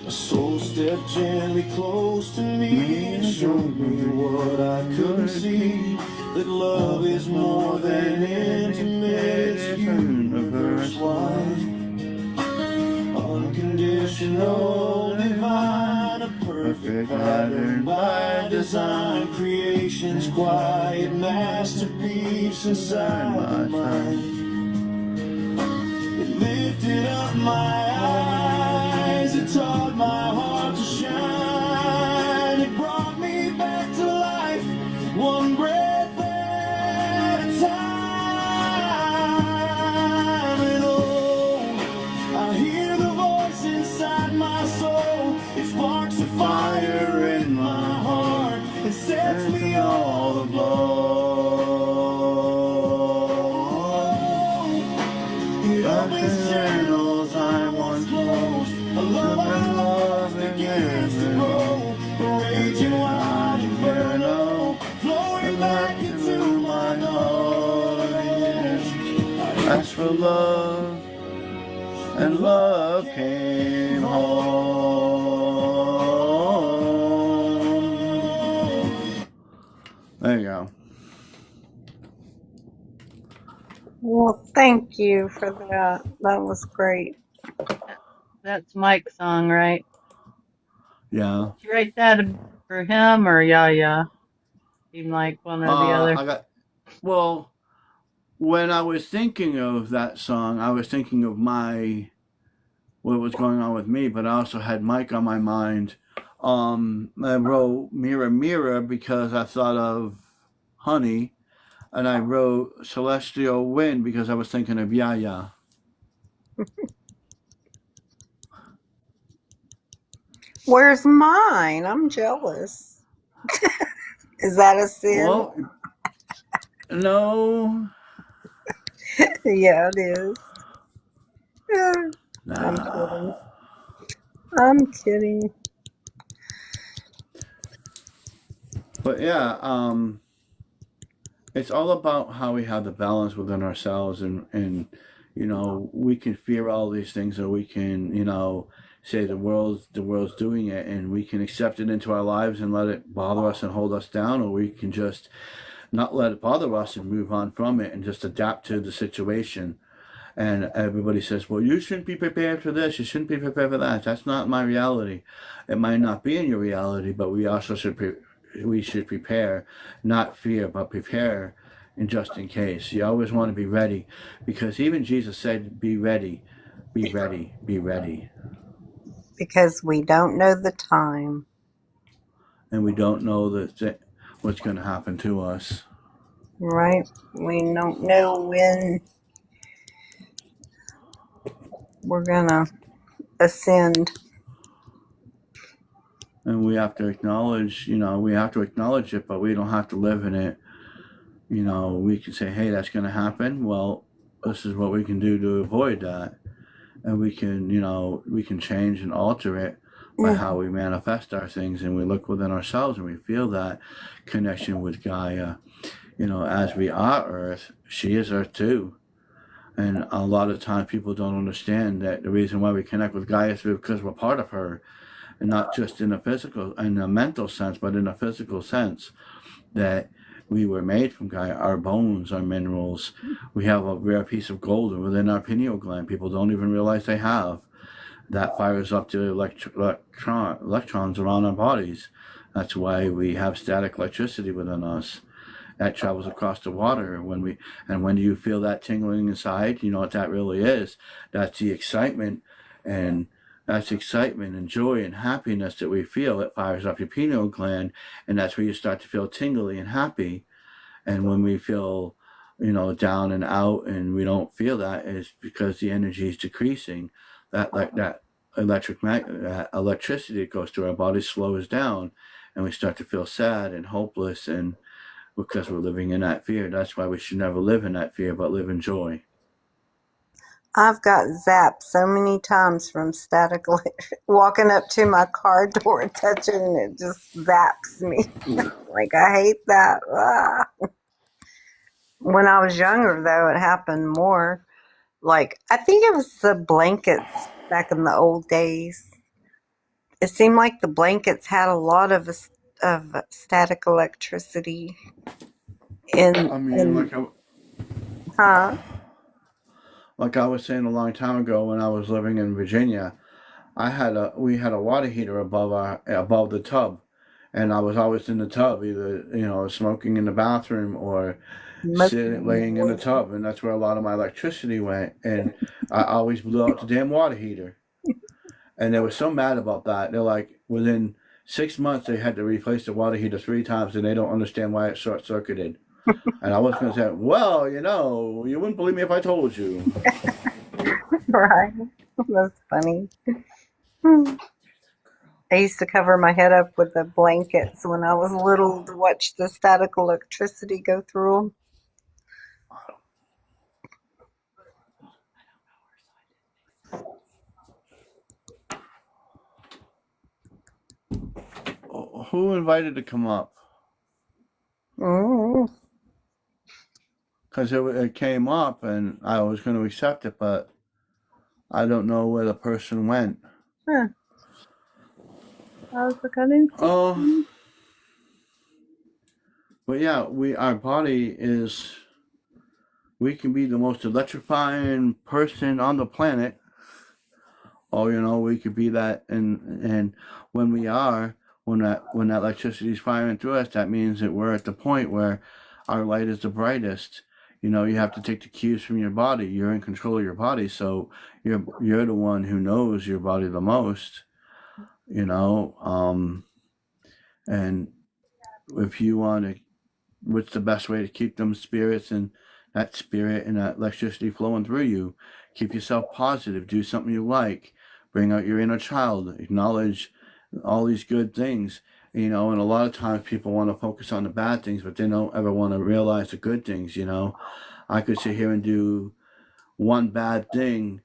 A soul stepped gently close to me and showed me what I couldn't see, that love is more than intimate, it's universe-wide, unconditional, divine, a perfect pattern by design, creation's quiet masterpiece inside my mind. It lifted up my eyes, it taught my heart to shine, it brought me back to life, one breath at a time. And oh, I hear the voice inside my soul, it sparks a fire in my heart, it sets me all aglow. It opens channels I once closed. A love I lost begins to grow. A raging wild inferno flowing back into my noise. I asked for love, and love came home. There you go. Well, thank you for that. That was great. That's Mike's song, right? Yeah. Did you write that for him or Yaya? Seemed like one or the other. Well, when I was thinking of that song, I was thinking of what was going on with me, but I also had Mike on my mind. I wrote Mirror Mirror because I thought of Honey, and I wrote Celestial Wind because I was thinking of Yaya. Where's mine? I'm jealous. Is that a sin? Well, no. Yeah, it is. Yeah, I'm kidding. I'm kidding. But yeah, it's all about how we have the balance within ourselves, and we can fear all these things, or we can say the world's doing it, and we can accept it into our lives and let it bother us and hold us down, or we can just not let it bother us and move on from it and just adapt to the situation. And everybody says, well, you shouldn't be prepared for this, you shouldn't be prepared for that. That's not my reality. It might not be in your reality, but we also should prepare, not fear, but prepare, and just in case. You always want to be ready, because even Jesus said, be ready, be ready, be ready. Because we don't know the time. And we don't know what's going to happen to us. Right? We don't know when we're going to ascend. And we have to acknowledge it, but we don't have to live in it. we can say, hey, that's going to happen. Well, this is what we can do to avoid that. And we can change and alter it by how we manifest our things, and we look within ourselves and we feel that connection with Gaia. As we are Earth, she is Earth too. And a lot of times people don't understand that the reason why we connect with Gaia is because we're part of her, and not just in a mental sense, but in a physical sense, that we were made from Gaia. Our bones, our minerals. We have a rare piece of gold within our pineal gland. People don't even realize they have. That fires up the electrons around our bodies. That's why we have static electricity within us. That travels across the water. When do you feel that tingling inside? You know what that really is? That's the excitement, and joy and happiness that we feel. It fires up your pineal gland, and that's where you start to feel tingly and happy. And when we feel, down and out, and we don't feel that, is because the energy is decreasing. That electricity that goes through our body slows down, and we start to feel sad and hopeless, and because we're living in that fear. That's why we should never live in that fear, but live in joy. I've got zapped so many times from static walking up to my car door, touching, and it just zaps me. Like, I hate that. Ah. When I was younger, though, it happened more. Like, I think it was the blankets back in the old days. It seemed like the blankets had a lot of static electricity huh? Like I was saying a long time ago, when I was living in Virginia, we had a water heater above the tub, and I was always in the tub, either smoking in the bathroom or laying in the tub, and that's where a lot of my electricity went. And I always blew out the damn water heater, and they were so mad about that. They're like, within 6 months they had to replace the water heater 3 times, and they don't understand why it short circuited. And I was going to say, well, you wouldn't believe me if I told you. Right. That's funny. I used to cover my head up with the blankets when I was little to watch the static electricity go through Who invited to come up? them. Because it came up, and I was going to accept it, but I don't know where the person went. Huh. I was looking. Oh, but yeah, our body is. We can be the most electrifying person on the planet, or we could be that, and when that electricity is firing through us, that means that we're at the point where our light is the brightest. You have to take the cues from your body. You're in control of your body, so you're the one who knows your body the most. And if you want to, what's the best way to keep them spirits and that spirit and that electricity flowing through you? Keep yourself positive. Do something you like. Bring out your inner child. Acknowledge all these good things. And a lot of times people want to focus on the bad things, but they don't ever want to realize the good things. I could sit here and do one bad thing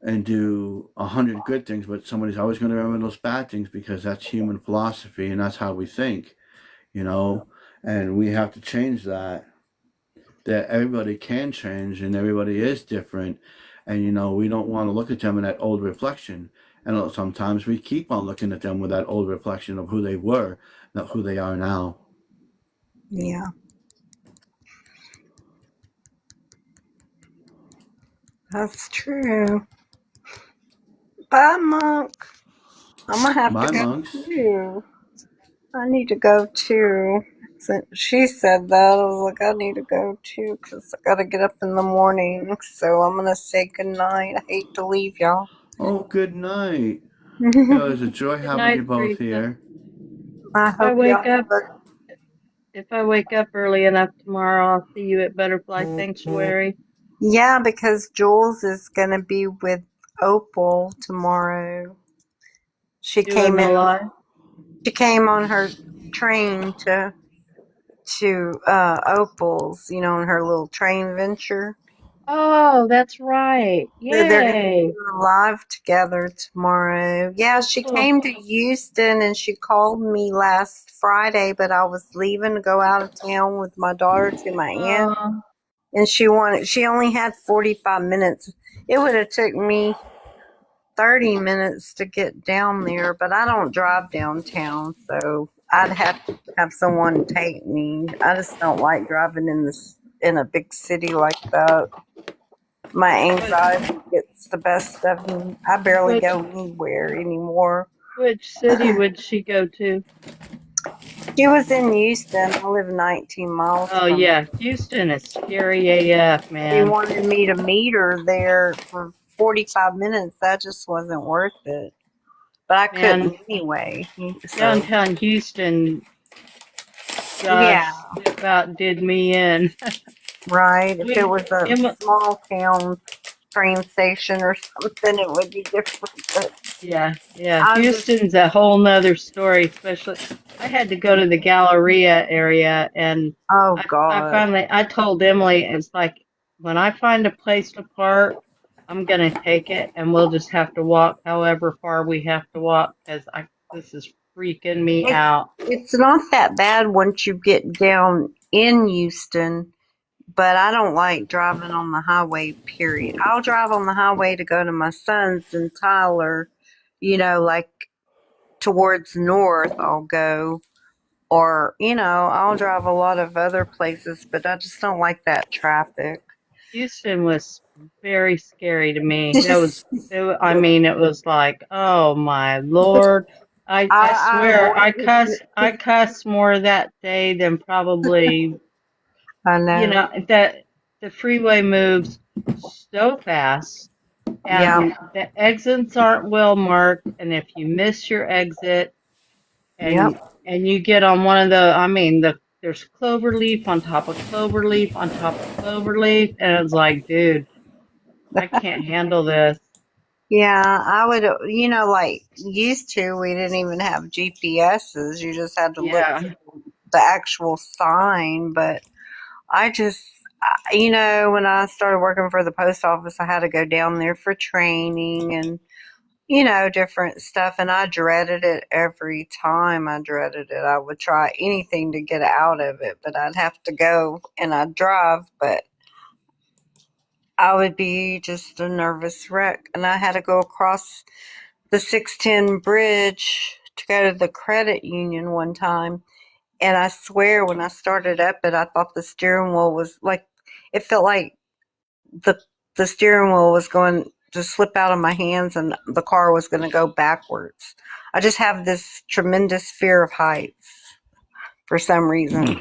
and do 100 good things, but somebody's always going to remember those bad things, because that's human philosophy and that's how we think. And we have to change that everybody can change, and everybody is different. And we don't want to look at them in that old reflection. And sometimes we keep on looking at them with that old reflection of who they were, not who they are now. Yeah. That's true. Bye, Monk. I'm going to have Bye, to go monks. too. I need to go too. Since she said that, I was like, I need to go too, because I got to get up in the morning. So I'm going to say goodnight. I hate to leave y'all. Oh, good night. It was a joy having night, you both Teresa. here. I If I hope wake y'all up, have a if I wake up early enough tomorrow, I'll see you at Butterfly Sanctuary. Yeah, because Jules is going to be with Opal tomorrow. She Doing the live. She came on her train to to Opal's, you know, in her little train venture. Oh, that's right. They're going to Yay. do a live together tomorrow. Yeah, she Oh, came to Houston and she called me last Friday, but I was leaving to go out of town with my daughter to my aunt, uh, and she only had 45 minutes. It would have took me 30 minutes to get down there, but I don't drive downtown, so I'd have to have someone take me. I just don't like driving in a big city like that. My anxiety gets the best of me. I barely which go anywhere anymore. which city would she go to? She was in Houston. I live 19 miles Oh from her. yeah, Houston is scary AF, She man. wanted me to meet her there for 45 minutes. That just wasn't worth it. But I Man, couldn't anyway. So, downtown Houston, yeah, gosh, it about did me in. right. If it We, was a Emma, small town train station or something, it would be different. But yeah, I'm just, Houston's a whole nother story, especially I had to go to the Galleria area and oh God. I told Emily, it's like when I find a place to park, I'm gonna take it and we'll just have to walk however far we have to walk because this is freaking me It's, out. it's not that bad once you get down in Houston, but I don't like driving on the highway, period. I'll drive on the highway to go to my son's in Tyler, you know, like towards north, I'll go. Or, you know, I'll drive a lot of other places, but I just don't like that traffic. Houston was very scary to me. I mean, it was like, oh my Lord. I I swear, avoided I it. cussed more that day than probably, I you know. know, that the freeway moves so fast Yeah. and the exits aren't well marked. And if you miss your exit and, Yep. and you get on one of I mean, there's clover leaf on top of clover leaf on top of clover leaf. And it's like, dude, I can't handle this. Yeah, I would, you know, like used to, we didn't even have GPSs. You just had to look Yeah. for the actual sign. But I just, you know, when I started working for the post office, I had to go down there for training and, you know, different stuff. And I dreaded it every time. I dreaded it. I would try anything to get out of it, but I'd have to go and I'd drive. But I would be just a nervous wreck. And I had to go across the 610 bridge to go to the credit union one time. And I swear when I started up it, I thought the steering wheel was like, it felt like the, the steering wheel was going to slip out of my hands and the car was going to go backwards. I just have this tremendous fear of heights for some reason.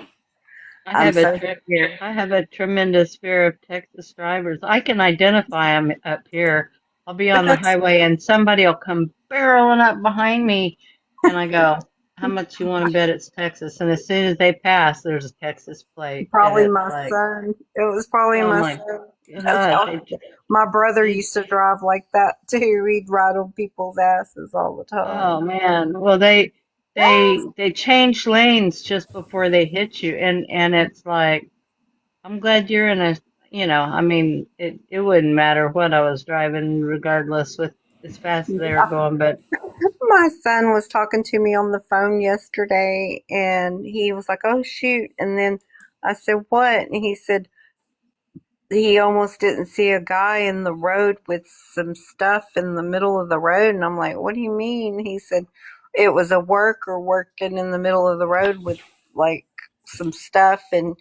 I I'm have a so scared. I have a tremendous fear of Texas drivers. I can identify them up here. I'll be But on the that's highway and somebody will come barreling up behind me, and I go, "How much you want to bet it's Texas?" And as soon as they pass, there's a Texas plate, and probably it's my like, son. It was probably "Oh my my son. That's gosh!" how my brother It, used to drive like that too. He'd ride on people's asses all the oh time. man. Well, they change lanes just before they hit you, and it's like. I'm glad you're in I mean, it wouldn't matter what I was driving, regardless with as fast as they were going, but My son was talking to me on the phone yesterday and he was like, "Oh shoot." And then I said, "What?" And he said he almost didn't see a guy in the road with some stuff in the middle of the road. And I'm like, "What do you mean?" He said it was a worker working in the middle of the road with like some stuff, and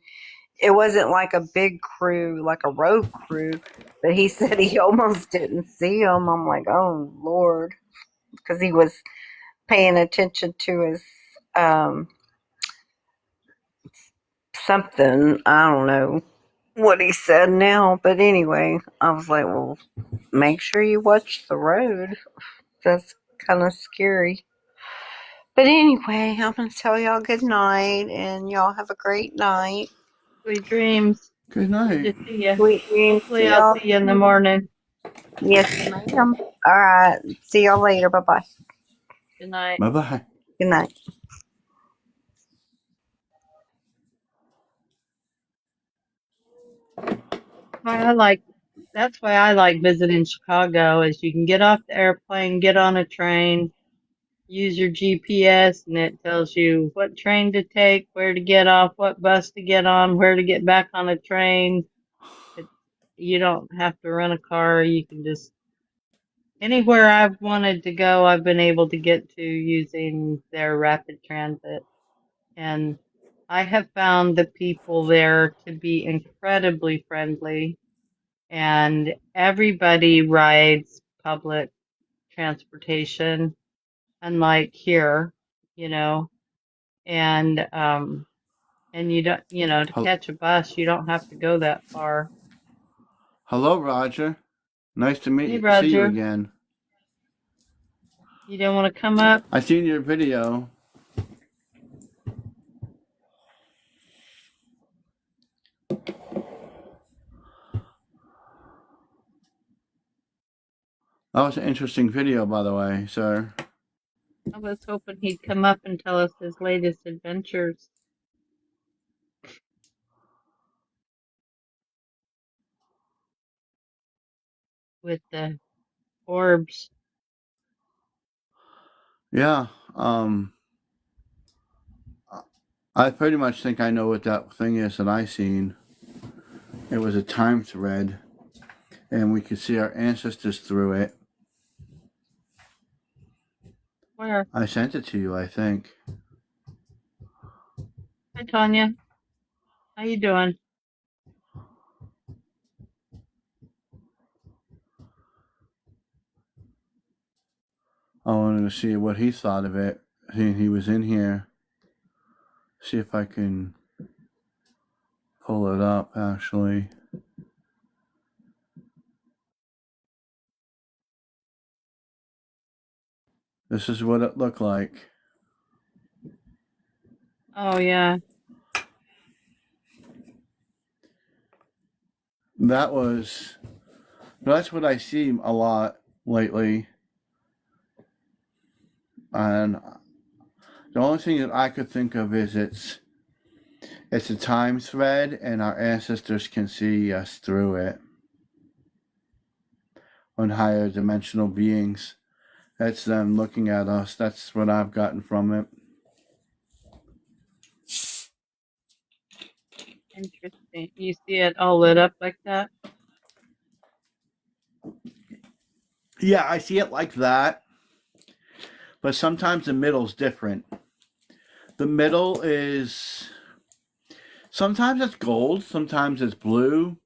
it wasn't like a big crew, like a road crew, but he said he almost didn't see him. I'm like, "Oh Lord," because he was paying attention to his um, something. I don't know what he said now, but anyway, I was like, "Well, make sure you watch the road. That's kind of scary." But anyway, I'm gonna tell y'all good night, and y'all have a great night. sweet dreams. Good Good night. to see you. Sweet dreams to Hopefully, I'll y'all. see you in the morning. Yes, ma'am. All right. See y'all later. Bye bye. Good night. Bye bye. Good night. That's why I like visiting Chicago is you can get off the airplane, get on a train, use your GPS, and it tells you what train to take, where to get off, what bus to get on, where to get back on a train. You don't have to rent a car. You can just anywhere I've wanted to go, I've been able to get to using their rapid transit. And I have found the people there to be incredibly friendly, and everybody rides public transportation, unlike here, you know, and you don't, to Hel- catch a bus, you don't have to go that far. Hello, Roger. Nice to Hey, see you Roger, again. you don't want to come up? I seen your video. That was an interesting video, by the way, sir. I was hoping he'd come up and tell us his latest adventures with the orbs. Yeah. I pretty much think I know what that thing is that I seen. It was a time thread, and we could see our ancestors through it. Where? I sent it to you, I think. Hi, Tanya. How you doing? I wanted to see what he thought of it. He was in here. See if I can pull it up, actually. This is what it looked like. Oh, yeah. That's what I see a lot lately. And the only thing that I could think of is it's a time thread, and our ancestors can see us through it. On higher dimensional beings. That's them looking at us. That's what I've gotten from it. Interesting. You see it all lit up like that? Yeah, I see it like that. But sometimes the middle's different. The middle is sometimes it's gold, sometimes it's blue.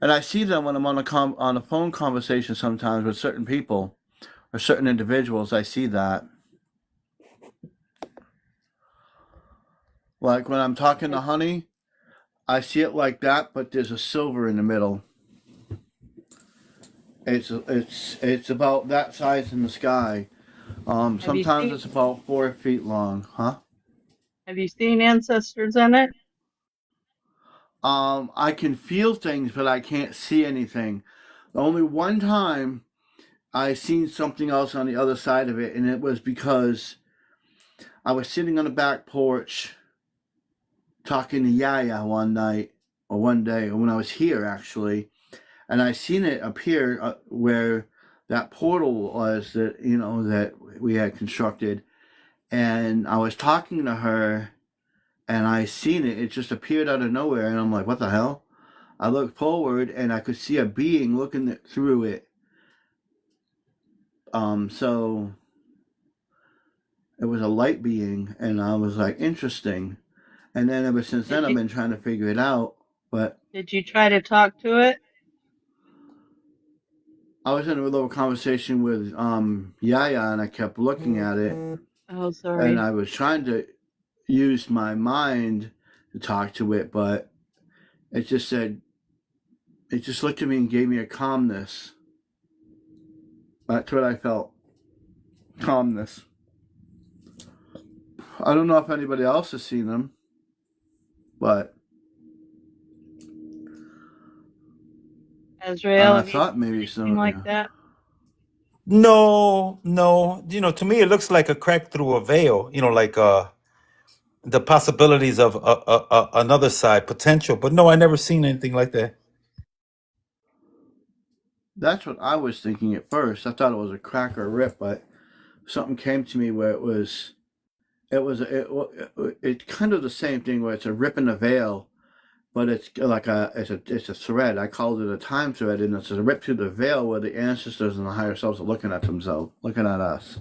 And I see them when I'm on a phone conversation sometimes with certain people or certain individuals. I see that. Like when I'm talking to Honey, I see it like that, but there's a silver in the middle. It's about that size in the sky. Sometimes it's about 4 feet long, huh? Have you seen ancestors in it? I can feel things, but I can't see anything. Only one time I seen something else on the other side of it, and it was because I was sitting on the back porch talking to Yaya one night, or one day, when I was here actually, and I seen it appear where that portal was that we had constructed, and I was talking to her, and I seen it. It just appeared out of nowhere, and I'm like, what the hell? I looked forward, and I could see a being looking through it. So it was a light being, and I was like, interesting. And then ever since then, I've been trying to figure it out. But did you try to talk to it? I was in a little conversation with Yaya, and I kept looking at it. Oh, sorry. And I was trying to use my mind to talk to it, but it just looked at me and gave me a calmness. That's what I felt. Calmness. I don't know if anybody else has seen them, but Israel, I thought maybe something like that. No. To me it looks like a crack through a veil. Like the possibilities of another side potential. But no, I never seen anything like that. That's what I was thinking at first. I thought it was a crack or a rip, but something came to me where it's kind of the same thing where it's a rip in the veil, but it's like it's a thread. I called it a time thread, and it's a rip through the veil where the ancestors and the higher selves are looking at themselves, looking at us,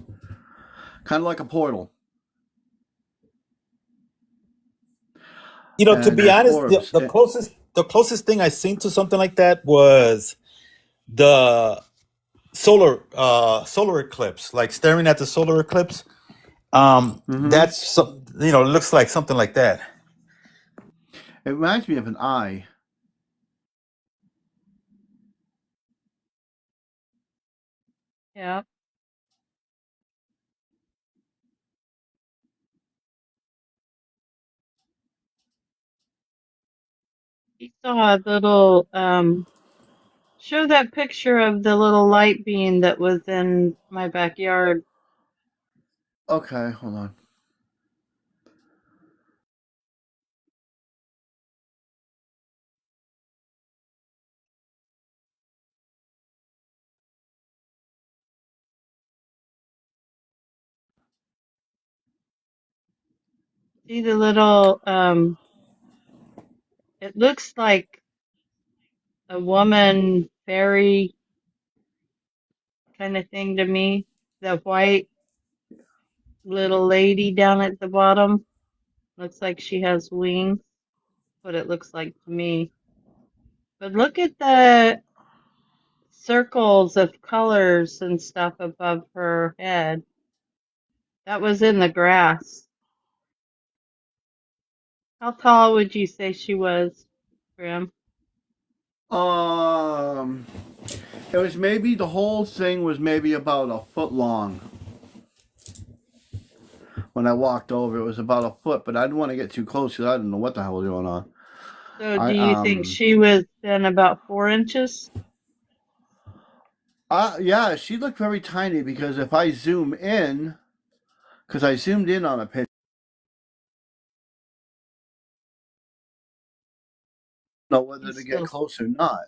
kind of like a portal. You know, to And be there's honest, orbs. the closest thing I seen to something like that was the solar eclipse, like staring at the solar eclipse. That's it looks like something like that. It reminds me of an eye. Yeah. He saw a little, show that picture of the little light beam that was in my backyard. Okay, hold on. See the little, it looks like a woman fairy kind of thing to me. The white little lady down at the bottom looks like she has wings. What it looks like to me. But look at the circles of colors and stuff above her head. That was in the grass. How tall would you say she was, Graham? It was maybe the whole thing was maybe about a foot long. When I walked over, it was about a foot, but I didn't want to get too close because I didn't know what the hell was going on. So I do you think she was then about 4 inches? Yeah, she looked very tiny because if I zoom in, because I zoomed in on a picture, I don't know whether She's to get still, close or not.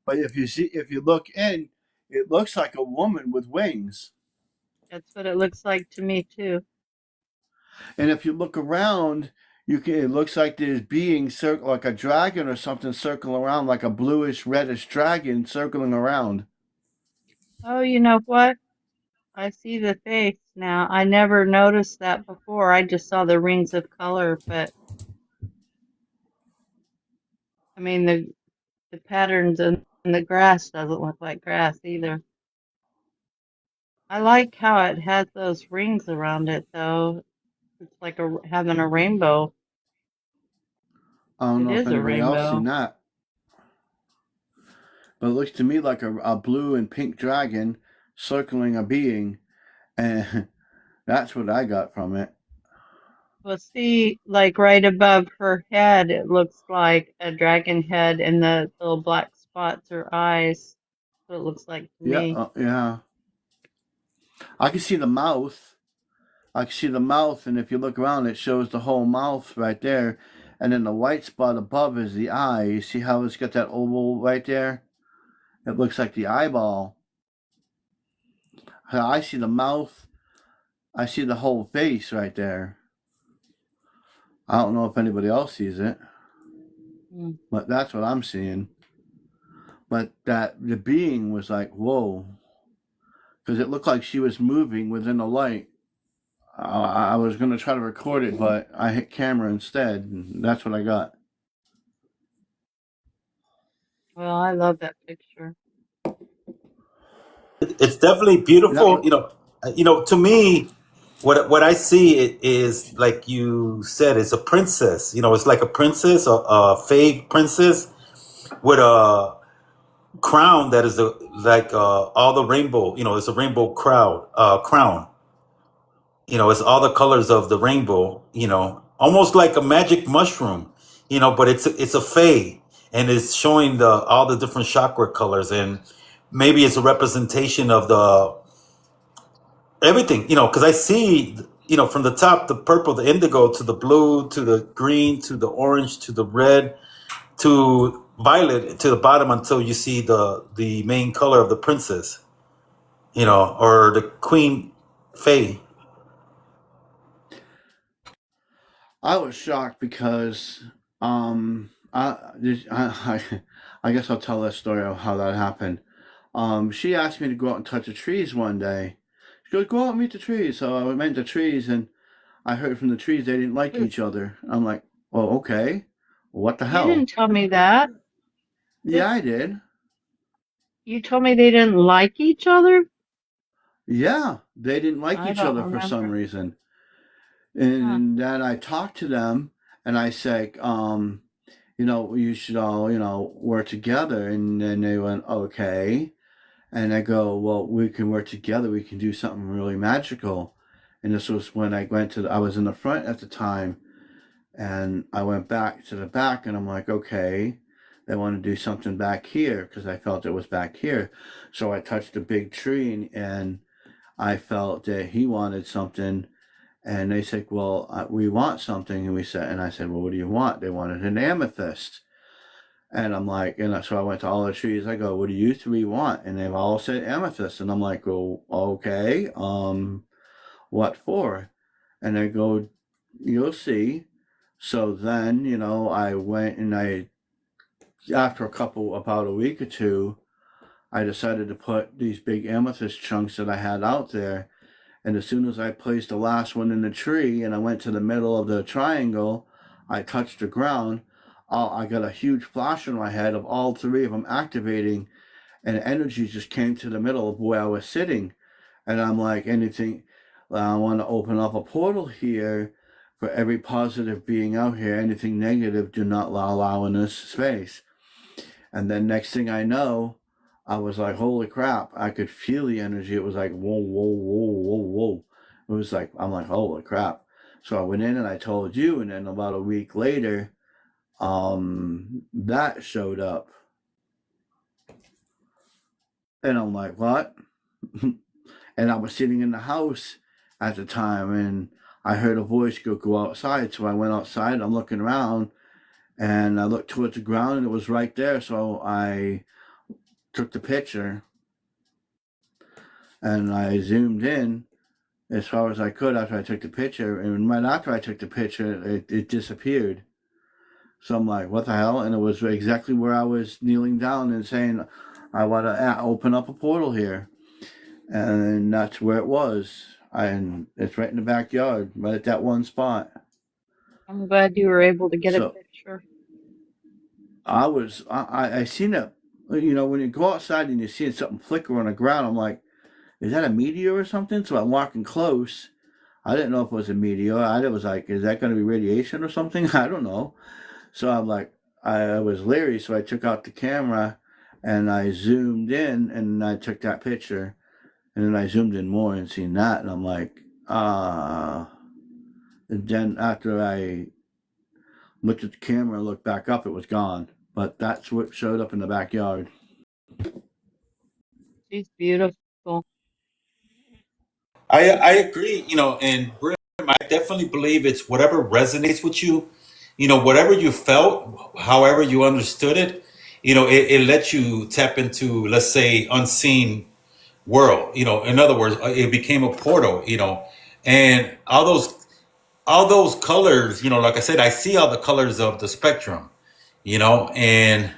But if you look in, it looks like a woman with wings. that's what it looks like to me too. And if you look around, it looks like there's beings like a dragon or something circling around, like a bluish reddish dragon circling around. Oh, you know what? I see the face now. I never noticed that before. I just saw the rings of color, but I mean the patterns in the grass doesn't look like grass either. I like how it has those rings around it though. It's like having a rainbow. I don't It know if is a anybody else seen rainbow. that, but it looks to me like a blue and pink dragon circling a being, and that's what I got from it. Well, see, like right above her head, it looks like a dragon head, and the little black spots are eyes. That's what it looks like to me. Yeah. I can see the mouth. And if you look around, it shows the whole mouth right there. And then the white spot above is the eye. You see how it's got that oval right there? It looks like the eyeball. I see the mouth. I see the whole face right there. I don't know if anybody else sees it, but that's what I'm seeing. But that the being was like, whoa, because it looked like she was moving within the light. I was going to try to record it, but I hit camera instead, and that's what I got. Well, I love that picture. It's definitely beautiful. To me, what I see is like you said, it's a princess. It's like a princess, a fake princess with a crown that is like all the rainbow. It's a rainbow crown. It's all the colors of the rainbow. Almost like a magic mushroom. But it's a fae, and it's showing all the different chakra colors, and maybe it's a representation of the everything. Because I see from the top, the purple, the indigo, to the blue, to the green, to the orange, to the red, to violet, to the bottom, until you see the main color of the princess, or the queen fae. I was shocked because I guess I'll tell that story of how that happened. She asked me to go out and touch the trees one day. She goes, "Go out and meet the trees." So I went to the trees, and I heard from the trees they didn't like each other. I'm like, "Oh, okay. What the You hell?" didn't tell me that. Yeah, I did. You told me they didn't like each other? Yeah, they didn't like I each don't other for some remember. reason. Huh. And then I talked to them, and I said, you should all, work together. And then they went, okay. And I go, well, we can work together. We can do something really magical. And this was when I I was in the front at the time, and I went back to the back, and I'm like, okay, they want to do something back here because I felt it was back here. So I touched a big tree, and I felt that he wanted something. And they said, well, we want something. And I said, well, what do you want? They wanted an amethyst. And I'm like, so I went to all the trees. I go, what do you three want? And they've all said amethyst. And I'm like, well, okay, what for? And they go, you'll see. So then, I went, and after about a week or two, I decided to put these big amethyst chunks that I had out there. And as soon as I placed the last one in the tree and I went to the middle of the triangle, I touched the ground. I got a huge flash in my head of all three of them activating, and energy just came to the middle of where I was sitting. And I'm like, I want to open up a portal here for every positive being out here. Anything negative, do not allow in this space. And then next thing I know, I was like, holy crap, I could feel the energy. It was like, whoa, whoa, whoa, whoa, whoa. It was like, I'm like, holy crap. So I went in and I told you, and then about a week later, that showed up. And I'm like, what? And I was sitting in the house at the time, and I heard a voice go outside. So I went outside, I'm looking around, and I looked towards the ground, and it was right there. So I took the picture, and I zoomed in as far as I could after I took the picture. And right after I took the picture, it disappeared. So I'm like, what the hell? And it was exactly where I was kneeling down and saying, I want to open up a portal here. And that's where it was. And it's right in the backyard, right at that one spot. I'm glad you were able to get a So picture. I seen it, when you go outside and you see something flicker on the ground, I'm like, is that a meteor or something? So I'm walking close. I didn't know if it was a meteor. I was like, is that going to be radiation or something? I don't know. So I'm like, I was leery, so I took out the camera and I zoomed in and I took that picture. And then I zoomed in more and seen that, and I'm like, and then after I looked at the camera and looked back up, it was gone. But that's what showed up in the backyard. She's beautiful. I agree, and Brim, I definitely believe it's whatever resonates with you, whatever you felt, however you understood it, it lets you tap into, let's say, unseen world. In other words, it became a portal. And all those colors. Like I said, I see all the colors of the spectrum. And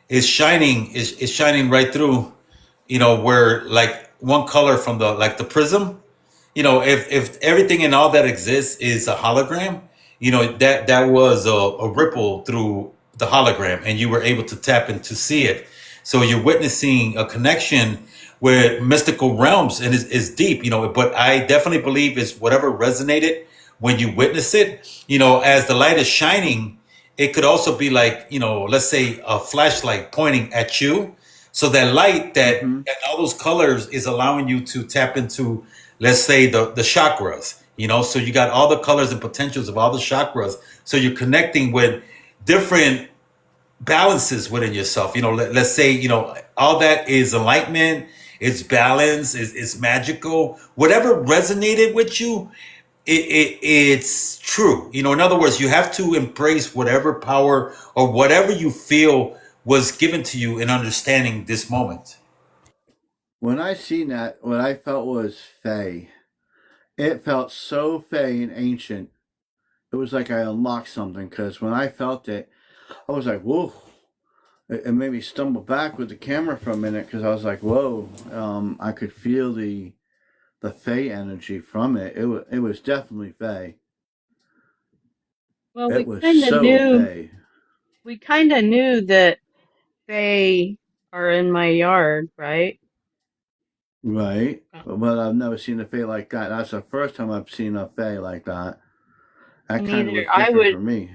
it's shining. It's shining right through. Where like one color from the prism. If everything and all that exists is a hologram, that was a ripple through the hologram, and you were able to tap in to see it. So you're witnessing a connection with mystical realms, and is deep, but I definitely believe it's whatever resonated when you witness it. As the light is shining, it could also be like, let's say a flashlight pointing at you. So that light and all those colors is allowing you to tap into, let's say, the chakras, so you got all the colors and potentials of all the chakras. So you're connecting with different balances within yourself. Let's say, all that is enlightenment, it's balance, it's magical, whatever resonated with you. it's true. In other words, you have to embrace whatever power or whatever you feel was given to you in understanding this moment. When I seen that, what I felt was Fey. It felt so Fey and ancient. It was like I unlocked something because when I felt it, I was like, whoa. It made me stumble back with the camera for a minute because I was like, whoa. I could feel the Fey energy from it. It was definitely Fey. Well, It was so Fey. we kind of knew that they are in my yard, right? Right. But I've never seen a Fey like that. That's the first time I've seen a Fey like that. That And kind of either was I different would, for me.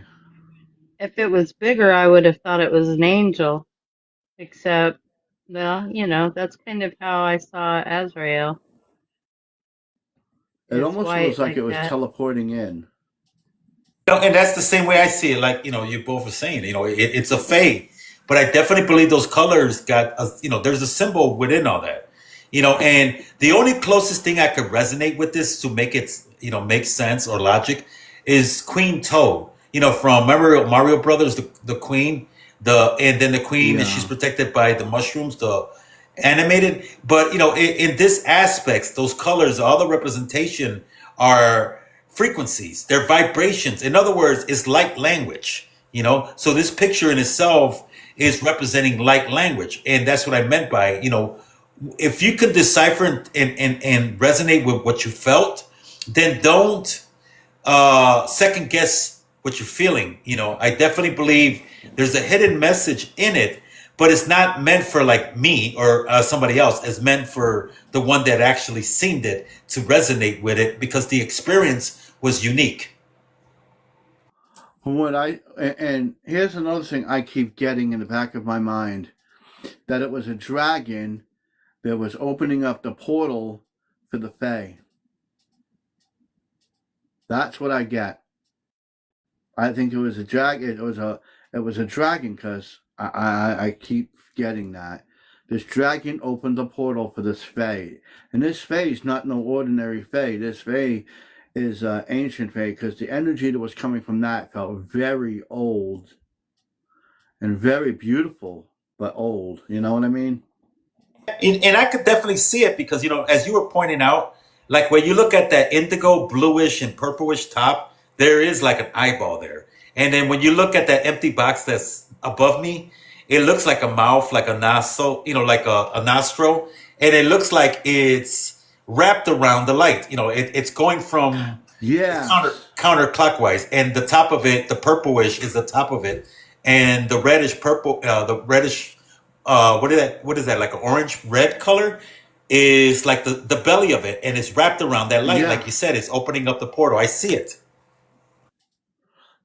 if it was bigger, I would have thought it was an angel. Except, well, that's kind of how I saw Azrael. It Is almost was white like like it was that. teleporting in. And that's the same way I see it. Like, you both are saying, it's a fade, but I definitely believe those colors got, there's a symbol within all that, and the only closest thing I could resonate with this to make it, make sense or logic is Queen Toad, from Mario Brothers, the Queen, and then the Queen, and she's Yeah. protected by the mushrooms, the animated. But, in this aspects, those colors, all the representation are frequencies, they're vibrations. In other words, it's light language, so this picture in itself is representing light language, and that's what I meant by, if you could decipher and resonate with what you felt, then don't second guess what you're feeling. I definitely believe there's a hidden message in it, but it's not meant for like me or somebody else. It's meant for the one that actually seen it to resonate with it because the experience was unique. From what and here's another thing I keep getting in the back of my mind, that it was a dragon that was opening up the portal for the Fae. That's what I get. I think it was a dragon. It was a dragon because I keep getting that. This dragon opened the portal for this Fae, and this Fae is not no ordinary Fae. This Fae is ancient Fae because the energy that was coming from that felt very old and very beautiful, but old. You know what I mean? And I could definitely see it because, as you were pointing out, like when you look at that indigo, bluish, and purplish top, there is like an eyeball there. And then when you look at that empty box that's above me, it looks like a mouth, like a nostril, like a nostril. And it looks like it's wrapped around the light. It's going from Yes. counterclockwise. And the top of it, the purplish is the top of it. And the reddish purple, the reddish what is that, like an orange red color, is like the belly of it, and it's wrapped around that light. Like Yeah. you said, it's opening up the portal. I see it.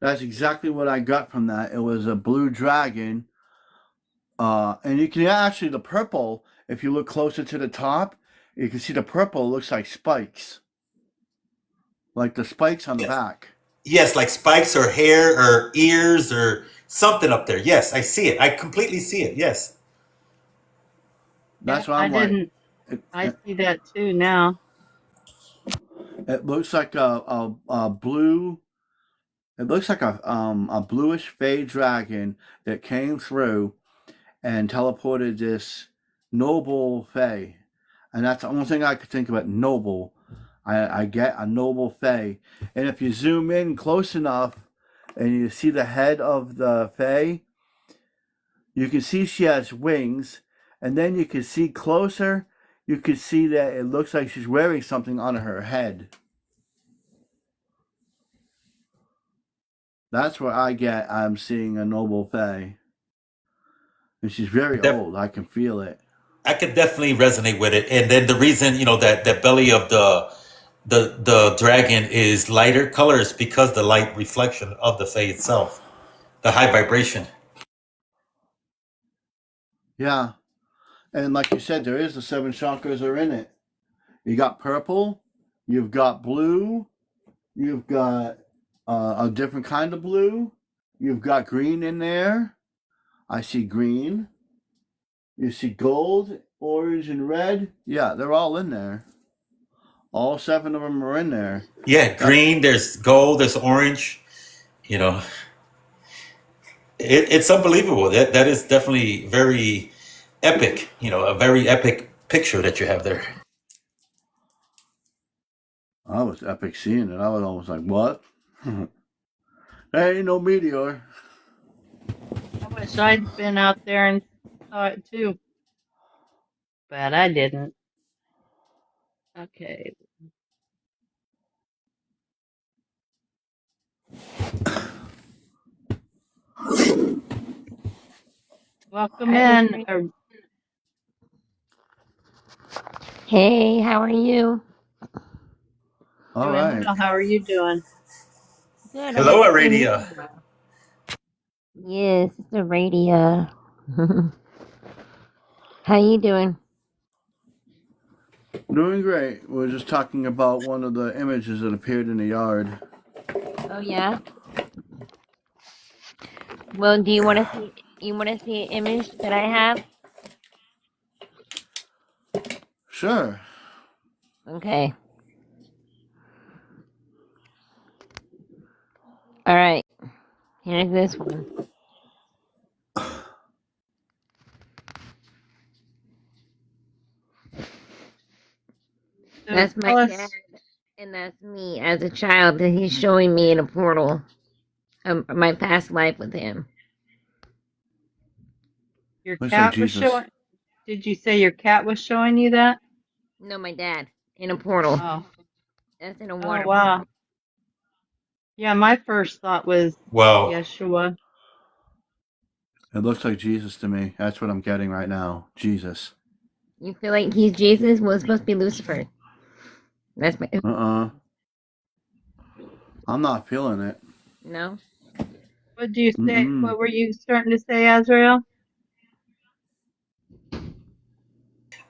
That's exactly what I got from that. It was a blue dragon. And you can actually, the purple, if you look closer to the top, you can see the purple looks like spikes. Like the spikes on the Yes. back. Yes, like spikes or hair or ears or something up there. Yes, I see it. I completely see it. Yes. That's Yeah, why I'm like, didn't. it, I it, see that too now. it looks like a blue, it looks like a bluish fey dragon that came through and teleported this noble fey. And that's the only thing I could think about, noble. I get a noble fey. And if you zoom in close enough and you see the head of the fey, you can see she has wings. And then you can see closer, you can see that it looks like she's wearing something on her head. That's where I'm seeing a noble fey. And she's very Def- old. I can feel it. I could definitely resonate with it. And then the reason, that belly of the dragon is lighter colors because the light reflection of the Fae itself, the high vibration. Yeah. And like you said, there is the 7 chakras are in it. You got purple, you've got blue, you've got a different kind of blue, you've got green in there. I see green. You see gold, orange, and red. Yeah, they're all in there. All 7 of them are in there. Yeah, green. There's gold. There's orange. You know, it's unbelievable. That is definitely very epic. You know, a very epic picture that you have there. I was epic seeing it. I was almost like, what? There ain't no meteor. I wish I'd been out there and saw it too, but I didn't. Okay. Welcome in. Hey, how are you? All Doing right. well. How are you doing? Good. Hello, I'm listening to you. Aradia. Yes, it's the radio. How you doing? Doing great. We were just talking about one of the images that appeared in the yard. Oh yeah. Well, do you want to see? You want to see an image that I have? Sure. Okay. All right. Here's this one. So That's tell my us dad, and that's me as a child that he's showing me in a portal. My past life with him. your Looks like cat was Jesus. showing. Did you say your cat was showing you that? No, my dad in a portal. Oh, That's in a oh water wow. portal. Yeah, my first thought was Well, Yeshua. It looks like Jesus to me. That's what I'm getting right now. Jesus. You feel like he's Jesus? Well, it's supposed to be Lucifer. That's my I'm not feeling it. no. What do you say? Mm-mm. What were you starting to say, Azrael?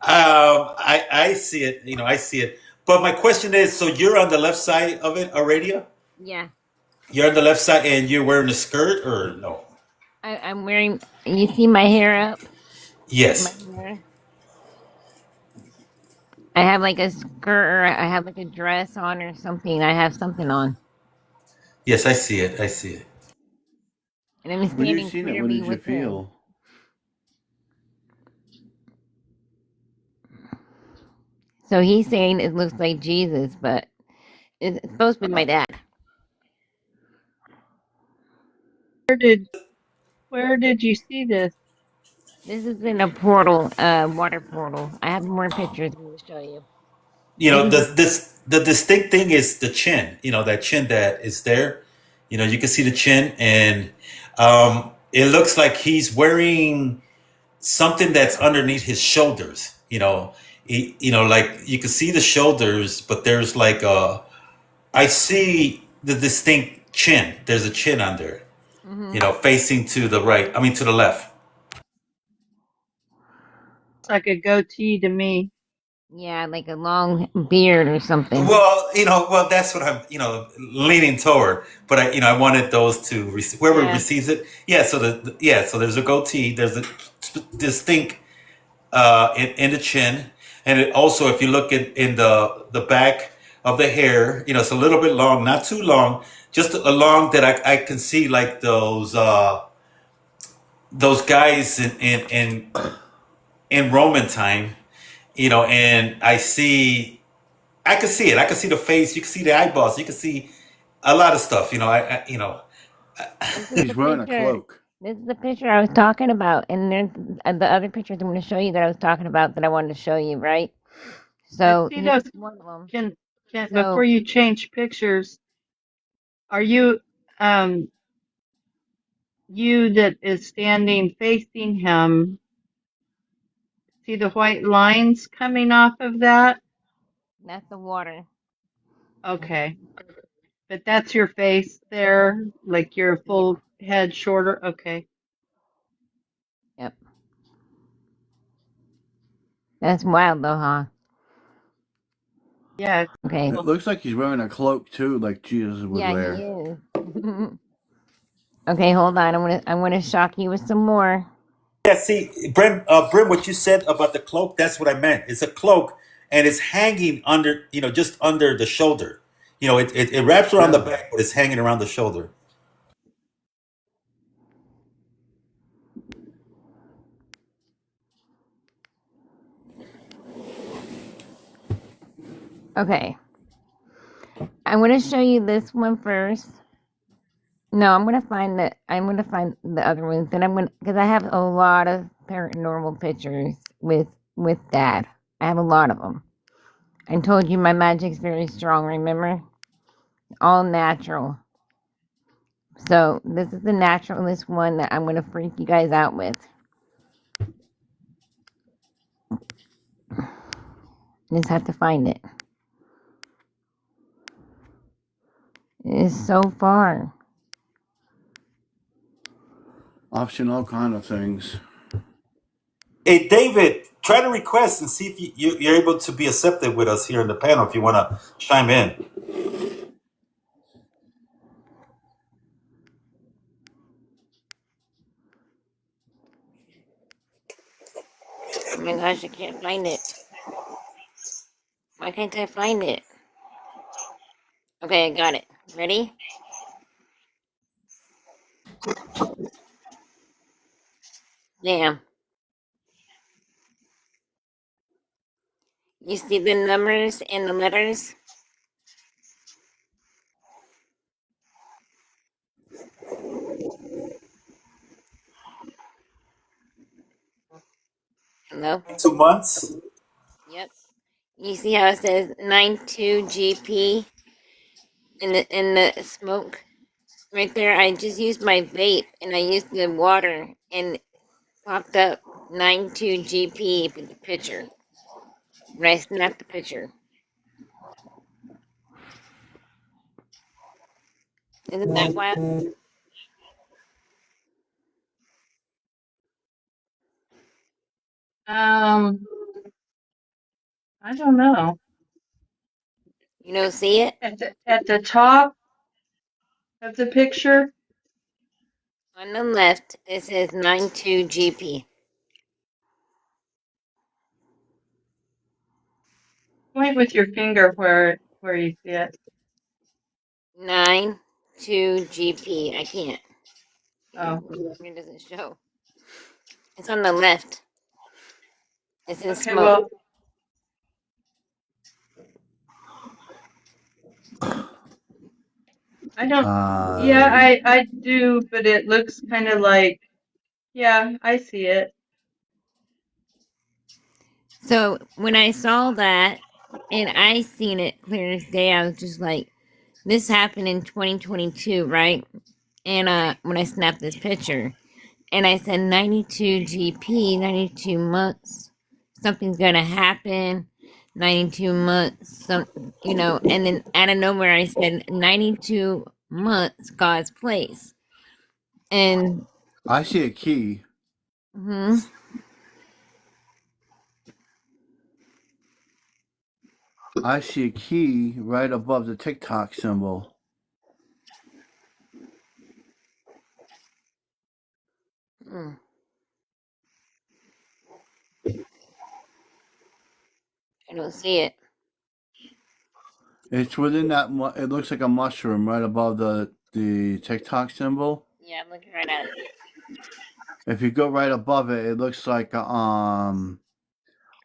I see it. You know, I see it. But my question is, so you're on the left side of it, Aradia? Yeah, You're on the left side, and you're wearing a skirt, or no? I'm wearing. You see my hair up? Yes. My hair. I have like a skirt, or I have like a dress on, or something. I have something on, Yes, I see it. I see it. and I'm When you standing seen it, what clearly did you with him. feel? So he's saying it looks like Jesus, but it's supposed to be my dad. Where did you see this? This is in a portal, water portal. I have more pictures I'm going to show you. You know, This is the distinct thing is the chin. You know, that chin that is there. You know, you can see the chin, and it looks like he's wearing something that's underneath his shoulders. You know, like you can see the shoulders, but there's like I see the distinct chin. There's a chin under. You know, facing to the right. I mean, to the left. It's like a goatee to me. yeah, like a long beard or something. Well, you know, well, that's what I'm, you know, leaning toward. But I wanted those to whoever Yeah. receives it. Yeah. So so there's a goatee. There's a distinct in the chin, and it also, if you look in the back of the hair, you know, it's a little bit long, not too long, just a long that I can see like those guys in Roman time, you know, and I can see it. I can see the face. You can see the eyeballs. You can see a lot of stuff. You know, you know. This is He's the wearing a picture. cloak. This is the picture I was talking about, and there's the other pictures I'm going to show you that I was talking about that I wanted to show you, right? So See here's those? one of them. Can So before you change pictures, are you you that is standing facing him? See the white lines coming off of that? that's the water. Okay, but that's your face there, like your full head shorter. Okay, Yep. That's wild though, huh? yeah, Okay. It looks like he's wearing a cloak too, like Jesus would Yeah, wear. he is. Okay, hold on. I'm gonna shock you with some more. Yeah, see, Brim, what you said about the cloak, that's what I meant. It's a cloak, and it's hanging under, just under the shoulder. It wraps around the Yeah. back, but it's hanging around the shoulder. Okay. I'm gonna show you this one first. No, I'm gonna find the other ones. Then because I have a lot of paranormal pictures with Dad. I have a lot of them. I told you my magic's very strong. Remember, all natural. So this is the naturalist one that I'm gonna freak you guys out with. Just have to find it. It is so far. I've seen all kind of things. Hey, David, try to request and see if you're able to be accepted with us here in the panel if you want to chime in. Oh my gosh, I can't find it. Why can't I find it? Okay, I got it. Ready? Damn. You see the numbers and the letters? Hello? 2 months. Yep. You see how it says 92GP in the smoke? Right there, I just used my vape and I used the water and popped up 92GP with the picture. When I snapped the picture. Isn't that wild? I don't know. You don't see it? At the top of the picture, On the left, it says 92GP. point with your finger where you see it. 92GP. I can't. Oh, It doesn't show. It's on the left. It's in okay. smoke. Well, I don't. Yeah, I do, but it looks kind of like. Yeah, I see it. So when I saw that and I seen it clear as day, I was just like, this happened in 2022, right? And when I snapped this picture, and I said 92GP, 92 months, something's gonna happen. 92 months, and then out of nowhere I said 92 months, God's place, and I see a key. I see a key right above the TikTok symbol. I don't see it. It's within that. It looks like a mushroom right above the TikTok symbol. Yeah, I'm looking right at it. If you go right above it, it looks like a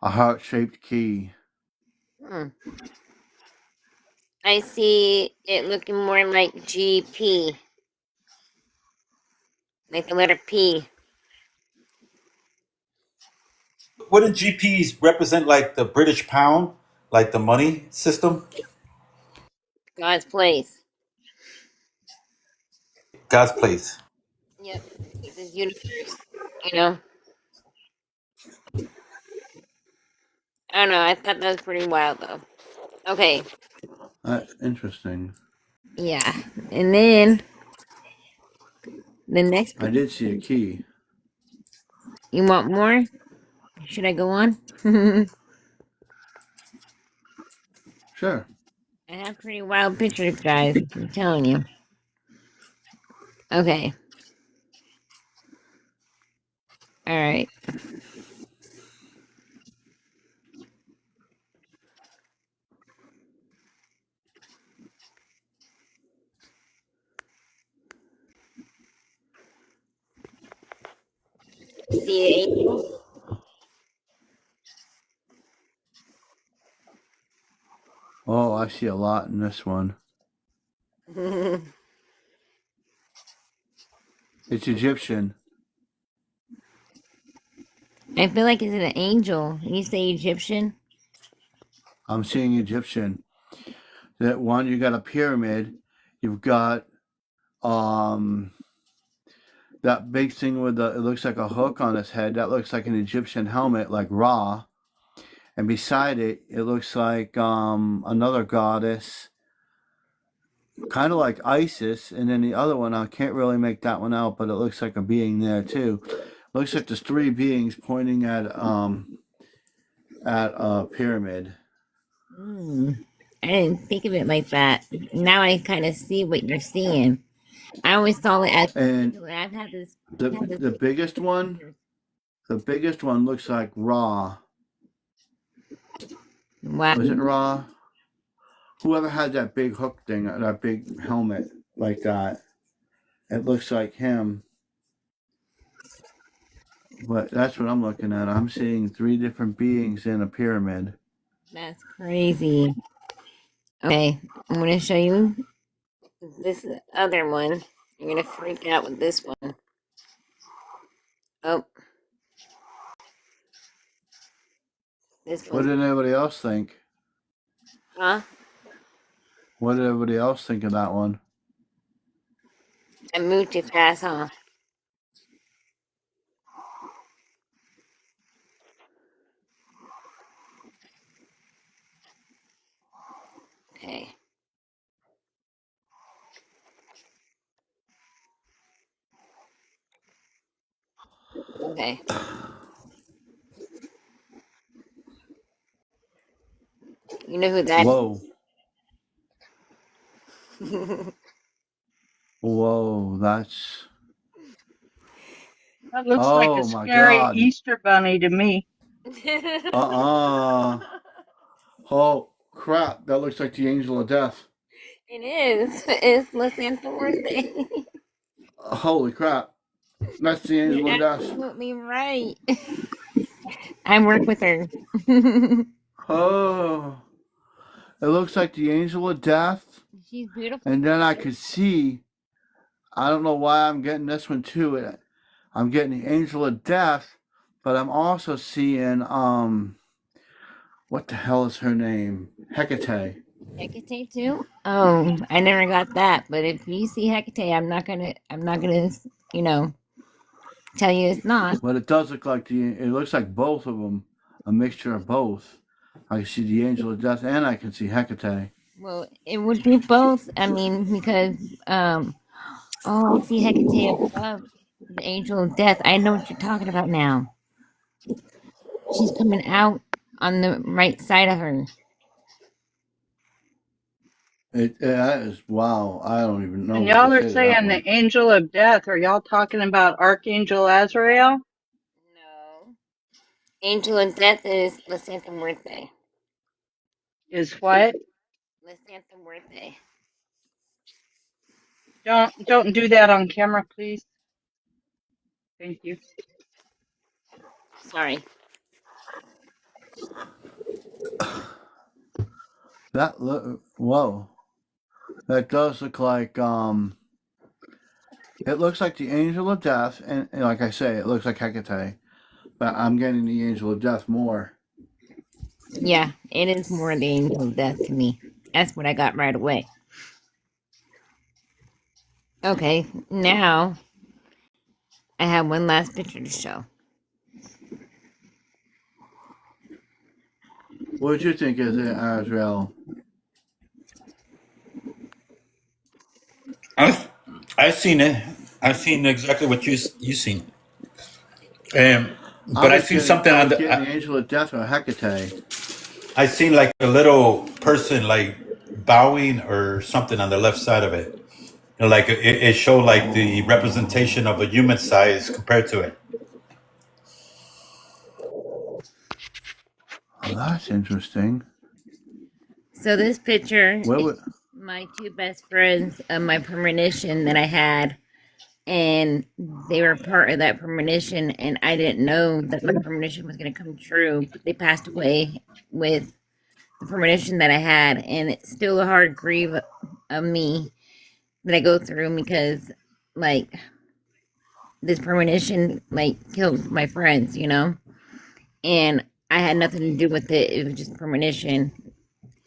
heart-shaped key. I see it looking more like GP, like the letter P. Wouldn't GPs represent like the British pound, like the money system? God's place. God's place. Yep. This universe. You know? I don't know. I thought that was pretty wild, though. Okay. Interesting. Yeah. And then the next. I did see a key. You want more? Should I go on? Sure. I have pretty wild pictures, guys. I'm telling you. Okay. All right. see an angel? Oh, I see a lot in this one. It's Egyptian. I feel like it's an angel. You say Egyptian? I'm seeing Egyptian. That one, you got a pyramid. You've got that big thing with it looks like a hook on its head. That looks like an Egyptian helmet, like Ra. And beside it, it looks like another goddess, kind of like Isis. And then the other one, I can't really make that one out, but it looks like a being there too. Looks like there's three beings pointing at a pyramid. I didn't think of it like that. Now I kind of see what you're seeing. I always saw it as. And I've had this. the biggest one looks like Ra. Wow. Was it Ra? Whoever had that big hook thing, that big helmet like that, it looks like him. But that's what I'm looking at. I'm seeing three different beings in a pyramid. That's crazy. Okay, I'm gonna show you this other one. You're gonna freak out with this one. Oh. This What one. did everybody else think? Huh? What did everybody else think of that one? I moved too fast, huh? Okay. Okay. You know who that Whoa. is? Whoa, that's... That looks like a Oh my scary God. Easter bunny to me. Uh-uh. Oh, crap. That looks like the angel of death. It is. It's Lasantha birthday. Holy crap. That's the angel You're of death. absolutely right. I work with her. Oh. It looks like the angel of death. She's beautiful. And then I could see, I don't know why I'm getting this one too. I'm getting the angel of death, but I'm also seeing, what the hell is her name? Hecate. Hecate too? Oh, I never got that. But if you see Hecate, I'm not gonna, you know, tell you it's not. But it does look like it looks like both of them, a mixture of both. I can see the angel of death and I can see Hecate. Well, it would be both. I mean, because oh, I see Hecate above the angel of death. I know what you're talking about now. She's coming out on the right side of her. That is, wow, I don't even know. And what y'all to are say to that saying one. the angel of death. Are y'all talking about Archangel Azrael? No. Angel of death is Lasantha birthday. Is what? Lasantha birthday. Don't do that on camera, please. Thank you. Sorry. That look, whoa, that does look like it looks like the angel of death, and like I say, it looks like Hecate, but I'm getting the angel of death more. Yeah, it is more the angel of death to me. That's what I got right away. Okay, now I have one last picture to show. What did you think of it, Azrael? I've seen it. I've seen exactly what you seen. But I've seen something I on was getting the. the angel of death or Hecate. I seen like a little person like bowing or something on the left side of it. You know, like it showed like the representation of a human size compared to it. Oh, that's interesting. So this picture Where is would, my two best friends of my premonition that I had and they were part of that premonition, and I didn't know that my premonition was going to come true, but they passed away with the premonition that I had, and it's still a hard grief of me that I go through because, like, this premonition, like, killed my friends, you know? And I had nothing to do with it. It was just premonition,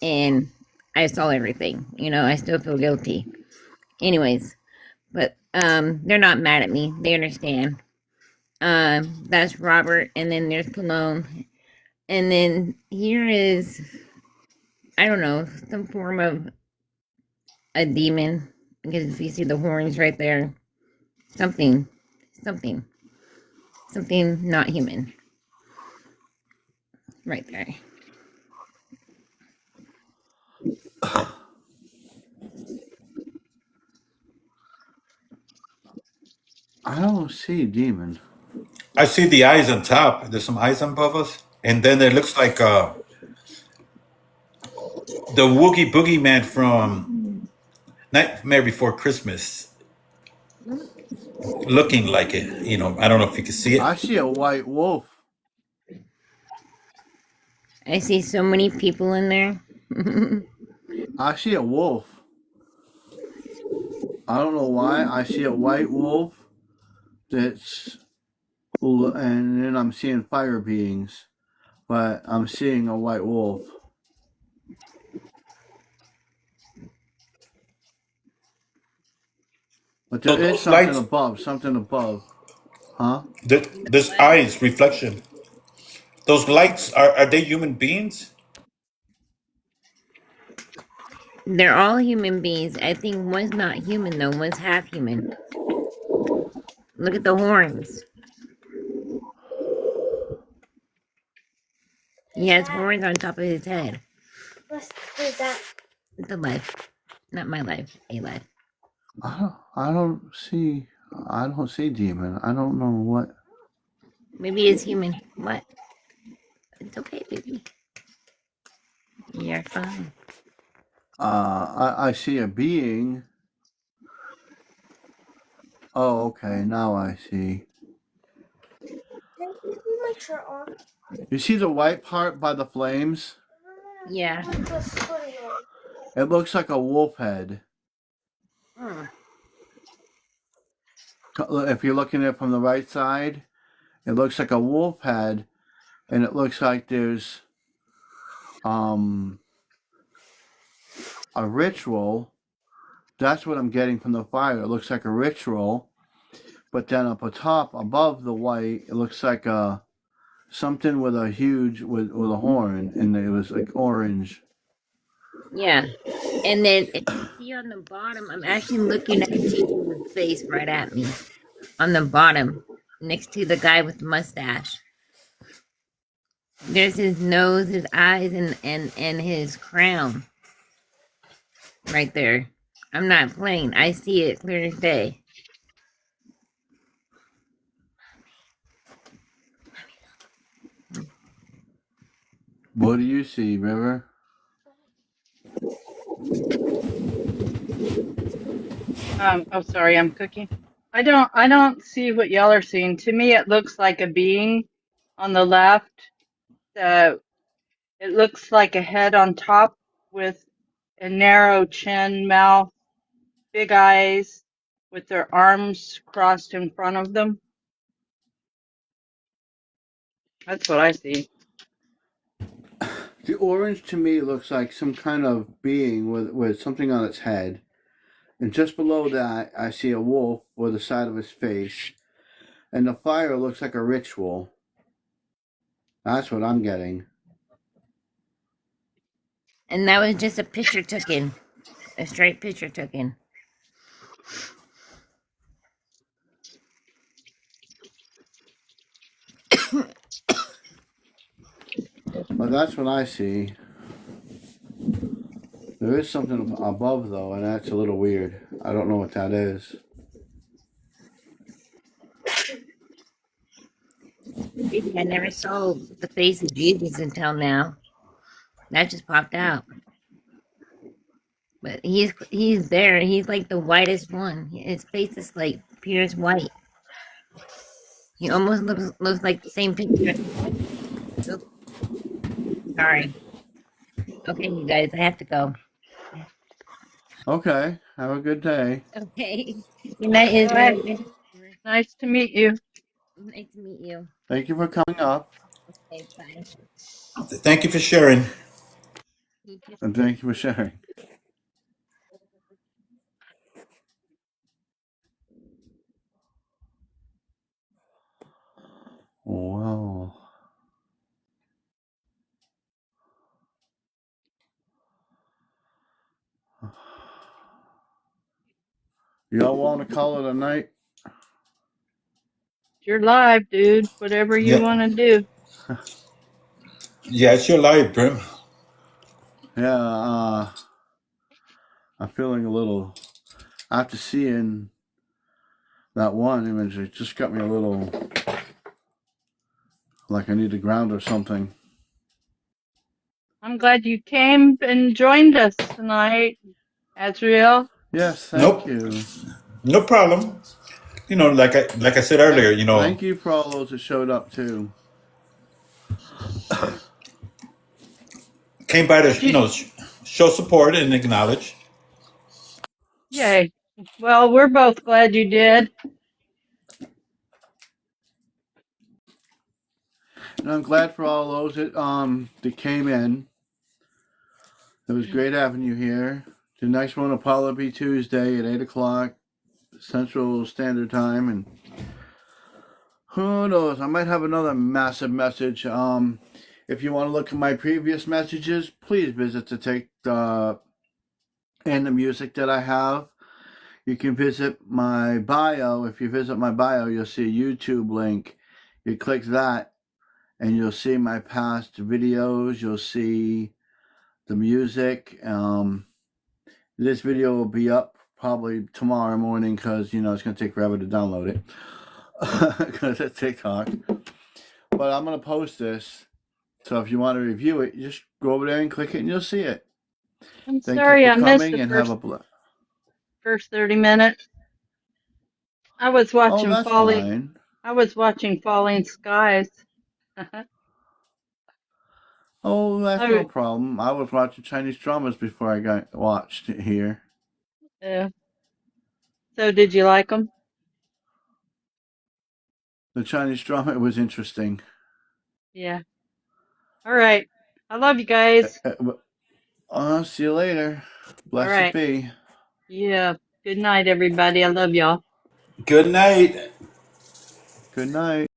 and I saw everything, you know? I still feel guilty. Anyways, but they're not mad at me. They understand. That's Robert, and then there's Cologne, and then here is, I don't know, some form of a demon, because if you see the horns right there, something, something, something not human right there. I don't see demon. I see the eyes on top. There's some eyes above us, and then it looks like the Woogie Boogie Man from Nightmare Before Christmas, looking like it. You know, I don't know if you can see it. I see a white wolf. I see so many people in there. I see a wolf. I don't know why. I see a white wolf that's, and then I'm seeing fire beings, but I'm seeing a white wolf. But there is something above, Huh? This eyes reflection. Those lights are they human beings? They're all human beings. I think one's not human though. One's half human. Look at the horns. He has horns on top of his head. What's that? It's a life, not my life. A life. I don't see demon. I don't know what. Maybe it's human. What? It's okay, baby. You're fine. I see a being. Oh, okay. Now I see. Can you put my shirt on? You see the white part by the flames? Yeah. It looks like a wolf head. If you're looking at it from the right side, it looks like a wolf head, and it looks like there's a ritual. That's what I'm getting from the fire. It looks like a ritual, but then up atop, above the white, it looks like something with a huge with a horn, and it was like orange. Yeah. And then if you see on the bottom, I'm actually looking at Jesus' face right at me. On the bottom, next to the guy with the mustache. There's his nose, his eyes, and his crown. Right there. I'm not playing. I see it clear as day. What do you see, River? Oh, sorry, I'm cooking. I don't see what y'all are seeing. To me, it looks like a being on the left. It looks like a head on top with a narrow chin, mouth, big eyes, with their arms crossed in front of them. That's what I see. The orange to me looks like some kind of being with something on its head. And just below that, I see a wolf with the side of his face. And the fire looks like a ritual. That's what I'm getting. And that was just a picture taken. A straight picture taken. Well, that's what I see. There is something above, though, and that's a little weird. I don't know what that is. I never saw the face of Jesus until now. That just popped out. but he's there. He's like the whitest one. His face is like pure white. He almost looks like the same picture. Oops, sorry. Okay, you guys, I have to go. Okay. Have a good day. Okay. Good night, All right. Israel. Nice to meet you. Nice to meet you. Thank you for coming up. Okay, bye. Thank you for sharing. You too. And thank you for sharing. Wow. Y'all want to call it a night? You're live, dude. Whatever you Yeah, want to do. yeah, it's your life, Brim. Yeah, I'm feeling a little, after seeing that one image, it just got me a little like I need to ground or something. I'm glad you came and joined us tonight, Azriel. Yes, thank Nope, you. no problem. Like I said earlier, Thank you for all those that showed up too. came by to Did you? show support and acknowledge. Yay. Well, we're both glad you did. And I'm glad for all those that came in. It was great having you here. The next one will probably be Tuesday at 8 o'clock Central Standard Time, and who knows, I might have another massive message. If you want to look at my previous messages, please visit and the music that I have. You can visit my bio. If you visit my bio, you'll see a YouTube link. You click that and you'll see my past videos. You'll see the music. This video will be up probably tomorrow morning because, it's going to take forever to download it because it's TikTok. But I'm going to post this. So if you want to review it, you just go over there and click it and you'll see it. I'm Thank sorry you I for missed coming the and have a first 30 minutes. I was Oh, watching that's fine. Falling Skies. Oh, that's no I, problem. I was watching Chinese dramas before I got watched it here. so did you like them? The Chinese drama was interesting. Yeah. All right. I love you guys. See you later. All Blessed right. be. Yeah. Good night, everybody. I love y'all. Good night. Good night.